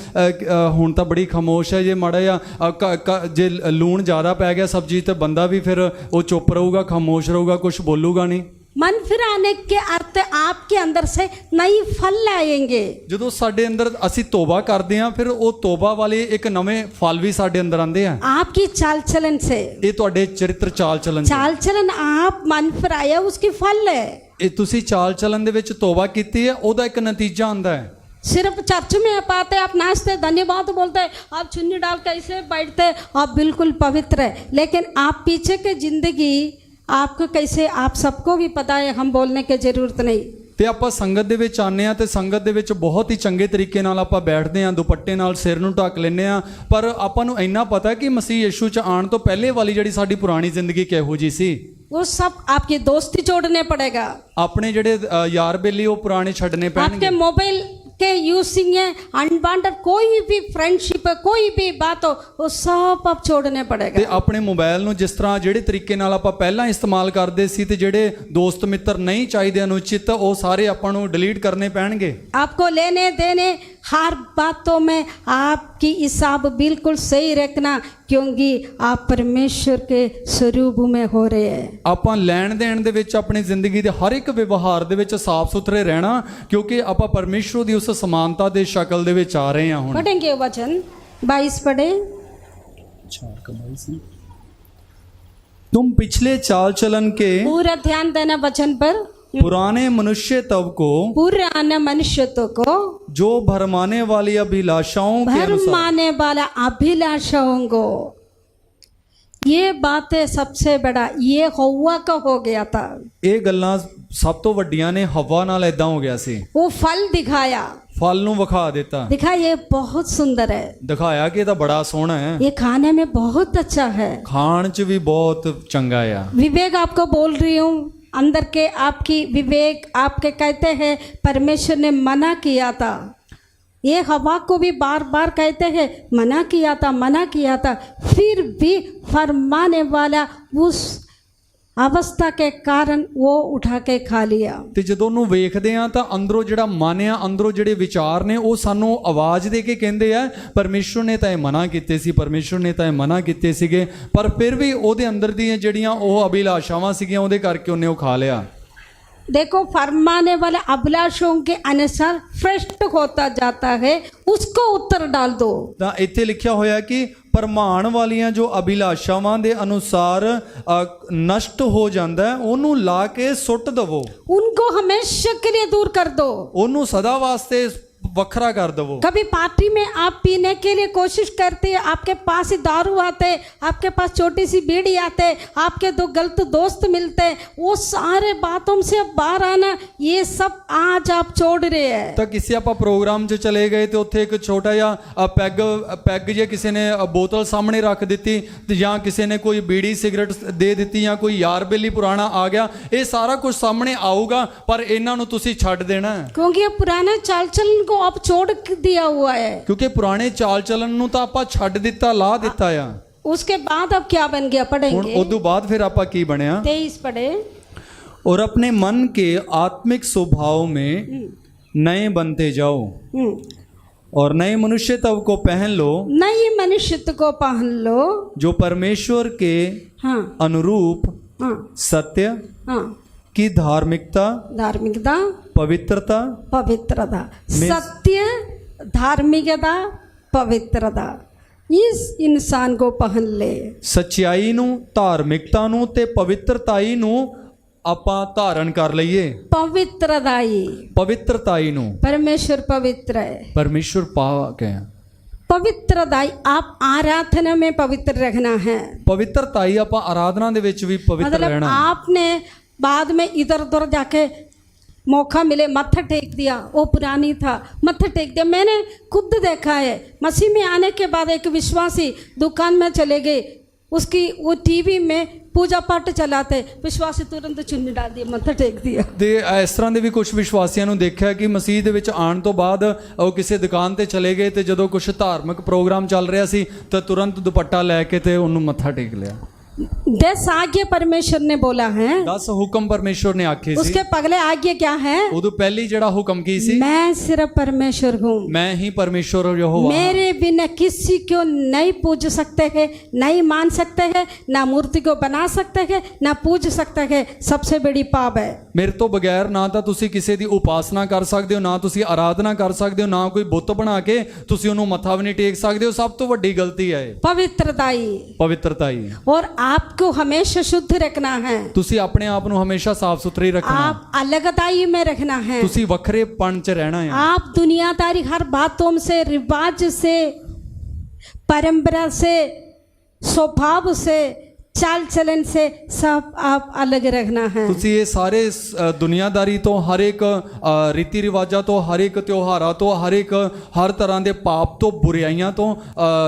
ਹੁਣ ਤਾਂ ਬੜੀ ਖਾਮੋਸ਼ ਹੈ। ਜੇ ਮਾੜਾ ਜਿਹਾ ਜੇ ਲੂਣ ਜ਼ਿਆਦਾ ਪੈ ਗਿਆ ਸਬਜ਼ੀ ਤੇ ਬੰਦਾ ਵੀ ਫਿਰ ਉਹ ਚੁੱਪ ਰਹੂਗਾ, ਖਾਮੋਸ਼ ਰਹੂਗਾ, ਕੁਝ ਬੋਲੂਗਾ ਨਹੀਂ। मन फिराने के अर्थ आपके अंदर से नई फल आएंगे। ਜਦੋਂ ਸਾਡੇ ਅੰਦਰ ਅਸੀਂ ਤੋਬਾ ਕਰਦੇ ਹਾਂ, ਫਿਰ ਉਹ ਤੋਬਾ ਵਾਲੇ ਇੱਕ ਨਵੇਂ ਫਲ ਵੀ ਸਾਡੇ ਅੰਦਰ ਆਉਂਦੇ ਆ। आपकी चाल चलन से, ਇਹ ਤੁਹਾਡੇ ਚਰਿੱਤਰ ਚਾਲ ਚੱਲਣ ਚ। चाल चलन आप मन फिराया उसकी फल है। ਇਹ ਤੁਸੀਂ ਚਾਲ ਚੱਲਣ ਦੇ ਵਿੱਚ ਤੋਬਾ ਕੀਤੀ ਹੈ, ਉਹਦਾ ਇੱਕ ਨਤੀਜਾ ਆਉਂਦਾ ਹੈ। सिर्फ चर्च में आप आते, आप नाचते, धन्यवाद बोलते, आप चुन्नी डाल के ऐसे बैठते, आप बिल्कुल पवित्र है, लेकिन आप पीछे की जिंदगी आपको कैसे, आप सबको भी पता है, हम बोलने की जरूरत नहीं। ਤੇ ਆਪਾਂ ਸੰਗਤ ਦੇ ਵਿੱਚ ਆਉਂਦੇ ਹਾਂ ਤੇ ਸੰਗਤ ਦੇ ਵਿੱਚ ਬਹੁਤ ਹੀ ਚੰਗੇ ਤਰੀਕੇ ਨਾਲ ਆਪਾਂ ਬੈਠਦੇ ਹਾਂ, ਦੁਪੱਟੇ ਨਾਲ ਸਿਰ ਨੂੰ ਢੱਕ ਲੈਂਦੇ ਹਾਂ, ਪਰ ਆਪਾਂ ਨੂੰ ਇੰਨਾ ਪਤਾ ਕਿ ਮਸੀਹ ਯਿਸੂ 'ਚ ਆਉਣ ਤੋਂ ਪਹਿਲੇ ਵਾਲੀ ਜਿਹੜੀ ਸਾਡੀ ਪੁਰਾਣੀ ਜ਼ਿੰਦਗੀ ਕਿਹੋ ਜੀ ਸੀ। वो सब आपकी दोस्ती जोड़ने पड़ेगा, ਆਪਣੇ ਜਿਹੜੇ ਯਾਰ ਬੇਲੀ ਉਹ ਪੁਰਾਣੇ ਛੱਡਨੇ आपके ਪੈਣਗੇ। मोबाइल के यूजिंग है, अनवांटेड कोई भी फ्रेंडशिप है, कोई भी बात हो, वो सब आप छोड़ने ਤੇ पड़ेगा। ਆਪਣੇ ਮੋਬਾਈਲ ਨੂੰ ਜਿਸ ਤਰ੍ਹਾਂ ਜਿਹੜੇ ਤਰੀਕੇ ਨਾਲ ਆਪਾਂ ਪਹਿਲਾਂ ਇਸਤੇਮਾਲ ਕਰਦੇ ਸੀ, ਤੇ ਜਿਹੜੇ ਦੋਸਤ ਮਿੱਤਰ ਨਹੀਂ ਚਾਹੀਦੇ ਅਨੁਚਿਤ, ਉਹ ਸਾਰੇ ਆਪਾਂ ਨੂੰ ਡਿਲੀਟ ਕਰਨੇ ਪੈਣਗੇ। आपको लेने देने हर बातों में आपकी हिसाब बिल्कुल सही रखना, क्योंकि आप परमेश्वर के स्वरूप में हो रहे हैं। ਆਪਾਂ ਲੈਣ ਦੇਣ ਦੇ ਵਿੱਚ ਆਪਣੀ ਜ਼ਿੰਦਗੀ ਦੇ ਹਰ ਇੱਕ ਵਿਵਹਾਰ ਦੇ ਵਿੱਚ ਸਾਫ਼ ਸੁਥਰੇ ਰਹਿਣਾ, ਕਿਉਂਕਿ ਆਪਾਂ ਪਰਮੇਸ਼ਰ ਦੀ ਉਸ ਸਮਾਨਤਾ ਦੇ ਸ਼ਕਲ ਦੇ ਵਿੱਚ ਆ ਰਹੇ ਹਾਂ। ਹੁਣ पढ़ेंगे वचन 22 पढ़े। तुम पिछले चाल चलन के पूरा ध्यान देना वचन पर। पुराने मनुष्य तब को पुराने मनुष्यत्व को जो भरमाने वाली अभिलाषाओं के अनुसार, भरमाने वाला अभिलाषाओं को, ये बातें सबसे बड़ा ये हव्वा का हो गया था। ਇਹ ਗੱਲਾਂ ਸਭ ਤੋਂ ਵੱਡੀਆਂ ਨੇ ਹਵਾ ਨਾਲ ਇਦਾਂ ਹੋ ਗਿਆ ਸੀ। वो फल दिखाया, ਫਲ ਨੂੰ ਵਿਖਾ ਦਿੱਤਾ, दिखा ये बहुत सुंदर है, ਦਿਖਾਇਆ ਕਿ ਇਹ ਤਾਂ ਬੜਾ ਸੋਹਣਾ ਹੈ, ये खाने में बहुत अच्छा है। ਖਾਣ 'ਚ ਵੀ ਬਹੁਤ ਚੰਗਾ ਆ। विवेक आपको बोल रही हूँ, अंदर के आपकी विवेक आपके कहते हैं परमेश्वर ने मना किया था, ये हवा को भी बार बार कहते हैं मना किया था, फिर भी फरमाने वाला उस अवस्था के कारण वो उठा के खा लिया। ਤੇ ਜਦੋਂ ਉਹਨੂੰ ਵੇਖਦੇ ਆ ਤਾਂ ਅੰਦਰੋਂ ਜਿਹੜਾ ਮਨ ਆ, ਅੰਦਰੋਂ ਜਿਹੜੇ ਵਿਚਾਰ ਨੇ, ਉਹ ਸਾਨੂੰ ਆਵਾਜ਼ ਦੇ ਕੇ ਕਹਿੰਦੇ ਆ ਪਰਮੇਸ਼ਰ ਨੇ ਤਾਂ ਇਹ ਮਨਾ ਕੀਤੇ ਸੀ, ਪਰਮੇਸ਼ਰ ਨੇ ਤਾਂ ਇਹ ਮਨਾ ਕੀਤੇ ਸੀਗੇ, ਪਰ ਫਿਰ ਵੀ ਉਹਦੇ ਅੰਦਰ ਦੀਆਂ ਜਿਹੜੀਆਂ ਉਹ ਅਭਿਲਾਸ਼ਾਵਾਂ ਸੀਗੀਆਂ, ਉਹਦੇ ਕਰਕੇ ਉਹਨੇ ਉਹ ਖਾ ਲਿਆ। देखो फरमाने वाले अभिलाषों के अनुसार भ्रष्ट होता जाता है, उसको उत्तर डाल दो। ਤਾਂ ਇੱਥੇ ਲਿਖਿਆ ਹੋਇਆ ਕਿ ਭਰਮਾਣ ਵਾਲੀਆਂ ਜੋ ਅਭਿਲਾਸ਼ਾਵਾਂ ਦੇ ਅਨੁਸਾਰ ਨਸ਼ਟ ਹੋ ਜਾਂਦਾ ਹੈ, ਉਹਨੂੰ ਲਾ ਕੇ ਸੁੱਟ ਦਵੋ, उनको हमेशा के लिए दूर कर दो। ਉਹਨੂੰ ਸਦਾ ਵਾਸਤੇ ਵੱਖਰਾ ਕਰ ਦਵੋ। कभी पार्टी में आप पीने के लिए कोशिश करते हैं, आपके पास ही दारू आते, आपके पास छोटी सी बीड़ी आते, आपके दो गलत दोस्त मिलते, वो सारे बातों से अब बाहर आना, ये सब आज आप छोड़ रहे हैं। ਤਾਂ ਕਿਸੇ ਆਪਾਂ ਪ੍ਰੋਗਰਾਮ 'ਚ ਚਲੇ ਗਏ ਤੇ ਉੱਥੇ ਇੱਕ ਛੋਟਾ ਜਿਹਾ ਪੈਗ ਜੇ ਕਿਸੇ ਨੇ ਬੋਤਲ ਸਾਹਮਣੇ ਰੱਖ ਦਿੱਤੀ, ਤੇ ਜਾਂ ਕਿਸੇ ਨੇ ਕੋਈ ਬੀੜੀ ਸਿਗਰਟ ਦੇ ਦਿੱਤੀ, ਜਾਂ ਕੋਈ ਯਾਰ ਬੇਲੀ ਪੁਰਾਣਾ ਆ ਗਿਆ, ਇਹ ਸਾਰਾ ਕੁਝ ਸਾਹਮਣੇ ਆਊਗਾ, ਪਰ ਇਹਨਾਂ ਨੂੰ ਤੁਸੀਂ ਛੱਡ ਦੇਣਾ ਹੈ। क्योंकि ये पुराना चाल चलन को आप छोड़ दिया हुआ है। ਕਿਉਂਕਿ ਪੁਰਾਣੇ ਚਾਲ ਚੱਲਣ ਨੂੰ ਤਾਂ ਆਪਾਂ ਛੱਡ ਦਿੱਤਾ, ਲਾ ਦਿੱਤਾ ਆ। उसके बाद अब क्या बन गया, ਹੁਣ पढ़ेंगे ਉਦੋਂ ਬਾਅਦ ਫਿਰ ਆਪਾਂ ਕੀ ਬਣਿਆ। 23 पढ़े। और अपने मन के आत्मिक स्वभाव में नए बनते जाओ और नए मनुष्य तब को पहन लो, नई मनुष्यत्व को पहन लो, जो परमेश्वर के हाँ अनुरूप हाँ सत्य हाँ कि धार्मिकता, धार्मिकता, पवित्रता, पवित्रता, में- सत्य, धार्मिकता, पवित्रता, इस इंसान को पहन ले। ਸੱਚਾਈ ਨੂੰ, ਧਾਰਮਿਕਤਾ ਨੂੰ ਤੇ ਪਵਿੱਤਰਤਾਈ ਨੂੰ ਆਪਾਂ ਧਾਰਨ ਕਰ ਲਈਏ। पवित्रताई, ਪਵਿੱਤਰਤਾਈ ਨੂੰ परमेश्वर पवित्र है। ਪਰਮੇਸ਼ਵਰ ਪਾਕ ਹੈ। पवित्रताई आप आराधना में पवित्र रहना है। ਪਵਿੱਤਰਤਾਈ ਆਪਾਂ ਆਰਾਧਨਾ ਦੇ ਵਿੱਚ ਵੀ ਪਵਿੱਤਰ मतलब ਰਹਿਣਾ। आपने बाद में इधर उधर जाके मौका मिले मत्था टेक दिया, वो पुरानी था, मत्था टेक दिया। मैंने खुद देखा है, मसीह में आने के बाद एक विश्वासी दुकान में चले गए, उसकी वो टीवी में पूजा पाठ चलाते, विश्वासी तुरंत चुन्नी डाल दिया, मत्था टेक दिया। ਤੇ ਇਸ ਤਰ੍ਹਾਂ ਦੇ ਵੀ ਕੁਝ ਵਿਸ਼ਵਾਸੀਆਂ ਨੂੰ ਦੇਖਿਆ ਕਿ ਮਸੀਹ ਦੇ ਵਿੱਚ ਆਉਣ ਤੋਂ ਬਾਅਦ ਉਹ ਕਿਸੇ ਦੁਕਾਨ ਤੇ ਚਲੇ ਗਏ ਤੇ ਜਦੋਂ ਕੁਝ ਧਾਰਮਿਕ ਪ੍ਰੋਗਰਾਮ ਚੱਲ ਰਿਹਾ ਸੀ ਤਾਂ ਤੁਰੰਤ ਦੁਪੱਟਾ ਲੈ ਕੇ ਤੇ ਉਹਨੂੰ ਮੱਥਾ ਟੇਕ ਲਿਆ। 10 आज्ञा परमेश्वर ने बोला है, 10 ਹੁਕਮ ਪਰਮੇਸ਼ਵਰ ਨੇ ਆਖੇ ਸੀ। उसके पगले आज्ञा क्या है? ਉਦੋਂ ਪਹਿਲੀ ਜਿਹੜਾ ਹੁਕਮ ਕੀ ਸੀ? मैं सिर्फ परमेश्वर हूँ, मैं ही परमेश्वर यहोवा। मेरे बिना किसी को नहीं पूज सकते हैं, नहीं मान सकते हैं, ना मूर्ति को बना सकते हैं, ना पूज सकते हैं, सबसे बड़ी पाप है। ਮੇਰੇ ਤੋਂ ਬਗੈਰ ਨਾ ਤਾਂ ਤੁਸੀਂ ਕਿਸੇ ਦੀ ਉਪਾਸਨਾ ਕਰ ਸਕਦੇ ਹੋ, ਨਾ ਤੁਸੀਂ ਆਰਾਧਨਾ ਕਰ ਸਕਦੇ ਹੋ, ਨਾ ਕੋਈ ਬੁੱਤ ਬਣਾ ਕੇ ਤੁਸੀਂ ਉਹਨੂੰ ਮੱਥਾ ਵੀ ਨਹੀਂ ਟੇਕ ਸਕਦੇ ਹੋ। ਸਭ ਤੋਂ ਵੱਡੀ ਗਲਤੀ ਹੈ ਇਹ पवित्रताई, ਪਵਿੱਤਰਤਾਈ। और आपको हमेशा शुद्ध रखना है, ਤੁਸੀਂ ਆਪਣੇ ਆਪ ਨੂੰ ਹਮੇਸ਼ਾ ਸਾਫ਼ ਸੁਥਰੀ ਰੱਖਣਾ। आप अलगताई में रखना है। ਤੁਸੀਂ ਵੱਖਰੇਪਣ 'ਚ ਰਹਿਣਾ ਹੈ। आप दुनियादारी हर बातों से, रिवाज से, परंपरा से, स्वभाव से, चाल चलन से सब आप अलग रखना है। ਤੁਸੀਂ ਇਹ ਸਾਰੇ ਦੁਨੀਆਦਾਰੀ ਤੋਂ, ਹਰ ਇੱਕ ਰੀਤੀ ਰਿਵਾਜਾਂ ਤੋਂ, ਹਰ ਇੱਕ ਤਿਉਹਾਰਾਂ ਤੋਂ, ਹਰ ਤਰ੍ਹਾਂ ਦੇ ਪਾਪ ਤੋਂ, ਬੁਰਾਈਆਂ ਤੋਂ,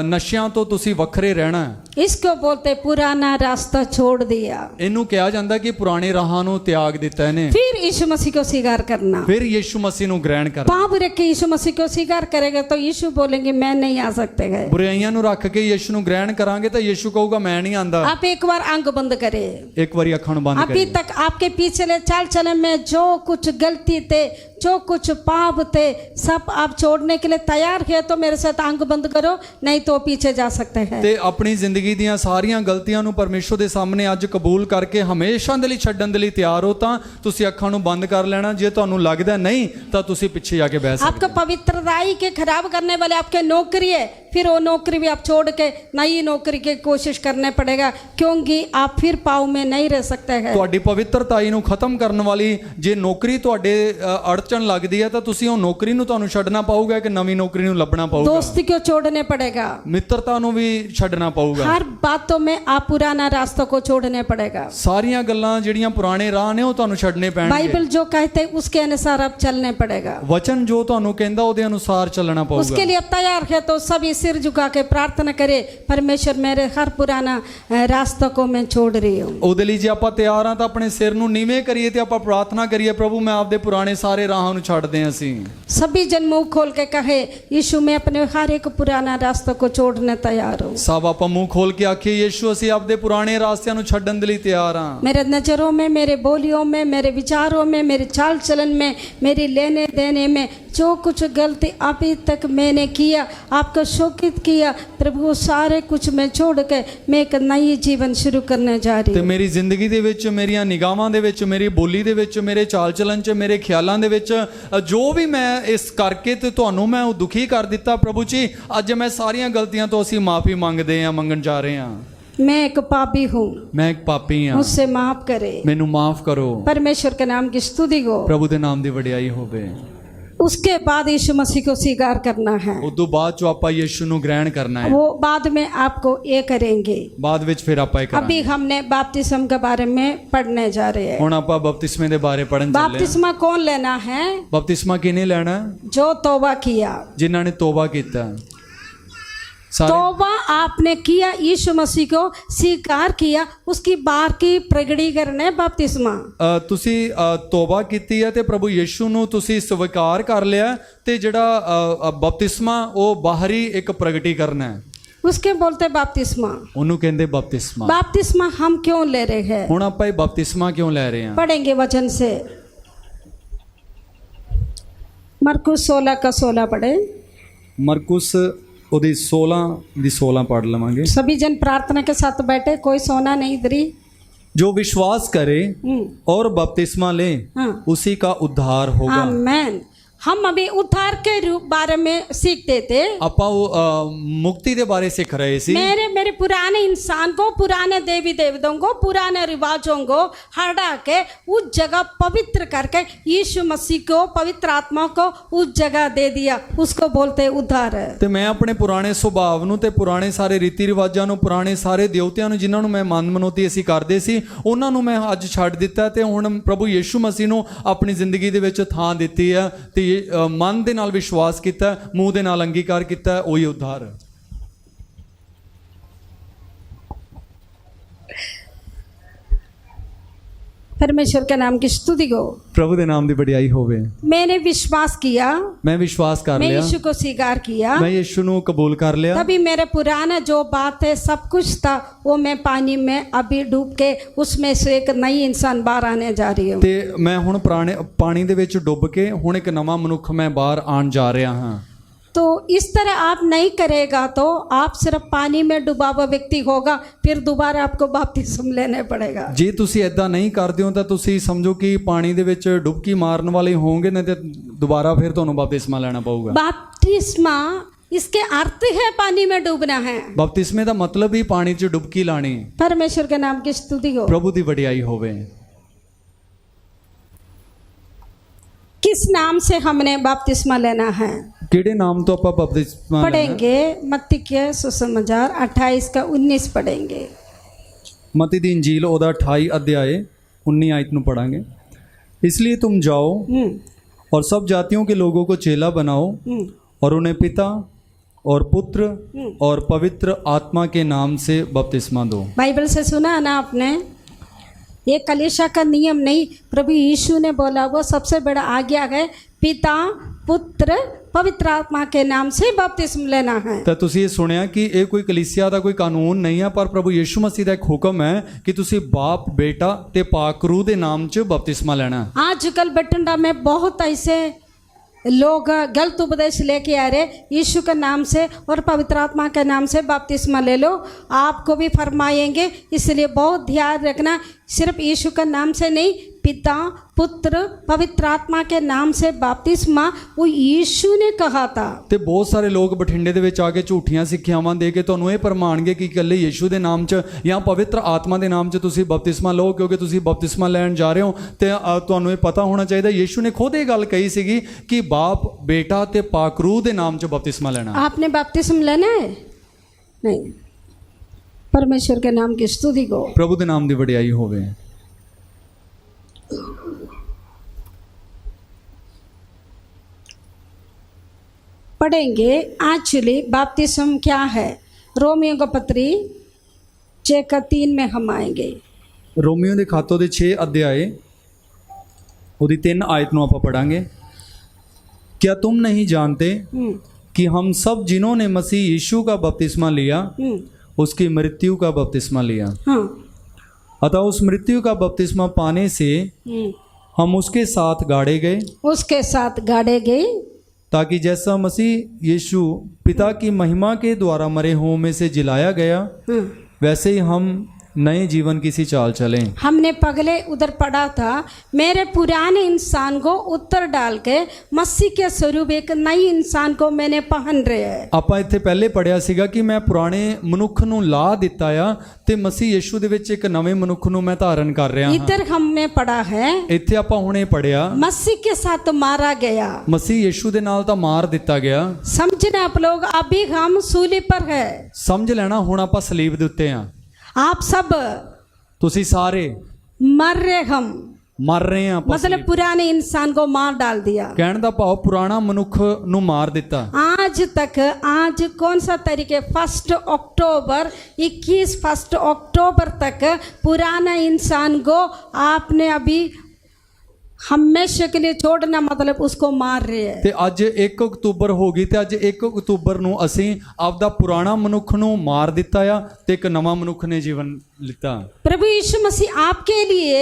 ਨਸ਼ਿਆਂ ਤੋਂ ਤੁਸੀਂ ਵੱਖਰੇ ਰਹਿਣਾ ਹੈ। इसको बोलते पुराना रास्ता छोड़ दिया, ਇਹਨੂੰ ਕਿਹਾ ਜਾਂਦਾ ਕਿ ਪੁਰਾਣੇ ਰਾਹਾਂ ਨੂੰ ਤਿਆਗ ਦਿੱਤਾ ਇਹਨੇ। फिर यीशु मसीह को स्वीकार करना। ਫਿਰ ਯੀਸ਼ੂ ਮਸੀਹ ਨੂੰ ਗ੍ਰਹਿਣ ਕਰਨਾ। पाप रख के यीशु मसीह को स्वीकार करेगा तो यीशु बोलेंगे मैं नहीं आ सकते हैं। ਬੁਰਾਈਆਂ ਨੂੰ ਰੱਖ ਕੇ ਯੀਸ਼ੂ ਨੂੰ ਗ੍ਰਹਿਣ ਕਰਾਂਗੇ ਤਾਂ ਯੀਸ਼ੂ ਕਹੂਗਾ ਮੈਂ ਨਹੀਂ ਆਂਦਾ। आप एक बार आंख बंद करें। ਇੱਕ ਵਾਰੀ ਅੱਖਾਂ ਨੂੰ ਬੰਦ अभी ਕਰੀਏ। तक आपके पिछले चाल चलन में जो कुछ गलती थे, जो कुछ पाप थे, सब आप छोड़ने के लिए तैयार है तो मेरे साथ आंख बंद करो, नहीं तो पीछे जा सकते हैं। ਤੇ ਆਪਣੀ ਜ਼ਿੰਦਗੀ ਦੀਆਂ ਸਾਰੀਆਂ ਗਲਤੀਆਂ ਨੂੰ ਪਰਮੇਸ਼ਰ ਦੇ ਸਾਹਮਣੇ ਅੱਜ ਕਬੂਲ ਕਰਕੇ ਹਮੇਸ਼ਾ ਦੇ ਲਈ ਛੱਡਣ ਦੇ ਲਈ ਤਿਆਰ ਹੋ ਤਾਂ ਤੁਸੀਂ ਅੱਖਾਂ ਨੂੰ ਬੰਦ ਕਰ ਲੈਣਾ। ਜੇ ਤੁਹਾਨੂੰ ਲੱਗਦਾ ਨਹੀਂ ਤਾਂ ਤੁਸੀਂ ਪਿੱਛੇ ਜਾ ਕੇ ਬਹਿ ਸਕਦੇ आपका पवित्रताई के खराब करने वाले आपके नौकरी है, फिर वो नौकरी भी आप छोड़ के नई नौकरी की कोशिश करने पड़ेगा, क्योंकि आप फिर पाव में नहीं रह सकते हैं। ਤੁਹਾਡੀ ਪਵਿੱਤਰਤਾਈ ਨੂੰ ਖਤਮ ਕਰਨ ਵਾਲੀ ਜੇ ਨੌਕਰੀ ਤੁਹਾਡੇ ਅੜਚਣ ਲੱਗਦੀ ਹੈ ਤਾਂ ਤੁਸੀਂ ਉਹ ਨੌਕਰੀ ਨੂੰ ਤੁਹਾਨੂੰ ਛੱਡਣਾ ਪਊਗਾ ਕਿ ਨਵੀਂ ਨੌਕਰੀ ਨੂੰ ਲੱਭਣਾ ਪਊਗਾ। दोस्ती को छोड़ने पड़ेगा, ਮਿੱਤਰਤਾ ਨੂੰ ਵੀ ਛੱਡਣਾ ਪਊਗਾ। हर बातों में आप पुराना रास्ता को छोड़ने पड़ेगा। ਸਾਰੀਆਂ ਗੱਲਾਂ ਜਿਹੜੀਆਂ ਪੁਰਾਣੇ ਰਾਹ ਨੇ ਉਹ ਤੁਹਾਨੂੰ ਛੱਡਣੇ ਪੈਣਗੇ। बाइबल जो कहते हैं उसके अनुसार आप चलने पड़ेगा। ਵਚਨ ਜੋ ਤੁਹਾਨੂੰ ਕਹਿੰਦਾ ਉਹਦੇ ਅਨੁਸਾਰ ਚੱਲਣਾ ਪਊਗਾ। उसके लिए आप तैयार है तो सभी सिर झुका के प्रार्थना करे, परमेश्वर मेरे हर पुराना रास्ता को मैं छोड़ रही हूँ। ਉਹਦੇ ਲਈ ਜੇ ਆਪਾਂ ਤਿਆਰ ਆ ਤਾਂ ਆਪਣੇ ਸਿਰ ਨੂੰ ਨੀਵੇਂ ਕਰੀਏ ਤੇ ਆਪਾਂ ਪ੍ਰਾਰਥਨਾ ਕਰੀਏ, ਪ੍ਰਭੂ ਮੈਂ ਆਪਦੇ ਪੁਰਾਣੇ ਸਾਰੇ ਰਾਹਾਂ ਨੂੰ ਛੱਡਦੇ ਹਾਂ। ਅਸੀਂ सभी जन मुंह खोल के कहे यीशु मैं अपने हर एक पुराना रास्ता को छोड़ने तैयार हूँ। ਸਭ ਆਪਾਂ ਮੂੰਹ ਖੋਲ ਕੇ ਆਖੀਏ ਯੀਸ਼ੂ ਅਸੀਂ ਆਪਦੇ ਪੁਰਾਣੇ ਰਾਸਤਿਆਂ ਨੂੰ ਛੱਡਣ ਦੇ ਲਈ ਤਿਆਰ ਹਾਂ। मेरे नज़रों में, मेरे बोलियों में, मेरे विचारों में, मेरे चाल चलन में, मेरी लेने देने में जो कुछ गलती अभी तक मैंने किया, आपको शोकित किया, प्रभु सारे कुछ मैं छोड़ के मैं एक नई जीवन शुरू करने जा रही ਤੇ हूँ। ਮੇਰੀ ਜ਼ਿੰਦਗੀ ਦੇ ਵਿੱਚ, ਮੇਰੀਆਂ ਨਿਗਾਹਾਂ ਦੇ ਵਿੱਚ, ਮੇਰੀ ਬੋਲੀ ਦੇ ਵਿੱਚ, ਮੇਰੇ ਚਾਲ ਚਲਨ 'ਚ, ਮੇਰੇ ਖਿਆਲਾਂ ਦੇ ਵਿੱਚ ਜੋ ਵੀ ਮੈਂ ਇਸ ਕਰਕੇ ਤੇ ਤੁਹਾਨੂੰ ਮੈਂ ਉਹ ਦੁਖੀ ਕਰ ਦਿੱਤਾ, ਪ੍ਰਭੂ ਜੀ ਅੱਜ ਮੈਂ ਸਾਰੀਆਂ ਗਲਤੀਆਂ ਤੋਂ ਅਸੀਂ ਮਾਫੀ ਮੰਗਣ ਜਾ ਰਹੇ ਹਾਂ। मैं एक पापी हूँ, ਮੈਂ ਇੱਕ ਪਾਪੀ ਹਾਂ, मुझसे माफ करे। ਮੈਨੂੰ ਮਾਫ ਕਰੋ। परमेश्वर के नाम की स्तुति हो। ਪ੍ਰਭੂ ਦੇ ਨਾਮ ਦੀ ਵਡਿਆਈ ਹੋਵੇ। उसके बाद यीशु मसीह को स्वीकार करना है, ਉਦੋਂ ਬਾਅਦ ਜੋ ਆਪਾਂ ਯੀਸ਼ੂ ਨੂੰ ਗ੍ਰਹਿਣ ਕਰਨਾ ਹੈ, वो बाद में आपको ये करेंगे। ਬਾਅਦ ਵਿੱਚ ਫਿਰ ਆਪਾਂ ਇਹ अभी ਕਰਾਂਗੇ। हमने बपतिस्मा के बारे में पढ़ने जा रहे हैं। ਹੁਣ ਆਪਾਂ ਬਪਤਿਸਮੇ ਦੇ ਬਾਰੇ ਪੜਨ ਚੱਲੇ ਹਾਂ। बपतिस्मा कौन लेना है? ਬਪਤਿਸਮਾ ਕਿਹਨੇ ਲੈਣਾ? जो तौबा किया। ਜਿਨ੍ਹਾਂ ਨੇ ਤੋਬਾ ਕੀਤਾ। ਸਾਰੇ तौबा आपने किया, यीशु मसीह को स्वीकार किया, उसकी बार की प्रगटीकरण है बपतिस्मा। ਤੁਸੀਂ ਤੋਬਾ ਕੀਤੀ ਹੈ ਤੇ ਪ੍ਰਭੂ ਯੀਸ਼ੂ ਨੂੰ ਤੁਸੀਂ ਸਵੀਕਾਰ ਕਰ ਲਿਆ ਤੇ ਜਿਹੜਾ ਬਪਤਿਸਮਾ ਉਹ ਬਾਹਰੀ ਇੱਕ ਪ੍ਰਗਟੀਕਰਨ ਹੈ। उसके बोलते बपतिस्मा। ਉਹਨੂੰ ਕਹਿੰਦੇ ਬਪਤਿਸਮਾ। बपतिस्मा हम क्यों ले रहे हैं? ਹੁਣ ਆਪਾਂ ਇਹ ਬਪਤਿਸਮਾ ਕਿਉਂ ਲੈ ਰਹੇ ਹਾਂ? पढ़ेंगे वचन से, मरकुस 16 का 16 पढ़े। ਮਰकुस ਉਹਦੀ 16 ਦੀ 16 ਪੜ੍ਹ ਲਵਾਂਗੇ। सभी जन प्रार्थना के साथ बैठे, कोई सोना नहीं इधर ही। जो विश्वास करे हम्म, और बपतिस्मा ले हाँ, उसी का उद्धार होगा। आमेन। हम अभी उद्धार के रूप बारे में सीखते थे। ਆਪਾਂ ਉਹ ਮੁਕਤੀ ਦੇ ਬਾਰੇ ਸਿੱਖ ਰਹੇ ਸੀ। मेरे पुराने इंसान को, पुराने देवी देवताओं को, पुराने रिवाजों को हटा के उस जगह पवित्र करके यीशु मसीह को, पवित्र आत्मा को उस जगह दे दिया, उसको बोलते उद्धार है। ਤੇ ਮੈਂ ਆਪਣੇ ਪੁਰਾਣੇ ਸੁਭਾਅ ਨੂੰ ਤੇ ਪੁਰਾਣੇ ਸਾਰੇ ਰੀਤੀ ਰਿਵਾਜਾਂ ਨੂੰ, ਪੁਰਾਣੇ ਸਾਰੇ ਦੇਵਤਿਆਂ ਨੂੰ ਜਿਨ੍ਹਾਂ ਨੂੰ ਮੈਂ ਮਨ ਮਨੋਤੀ ਅਸੀਂ ਕਰਦੇ ਸੀ, ਉਹਨਾਂ ਨੂੰ ਮੈਂ ਅੱਜ ਛੱਡ ਦਿੱਤਾ ਤੇ ਹੁਣ ਪ੍ਰਭੂ ਯੀਸ਼ੂ ਮਸੀਹ ਨੂੰ ਆਪਣੀ ਜ਼ਿੰਦਗੀ ਦੇ ਵਿੱਚ ਥਾਂ ਦਿੱਤੀ ਹੈ ਤੇ ਮਨ ਦੇ ਨਾਲ ਵਿਸ਼ਵਾਸ ਕੀਤਾ, ਮੂੰਹ ਦੇ ਨਾਲ ਅੰਗੀਕਾਰ ਕੀਤਾ, ਉਹੀ ਉद्धार ਹੈ। परमेश्वर के नाम की स्तुति हो। ਪ੍ਰਭੂ ਦੇ ਨਾਮ ਦੀ ਵਡਿਆਈ ਹੋਵੇ। मैंने विश्वास किया, ਮੈਂ ਵਿਸ਼ਵਾਸ ਕਰ मैं ਲਿਆ, यीशु को स्वीकार किया, ਮੈਂ ਯीशु ਨੂੰ ਕਬੂਲ ਕਰ ਲਿਆ। तभी मेरे पुराना जो बात है, सब कुछ था, वो मैं पानी में अभी डूब के उसमें से एक नई इंसान बाहर आने जा रही हूँ। ਤੇ ਮੈਂ ਹੁਣ ਪੁਰਾਣੇ ਪਾਣੀ ਦੇ ਵਿੱਚ ਡੁੱਬ ਕੇ ਹੁਣ ਇੱਕ ਨਵਾਂ ਮਨੁੱਖ ਮੈਂ ਬਾਹਰ ਆਉਣ ਜਾ ਰਿਹਾ ਹਾਂ। तो इस तरह आप नहीं करेगा तो आप सिर्फ पानी में डूबा हुआ व्यक्ति होगा, फिर दोबारा आपको बपतिस्मा लेने पड़ेगा। ਜੇ ਤੁਸੀਂ ਇਦਾਂ ਨਹੀਂ ਕਰਦੇ ਹੋ ਤਾਂ ਤੁਸੀਂ ਸਮਝੋ ਕਿ ਪਾਣੀ ਦੇ ਵਿੱਚ ਡੁਬਕੀ ਮਾਰਨ ਵਾਲੇ ਹੋਵੋਗੇ, ਨਹੀਂ ਤੇ ਦੁਬਾਰਾ ਫਿਰ ਤੁਹਾਨੂੰ ਬਪਤਿਸਮਾ ਲੈਣਾ ਪਊਗਾ। बपतिस्मा इसके अर्थ है पानी में डूबना है। ਬਪਤਿਸਮੇ ਦਾ ਮਤਲਬ ਹੀ ਪਾਣੀ 'ਚ ਡੁਬਕੀ ਲਾਣੀ। परमेश्वर के नाम की स्तुति हो। ਪ੍ਰਭੂ ਦੀ ਵਡਿਆਈ ਹੋਵੇ। किस नाम से हमने बपतिस्मा लेना है? ਕਿਹੜੇ ਨਾਮ ਤੋਂ ਆਪਾਂ ਬਪਤਿਸਮਾ ਲੈਣਾ? पढ़ेंगे मत्ती के सुसमाचार 28 का 19 पढ़ेंगे। ਮਤੀ ਦੀ ਇੰਜੀਲ ਉਹਦਾ 28 अध्याय 19 आयत ਨੂੰ पढ़ांगे। इसलिए तुम जाओ और सब जातियों के लोगों को चेला बनाओ और उन्हें पिता और पुत्र और पवित्र आत्मा के नाम से बपतिस्मा दो। बाइबल से सुना है ना आपने? ये कलीसिया का नियम नहीं, प्रभु यीशु ने बोला, वो सबसे बड़ा आज्ञा है, पिता पुत्र पवित्र आत्मा के नाम से बपतिस्मा लेना है। ਤਾਂ ਤੁਸੀਂ ਇਹ ਸੁਣਿਆ ਕਿ ਇਹ ਕੋਈ ਕਲੀਸਿਆ ਦਾ ਕੋਈ ਕਾਨੂੰਨ ਨਹੀਂ ਹੈ, ਪਰ ਪ੍ਰਭੂ ਯੀਸ਼ੂ ਮਸੀਹ ਦਾ ਇੱਕ ਹੁਕਮ ਹੈ ਕਿ ਤੁਸੀਂ ਬਾਪ, ਬੇਟਾ ਤੇ ਪਾਕ ਰੂਹ ਦੇ ਨਾਮ 'ਚ ਬਪਤਿਸਮਾ ਲੈਣਾ। आजकल बठिंडा में बहुत ऐसे लोग गलत उपदेश लेके आ रहे, यीशु के नाम से और पवित्र आत्मा के नाम से बपतिस्मा ले लो, आपको भी फरमाएंगे। इसलिए बहुत ध्यान रखना, सिर्फ यीशु के नाम से नहीं, पिता पुत्र पवित्र आत्मा के नाम से बपतिस्मा वो यीशु ने कहा था। ਤੇ ਬਹੁਤ ਸਾਰੇ ਲੋਕ ਬਠਿੰਡੇ ਦੇ ਵਿੱਚ ਆ ਕੇ ਝੂਠੀਆਂ ਸਿੱਖਿਆਵਾਂ ਦੇ ਕੇ ਤੁਹਾਨੂੰ ਇਹ ਪ੍ਰਮਾਣਗੇ ਕਿ ਇਕੱਲੇ ਯੀਸ਼ੂ ਦੇ ਨਾਮ 'ਚ ਜਾਂ ਪਵਿੱਤਰ ਆਤਮਾ ਦੇ ਨਾਮ 'ਚ ਤੁਸੀਂ ਬਪਤਿਸਮਾ ਲਓ, ਕਿਉਂਕਿ ਤੁਸੀਂ ਬਪਤਿਸਮਾ ਲੈਣ ਜਾ ਰਹੇ ਹੋ। ਤੇ ਤੁਹਾਨੂੰ ਇਹ ਪਤਾ ਹੋਣਾ ਚਾਹੀਦਾ, ਯੀਸ਼ੂ ਨੇ ਖੁਦ ਇਹ ਗੱਲ ਕਹੀ ਸੀਗੀ ਕਿ ਬਾਪ, ਬੇਟਾ ਤੇ ਪਾਕ ਰੂਹ ਦੇ ਨਾਮ 'ਚ ਬਪਤਿਸਮਾ ਲੈਣਾ। आपने बपतिस्मा लेना है? नहीं। परमेश्वर के नाम की स्तुति को। ਪ੍ਰਭੂ ਦੇ ਨਾਮ ਦੀ ਵਡਿਆਈ ਹੋਵੇ। पढ़ेंगे एक्चुअली बपतिस्मा क्या है। रोमियो का पत्री 6 का 3 में हम आएंगे। ਰੋਮੀਓ ਦੇ ਖਾਤੋਂ ਦੇ 6 ਅਧਿਆਏ ਉਹਦੀ 3 ਆਇਤ ਨੂੰ ਆਪਾਂ ਪੜਾਂਗੇ। क्या तुम नहीं जानते कि हम सब जिन्होंने मसीह यीशु का बपतिस्मा लिया उसकी मृत्यु का बपतिस्मा लिया, हाँ, अतः उस मृत्यु का बपतिस्मा पाने से हम उसके साथ गाड़े गए, उसके साथ गाड़े गए, ताकि जैसा मसीह यीशु पिता की महिमा के द्वारा मरे हुओं में से जिलाया गया, हाँ। वैसे ही हम नए जीवन की सी चाल चलें। हमने पगले उधर पढ़ा था, मेरे पुराने इंसान को उत्तर डाल के मसीह के स्वरूप एक नई इंसान को मैंने पहन रहे हैं। ਆਪਾਂ ਇੱਥੇ ਪਹਿਲੇ ਪੜਿਆ ਸੀਗਾ ਕਿ ਮੈਂ ਪੁਰਾਣੇ ਮਨੁੱਖ ਨੂੰ ਲਾਹ ਦਿੱਤਾ ਆ ਤੇ ਮਸੀਹ ਯੀਸ਼ੂ ਦੇ ਵਿੱਚ ਇੱਕ ਨਵੇਂ ਮਨੁੱਖ ਨੂੰ ਮੈਂ ਧਾਰਨ ਕਰ ਰਿਹਾ ਹਾਂ। इधर हमने पढ़ा है, ਇੱਥੇ ਆਪਾਂ ਹੁਣੇ ਪੜਿਆ मसीह के साथ मारा गया। ਮਸੀਹ ਯੀਸ਼ੂ ਦੇ ਨਾਲ ਤਾਂ ਮਾਰ ਦਿੱਤਾ ਗਿਆ। समझना आप लोग, अभी हम सूली पर है। ਸਮਝ ਲੈਣਾ ਹੁਣ ਆਪਾਂ ਸਲੀਬ ਦੇ ਉੱਤੇ ਆ। आप सब ਤੁਸੀਂ ਸਾਰੇ मर रहे, हम ਮਰ ਰਹੇ ਆ ਆਪਾਂ। मतलब पुराने इंसान को मार डाल दिया। ਕਹਿਣ ਦਾ ਭਾਵ ਪੁਰਾਣਾ ਮਨੁੱਖ ਨੂੰ ਮਾਰ ਦਿੱਤਾ। आज तक, आज कौन सा तरीके 1 अक्टूबर 1 अक्टूबर तक पुराना इंसान को आपने अभी हमेशा के लिए छोड़ना, मतलब उसको मार रहे हैं। ਤੇ ਅੱਜ 1 ਅਕਤੂਬਰ ਹੋ ਗਈ ਤੇ ਅੱਜ 1 ਅਕਤੂਬਰ ਨੂੰ ਅਸੀਂ ਆਪਦਾ ਪੁਰਾਣਾ ਮਨੁੱਖ ਨੂੰ ਮਾਰ ਦਿੱਤਾ ਆ ਤੇ ਇੱਕ ਨਵਾਂ ਮਨੁੱਖ ਨੇ ਜੀਵਨ ਲਿੱਤਾ। प्रभु यीशु मसीह आपके लिए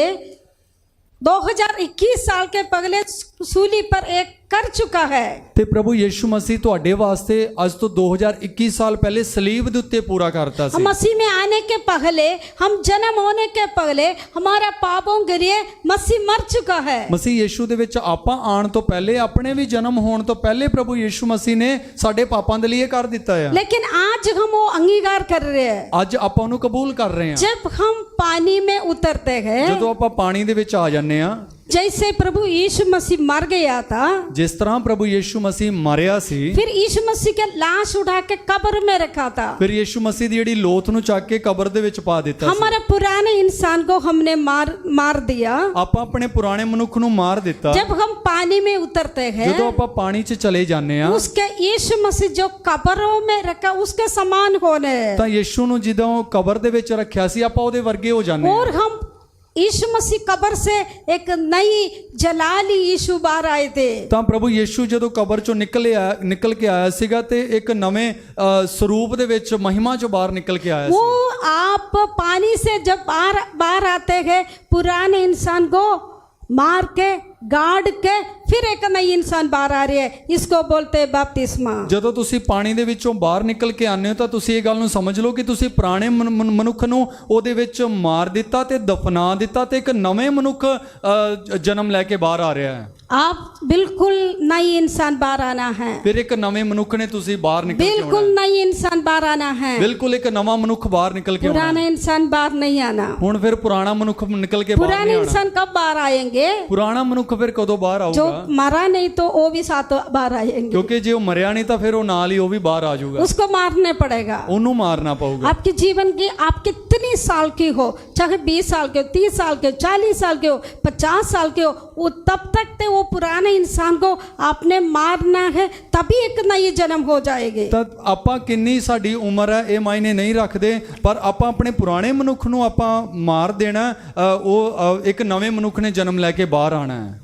2021 साल के पहले सूली पर एक कर चुका है। ਤੇ ਪ੍ਰਭੂ ਯਿਸੂ ਮਸੀਹ ਤੁਹਾਡੇ ਵਾਸਤੇ ਅੱਜ ਤੋਂ 2021 ਸਾਲ ਪਹਿਲੇ ਸਲੀਬ ਦੇ ਉੱਤੇ ਪੂਰਾ ਕਰਤਾ ਸੀ। मसीह में आने के पहले, हम जन्म होने के पहले हमारा पापों के लिए मसीह मर चुका है। ਮਸੀਹ ਯਿਸੂ ਦੇ ਵਿੱਚ ਆਪਾਂ ਆਉਣ ਤੋਂ ਪਹਿਲੇ, ਆਪਣੇ ਵੀ ਜਨਮ ਹੋਣ ਤੋਂ ਪਹਿਲੇ ਪ੍ਰਭੂ ਯਿਸੂ ਮਸੀਹ ਨੇ ਸਾਡੇ ਪਾਪਾਂ ਦੇ ਲਈ ਇਹ ਕਰ ਦਿੱਤਾ ਆ। लेकिन आज हम वो अंगीकार कर रहे हैं। ਅੱਜ ਆਪਾਂ ਉਹਨੂੰ ਕਬੂਲ ਕਰ ਰਹੇ ਹਾਂ। जब हम पानी में उतरते हैं, ਜਦੋਂ ਆਪਾਂ ਪਾਣੀ ਦੇ ਵਿੱਚ ਆ ਜਾਂਦੇ ਆ, जैसे प्रभु यीशु मसीह मर गया था, ਜਿਸ ਤਰ੍ਹਾਂ ਪ੍ਰਭੂ ਯਿਸੂ ਮਸੀਹ ਮਰਿਆ ਸੀ, फिर यीशु मसीह के लाश उठा के कब्र में रखा था। ਫਿਰ ਯਿਸੂ ਮਸੀਹ ਦੀ ਜਿਹੜੀ ਲੋਥ ਨੂੰ ਚੱਕ ਕੇ ਕਬਰ ਦੇ ਵਿੱਚ ਪਾ ਦਿੱਤਾ ਸੀ। हमारे पुराने इंसान को हमने मार दिया। ਆਪਾਂ ਆਪਣੇ ਪੁਰਾਣੇ ਮਨੁੱਖ ਨੂੰ ਮਾਰ ਦਿੱਤਾ। जब हम पानी में उतरते हैं, ਜਦੋਂ ਆਪਾਂ ਪਾਣੀ 'ਚ ਚਲੇ ਜਾਂਦੇ ਆ, उसके यीशु मसीह जो कब्रों में रखा उसके समान होने, ਤਾਂ ਯਿਸੂ ਨੂੰ ਜਦੋਂ ਕਬਰ ਦੇ ਵਿੱਚ ਰੱਖਿਆ ਸੀ, ਆਪਾਂ ਉਹਦੇ ਵਰਗੇ ਹੋ ਜਾਂਦੇ और ਆ। हम यीशु मसीह कब्र से एक नई जलाली यीशु बाहर आए थे। ਤਾਂ ਪ੍ਰਭੂ ਯਿਸੂ ਜਦੋਂ ਕਬਰ 'ਚੋਂ ਨਿਕਲ ਕੇ ਆਇਆ ਸੀਗਾ ਤੇ ਇੱਕ ਨਵੇਂ ਸਰੂਪ ਦੇ ਵਿੱਚ ਮਹਿਮਾ 'ਚੋਂ ਬਾਹਰ ਨਿਕਲ ਕੇ ਆਇਆ वो ਸੀ। आप पानी से जब बाहर आते हैं, पुराने इंसान को मार के गाड़ के फिर एक नई इंसान बाहर आ रही है, इसको बोलते हैं बपतिस्मा। ਜਦੋਂ ਤੁਸੀਂ ਪਾਣੀ ਦੇ ਵਿੱਚੋਂ ਬਾਹਰ ਨਿਕਲ ਕੇ ਆਉਂਦੇ ਹੋ ਤਾਂ ਤੁਸੀਂ ਇਹ ਗੱਲ ਨੂੰ ਸਮਝ ਲਓ ਕਿ ਤੁਸੀਂ ਪੁਰਾਣੇ ਮਨੁੱਖ ਨੂੰ ਉਹਦੇ ਵਿੱਚ ਮਾਰ ਦਿੱਤਾ ਤੇ ਦਫਨਾ ਦਿੱਤਾ ਤੇ ਇੱਕ ਨਵੇਂ ਮਨੁੱਖ ਜਨਮ ਲੈ ਕੇ ਬਾਹਰ ਆ ਰਿਹਾ ਹੈ। आप बिल्कुल नई इंसान बाहर आना है, ਫਿਰ ਇੱਕ ਨਵੇਂ ਮਨੁੱਖ ਨੇ ਤੁਸੀਂ ਬਾਹਰ ਨਿਕਲ ਕੇ बिल्कुल ਆਉਣਾ नई इंसान बाहर आना है। ਹੈ। ਬਿਲਕੁਲ ਇੱਕ ਨਵਾਂ ਮਨੁੱਖ ਬਾਹਰ ਨਿਕਲ ਕੇ ਆਉਣਾ पुराना ਹੈ। इंसान बाहर नहीं आना। ਹੁਣ ਫਿਰ ਪੁਰਾਣਾ ਮਨੁੱਖ ਨਿਕਲ ਕੇ ਬਾਹਰ पुराने ਨਹੀਂ ਆਉਣਾ। इंसान कब बाहर आएंगे? ਪੁਰਾਣਾ ਮਨੁੱਖ ਫਿਰ ਕਦੋਂ ਬਾਹਰ जो ਆਊਗਾ? मरा नहीं तो वो भी साथ बाहर आएंगे। ਕਿਉਂਕਿ ਜੇ ਉਹ ਮਰਿਆ ਨਹੀਂ ਤਾਂ ਫਿਰ ਉਹ ਨਾਲ ਹੀ ਉਹ ਵੀ ਬਾਹਰ ਆ ਜਾਊਗਾ। उसको मारने पड़ेगा। ਉਹਨੂੰ ਮਾਰਨਾ ਪਊਗਾ। आपके जीवन की, आप कितनी साल की हो, चाहे 20 साल के हो, 30 साल के हो, 40 साल के हो, 50 साल के हो, वो तब तक ते वो पुराने इंसान को आपने मारना है, तभी एक नई जन्म हो जाएगी। ਤਾਂ ਆਪਾਂ ਕਿੰਨੀ ਸਾਡੀ ਉਮਰ ਹੈ ਇਹ ਮਾਇਨੇ ਨਹੀਂ ਰੱਖਦੇ, ਪਰ ਆਪਾਂ ਆਪਣੇ ਪੁਰਾਣੇ ਮਨੁੱਖ ਨੂੰ ਆਪਾਂ ਮਾਰ ਦੇਣਾ। ਉਹ ਇੱਕ ਨਵੇਂ ਮਨੁੱਖ ਨੇ ਜਨਮ ਲੈ ਕੇ ਬਾਹਰ ਆਣਾ ਹੈ।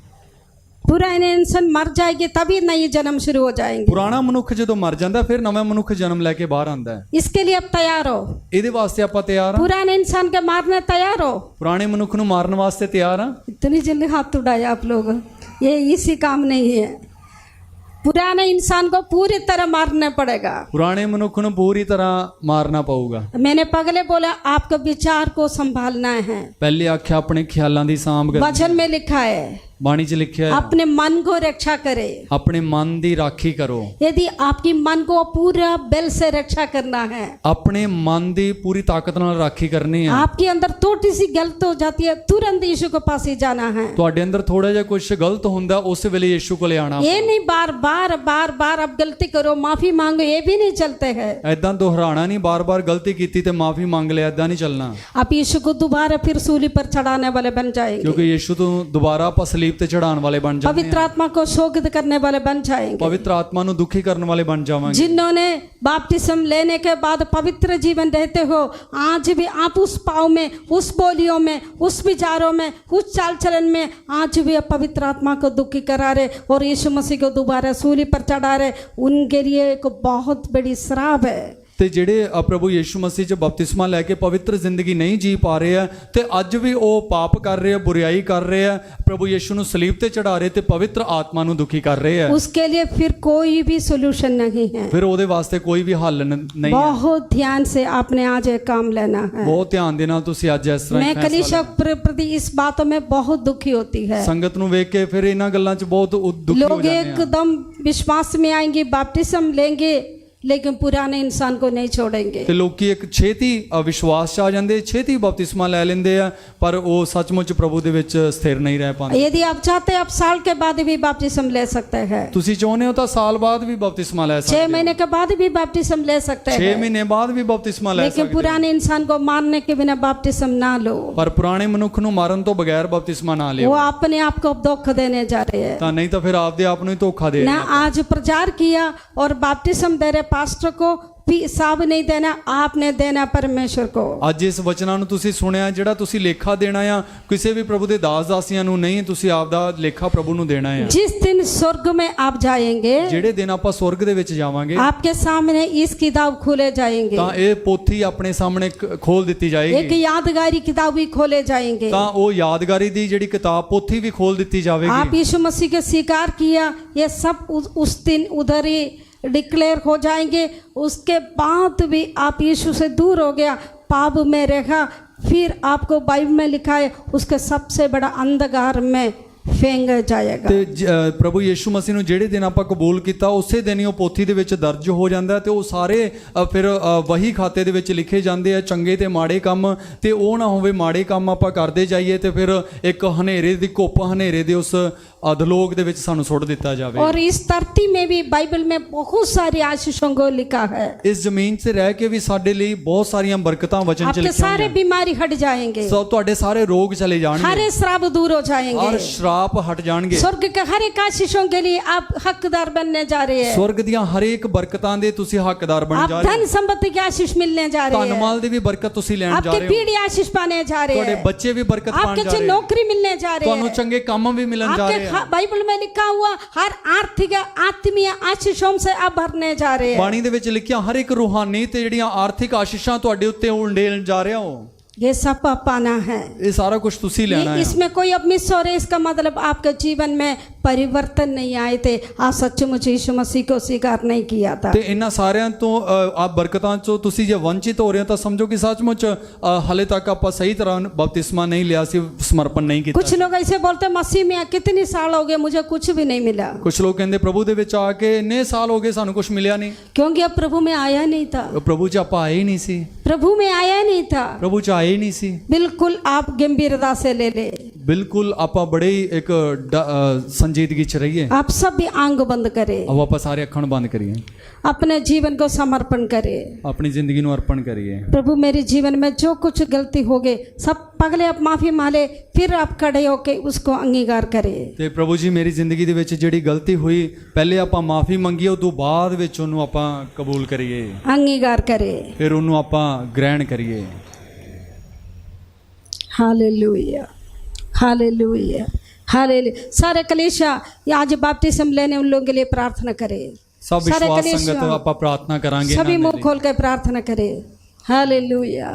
पुराने इंसान मर जाएगी तभी नई जन्म शुरू हो जाएंगे। ਪੁਰਾਣਾ ਮਨੁੱਖ ਜਦੋਂ ਮਰ ਜਾਂਦਾ ਫਿਰ ਨਵਾਂ ਮਨੁੱਖ ਜਨਮ ਲੈ ਕੇ ਬਾਹਰ ਆਉਂਦਾ ਹੈ। इसके लिए आप तैयार हो? ਇਹਦੇ ਵਾਸਤੇ ਆਪਾਂ ਤਿਆਰ ਹਾਂ। पुराने इंसान के मारने तैयार हो? ਪੁਰਾਣੇ ਮਨੁੱਖ ਨੂੰ ਮਾਰਨ ਵਾਸਤੇ ਤਿਆਰ ਹਾਂ। इतनी जल्दी हाथ उठाए आप लोग, ये इसी काम नहीं है। पुराने इंसान को पूरी तरह मारना पड़ेगा। ਪੁਰਾਣੇ ਮਨੁੱਖ ਨੂੰ ਪੂਰੀ ਤਰ੍ਹਾਂ ਮਾਰਨਾ ਪਊਗਾ। मैंने पहले बोला आपको विचार को संभालना है। ਪਹਿਲੇ ਆਖਿਆ ਆਪਣੇ ਖਿਆਲਾਂ ਦੀ ਸਾਂਭ ਕਰ। वचन में लिखा है ਬਾਣੀ 'ਚ ਲਿਖਿਆ ਹੈ अपने मन को रक्षा करे। ਆਪਣੇ ਮਨ ਦੀ ਰਾਖੀ ਕਰੋ। यदि आपकी मन को पूरा बल से रक्षा करना है, ਆਪਣੇ ਮਨ ਦੀ ਪੂਰੀ ਤਾਕਤ ਨਾਲ ਰਾਖੀ ਕਰਨੀ ਹੈ। आपके अंदर थोड़ी सी गलत हो जाती है, तुरंत यीशु के पास ही जाना है। ਤੁਹਾਡੇ ਅੰਦਰ ਥੋੜਾ ਜਿਹਾ ਕੁਝ ਗਲਤ ਹੁੰਦਾ, ਉਸ ਵੇਲੇ ਯਿਸੂ ਕੋਲੇ ਆਣਾ। ये नहीं बार बार अब गलती करो माफी मांगो, ये भी नहीं चलते हैं। ਐਦਾਂ ਦੁਹਰਾਣਾ ਨਹੀਂ, ਬਾਰ-ਬਾਰ ਗਲਤੀ ਕੀਤੀ ਤੇ ਮਾਫੀ ਮੰਗ ਲਿਆ, ਐਦਾਂ ਨਹੀਂ ਚੱਲਣਾ। आप यीशु को दोबारा फिर सूली पर चढ़ाने वाले बन जाएंगे। ਕਿਉਂਕਿ ਯਿਸੂ ਤੋਂ ਦੁਬਾਰਾ ਆਪਾਂ ਸਲੀਬ ਤੇ ਚੜਾਉਣ ਵਾਲੇ ਬਣ ਜਾਂਦੇ पवित्र ਹਾਂ। आत्मा को शोकित करने वाले बन जाएंगे। ਪਵਿੱਤਰ ਆਤਮਾ ਨੂੰ ਦੁਖੀ ਕਰਨ ਵਾਲੇ ਬਣ ਜਾਵਾਂਗੇ। जिन्होंने बपतिस्म लेने के बाद पवित्र जीवन रहते हो, आज भी आप उस पाव में, उस बोलियों में, उस विचारों में, उस चाल चलन में आज भी आप पवित्र आत्मा को दुखी करा रहे और यीशु मसीह को दोबारा सूली पर चढ़ा रहे, उनके लिए एक बहुत बड़ी श्राप है। ਤੇ ਜਿਹੜੇ ਪ੍ਰਭੂ ਯਿਸੂ ਮਸੀਹ 'ਚ ਬਪਤਿਸਮਾ ਲੈ ਕੇ ਪਵਿੱਤਰ ਜ਼ਿੰਦਗੀ ਨਹੀਂ ਜੀ ਪਾ ਰਹੇ ਆ ਤੇ ਅੱਜ ਵੀ ਉਹ ਪਾਪ ਕਰ ਰਹੇ ਆ, ਬੁਰਾਈ ਕਰ ਰਹੇ ਆ, ਪ੍ਰਭੂ ਯਿਸੂ ਨੂੰ ਸਲੀਬ ਤੇ ਚੜਾ ਰਹੇ ਤੇ ਪਵਿੱਤਰ ਆਤਮਾ ਨੂੰ ਦੁਖੀ ਕਰ ਰਹੇ ਆ। उसके लिए फिर कोई भी सोल्यूशन नहीं है। ਫਿਰ ਉਹਦੇ ਵਾਸਤੇ ਕੋਈ ਵੀ ਹੱਲ ਨਹੀਂ ਹੈ। बहुत ध्यान से आपने आज एक काम लेना है। ਬਹੁਤ ਧਿਆਨ ਦੇ ਨਾਲ ਤੁਸੀਂ ਅੱਜ ਇਸ ਤਰ੍ਹਾਂ मैं ਹੀ ਫੈਸਲਾ कलीसिया प्रति इस बातों में बहुत दुखी होती है। ਸੰਗਤ ਨੂੰ ਵੇਖ ਕੇ ਫਿਰ ਇਹਨਾਂ ਗੱਲਾਂ 'ਚ ਬਹੁਤ ਦੁਖੀ ਹੋ लोग ਜਾਂਦੇ ਆ। एकदम विश्वास में आएंगे, बपतिस्म लेंगे, लेकिन पुराने इंसान को नहीं छोड़ेंगे। ਤੇ ਲੋਕੀ ਇੱਕ ਛੇਤੀ ਵਿਸ਼ਵਾਸ 'ਚ ਆ ਜਾਂਦੇ, ਛੇਤੀ ਬਪਤਿਸਮਾ ਲੈ ਲੈਂਦੇ ਆ, ਪਰ ਉਹ ਸੱਚਮੁੱਚ ਪ੍ਰਭੂ ਦੇ ਵਿੱਚ ਸਥਿਰ ਨਹੀਂ ਰਹਿ ਪਾਉਂਦੇ। यदि आप चाहते हैं आप साल के बाद भी बपतिस्म ले सकते हैं, ਤੁਸੀਂ ਚਾਹੁੰਦੇ ਹੋ ਤਾਂ ਸਾਲ ਬਾਅਦ ਵੀ ਬਪਤਿਸਮਾ ਲੈ 6 ਸਕਦੇ महीने के बाद भी बपतिस्म ले सकते 6 हैं, ਮਹੀਨੇ ਬਾਅਦ ਵੀ ਬਪਤਿਸਮਾ ਲੈ लेकिन ਸਕਦੇ ਹੋ। पुराने इंसान को मारने के बिना बपतिस्म ना लो। ਪਰ ਪੁਰਾਣੇ ਮਨੁੱਖ ਨੂੰ ਮਾਰਨ ਤੋਂ ਬਗੈਰ ਬਪਤਿਸਮਾ ਨਾ वो ਲਿਓ, अपने आप को धोखा देने जा रहे हैं ਤਾਂ ਨਹੀਂ ਤਾਂ ਫਿਰ ਆਪਦੇ ਆਪ ਨੂੰ ਹੀ ਧੋਖਾ ਦੇ ना। आज प्रचार किया और बपतिस्म दे रहे, पास्टर को भी हिसाब नहीं देना, आपने देना परमेश्वर को। ਅੱਜ ਇਸ ਵਚਨਾਂ ਨੂੰ ਤੁਸੀਂ ਸੁਣਿਆ, ਜਿਹੜਾ ਤੁਸੀਂ ਲੇਖਾ ਦੇਣਾ ਆ ਕਿਸੇ ਵੀ ਪ੍ਰਭੂ ਦੇ ਦਾਸ ਦਾਸੀਆਂ ਨੂੰ ਨਹੀਂ, ਤੁਸੀਂ ਆਪ ਦਾ ਲੇਖਾ ਪ੍ਰਭੂ ਨੂੰ ਦੇਣਾ ਆ। जिस दिन स्वर्ग में आप जाएंगे, ਜਿਹੜੇ ਦਿਨ ਆਪਾਂ ਸਵਰਗ ਦੇ ਵਿੱਚ ਜਾਵਾਂਗੇ आपके सामने इस किताब खोले जाएंगे, ਤਾਂ ਇਹ ਪੋਥੀ ਆਪਣੇ ਸਾਹਮਣੇ ਖੋਲ ਦਿੱਤੀ एक ਜਾਏਗੀ, यादगारी किताब भी खोले जाएंगे। ਤਾਂ ਉਹ ਯਾਦਗਾਰੀ ਦੀ ਜਿਹੜੀ ਕਿਤਾਬ ਪੋਥੀ ਵੀ ਖੋਲ ਦਿੱਤੀ आप ਜਾਵੇਗੀ। यीशु मसीह के स्वीकार किया, ये सब उस दिन उधर ही डिक्लेयर हो जाएंगे। उसके बाद भी आप यीशु से दूर हो गया, पाप में रहा, फिर आपको बाइबल में लिखा है उसके सबसे बड़ा अंधकार में फेंका जाएगा। ਤੇ ਪ੍ਰਭੂ ਯੀਸ਼ੂ ਮਸੀਹ ਨੂੰ ਜਿਹੜੇ ਦਿਨ ਆਪਾਂ ਕਬੂਲ ਕੀਤਾ ਉਸੇ ਦਿਨ ਹੀ ਉਹ ਪੋਥੀ ਦੇ ਵਿੱਚ ਦਰਜ ਹੋ ਜਾਂਦਾ ਤੇ ਉਹ ਸਾਰੇ ਫਿਰ ਵਹੀ ਖਾਤੇ ਦੇ ਵਿੱਚ ਲਿਖੇ ਜਾਂਦੇ ਆ, ਚੰਗੇ ਤੇ ਮਾੜੇ ਕੰਮ। ਤੇ ਉਹ ਨਾ ਹੋਵੇ ਮਾੜੇ ਕੰਮ ਆਪਾਂ ਕਰਦੇ ਜਾਈਏ ਤੇ ਫਿਰ ਇੱਕ ਹਨੇਰੇ ਦੀ ਘੁੱਪ, ਹਨੇਰੇ ਦੇ ਉਸ ਅਧਲੋਕ ਦੇ ਵਿੱਚ ਸਾਨੂੰ ਸੁੱਟ ਦਿੱਤਾ ਜਾਵੇ। और इस धरती में भी बाइबल में बहुत सारी आशीषों को लिखा है। ਇਸ ਜ਼ਮੀਨ 'ਤੇ ਰਹਿ ਕੇ ਵੀ ਸਾਡੇ ਲਈ ਬਹੁਤ ਸਾਰੀਆਂ ਬਰਕਤਾਂ ਵਚਨ 'ਚ आपके ਲਿਖੀਆਂ सारे ਹੋਈਆਂ। बीमारी हट जाएंगे, ਸੋ ਤੁਹਾਡੇ ਸਾਰੇ ਰੋਗ ਚਲੇ ਜਾਣਗੇ, हरे श्राप दूर हो ਔਰ जाएंगे, ਸ਼ਰਾਪ ਹਟ ਜਾਣਗੇ। स्वर्ग के हर एक आशीषों के लिए आप हकदार बनने जा रहे हैं। ਸਵਰਗ ਦੀਆਂ ਹਰੇਕ ਬਰਕਤਾਂ ਦੇ ਤੁਸੀਂ ਹੱਕਦਾਰ ਬਣ आप ਜਾ ਰਹੇ धन संपत्ति की आशीष मिलने जा रहे ਹੋ। हैं, ਧਨਮਾਲ ਦੀ ਵੀ ਬਰਕਤ ਤੁਸੀਂ ਲੈਣ ਜਾ आपके ਰਹੇ ਹੋ। पीढ़ी आशीष पाने जा रहे ਤੁਹਾਡੇ हैं, ਬੱਚੇ ਵੀ ਬਰਕਤ ਪਾਣ आपके ਜਾ अच्छी ਰਹੇ ਹੋ। नौकरी मिलने जा रहे ਤੁਹਾਨੂੰ हैं, ਚੰਗੇ ਕੰਮ ਵੀ ਮਿਲਣ ਜਾ ਰਹੇ आपके ਆ। बाइबल में लिखा हुआ हर आर्थिक आत्मीय आशीषों से आप भरने जा रहे हैं। ਬਾਣੀ ਦੇ ਵਿੱਚ ਲਿਖਿਆ ਹਰ ਇੱਕ ਰੂਹਾਨੀ ਤੇ ਜਿਹੜੀਆਂ ਆਰਥਿਕ ਆਸ਼ੀਸ਼ਾਂ ਤੁਹਾਡੇ ਉੱਤੇ ਉੰਡੇਲ ਜਾ ਰਿਹਾ ਹੋ। ये सब आप पाना है। ਇਹ ਸਾਰਾ ਕੁਝ ਤੁਸੀਂ ਲੈਣਾ ਹੈ। इसमें कोई अब मिस हो रहे, इसका मतलब आपके जीवन में परिवर्तन नहीं आए थे, आप सचमुच यीशु मसीह को स्वीकार नहीं किया था। ਤੇ ਇਹਨਾਂ ਸਾਰਿਆਂ ਤੋਂ ਆ ਬਰਕਤਾਂ ਚੋਂ ਤੁਸੀਂ ਜੇ ਵੰਚਿਤ ਹੋ ਰਹੇ ਹੋ ਤਾਂ ਸਮਝੋ ਕਿ ਸੱਚਮੁੱਚ ਹਲੇ ਤੱਕ ਆਪਾਂ ਸਹੀ ਤਰ੍ਹਾਂ ਬਪਤਿਸਮਾ ਨਹੀਂ ਲਿਆ ਸੀ, ਸਮਰਪਣ ਨਹੀਂ ਕੀਤਾ। कुछ लोग ऐसे बोलते मसीह में कितनी साल हो गए मुझे कुछ भी नहीं मिला, ਕੁਝ ਲੋਕ ਕਹਿੰਦੇ ਪ੍ਰਭੂ ਦੇ ਵਿੱਚ ਆ ਕੇ ਇੰਨੇ ਸਾਲ ਹੋ ਗਏ ਸਾਨੂੰ ਕੁਝ ਮਿਲਿਆ ਨਹੀਂ। क्योंकि अब प्रभु में आया नहीं था, ਪ੍ਰਭੂ 'ਚ ਆਪਾਂ ਆਏ ਹੀ ਨਹੀਂ ਸੀ, प्रभु में आया नहीं था। ਪ੍ਰਭੂ 'ਚ ਆਏ ਹੀ ਨਹੀਂ ਸੀ। बिल्कुल आप गंभीरता से ले ले, ਬਿਲਕੁਲ ਆਪਾਂ ਬੜੇ ਹੀ ਇੱਕ ਸੰਜੀਦਗੀ 'ਚ ਰਹੀਏ। आप सब भी आंख बंद करें, अब ਆਪਾਂ ਸਾਰੇ ਅੱਖਾਂ ਨੂੰ ਬੰਦ ਕਰੀਏ, अपने जीवन को समर्पण करें। ਆਪਣੀ ਜ਼ਿੰਦਗੀ ਨੂੰ ਅਰਪਣ ਕਰੀਏ। प्रभु मेरे जीवन में जो कुछ गलती हो गई सब पगले आप माफी मांगे, फिर आप खड़े होके उसको अंगीकार करें। ਤੇ ਪ੍ਰਭੂ ਜੀ ਮੇਰੀ ਜ਼ਿੰਦਗੀ ਦੇ ਵਿੱਚ ਜਿਹੜੀ ਗਲਤੀ ਹੋਈ ਪਹਿਲੇ ਆਪਾਂ ਮਾਫੀ ਮੰਗੀਏ, ਉਦੋਂ ਬਾਅਦ ਵਿੱਚ ਉਹਨੂੰ ਆਪਾਂ ਕਬੂਲ ਕਰੀਏ, अंगीकार करें। ਫਿਰ ਉਹਨੂੰ ਆਪਾਂ ਗ੍ਰਹਿਣ ਕਰੀਏ। Hallelujah, hallelujah, hallelujah. सारे कलीसिया आज बपतिस्म लेने उन लोगों के लिए प्रार्थना करें। ਸਭ सारे ਵਿਸ਼ਵਾਸ कलीसिया ਸੰਗਤ ਆਪਾਂ ਪ੍ਰਾर्थना ਕਰਾਂਗੇ सभी ਇਹਨਾਂ मुंह ਦੇ ਲਈ। खोल के प्रार्थना करें। हालेलुया।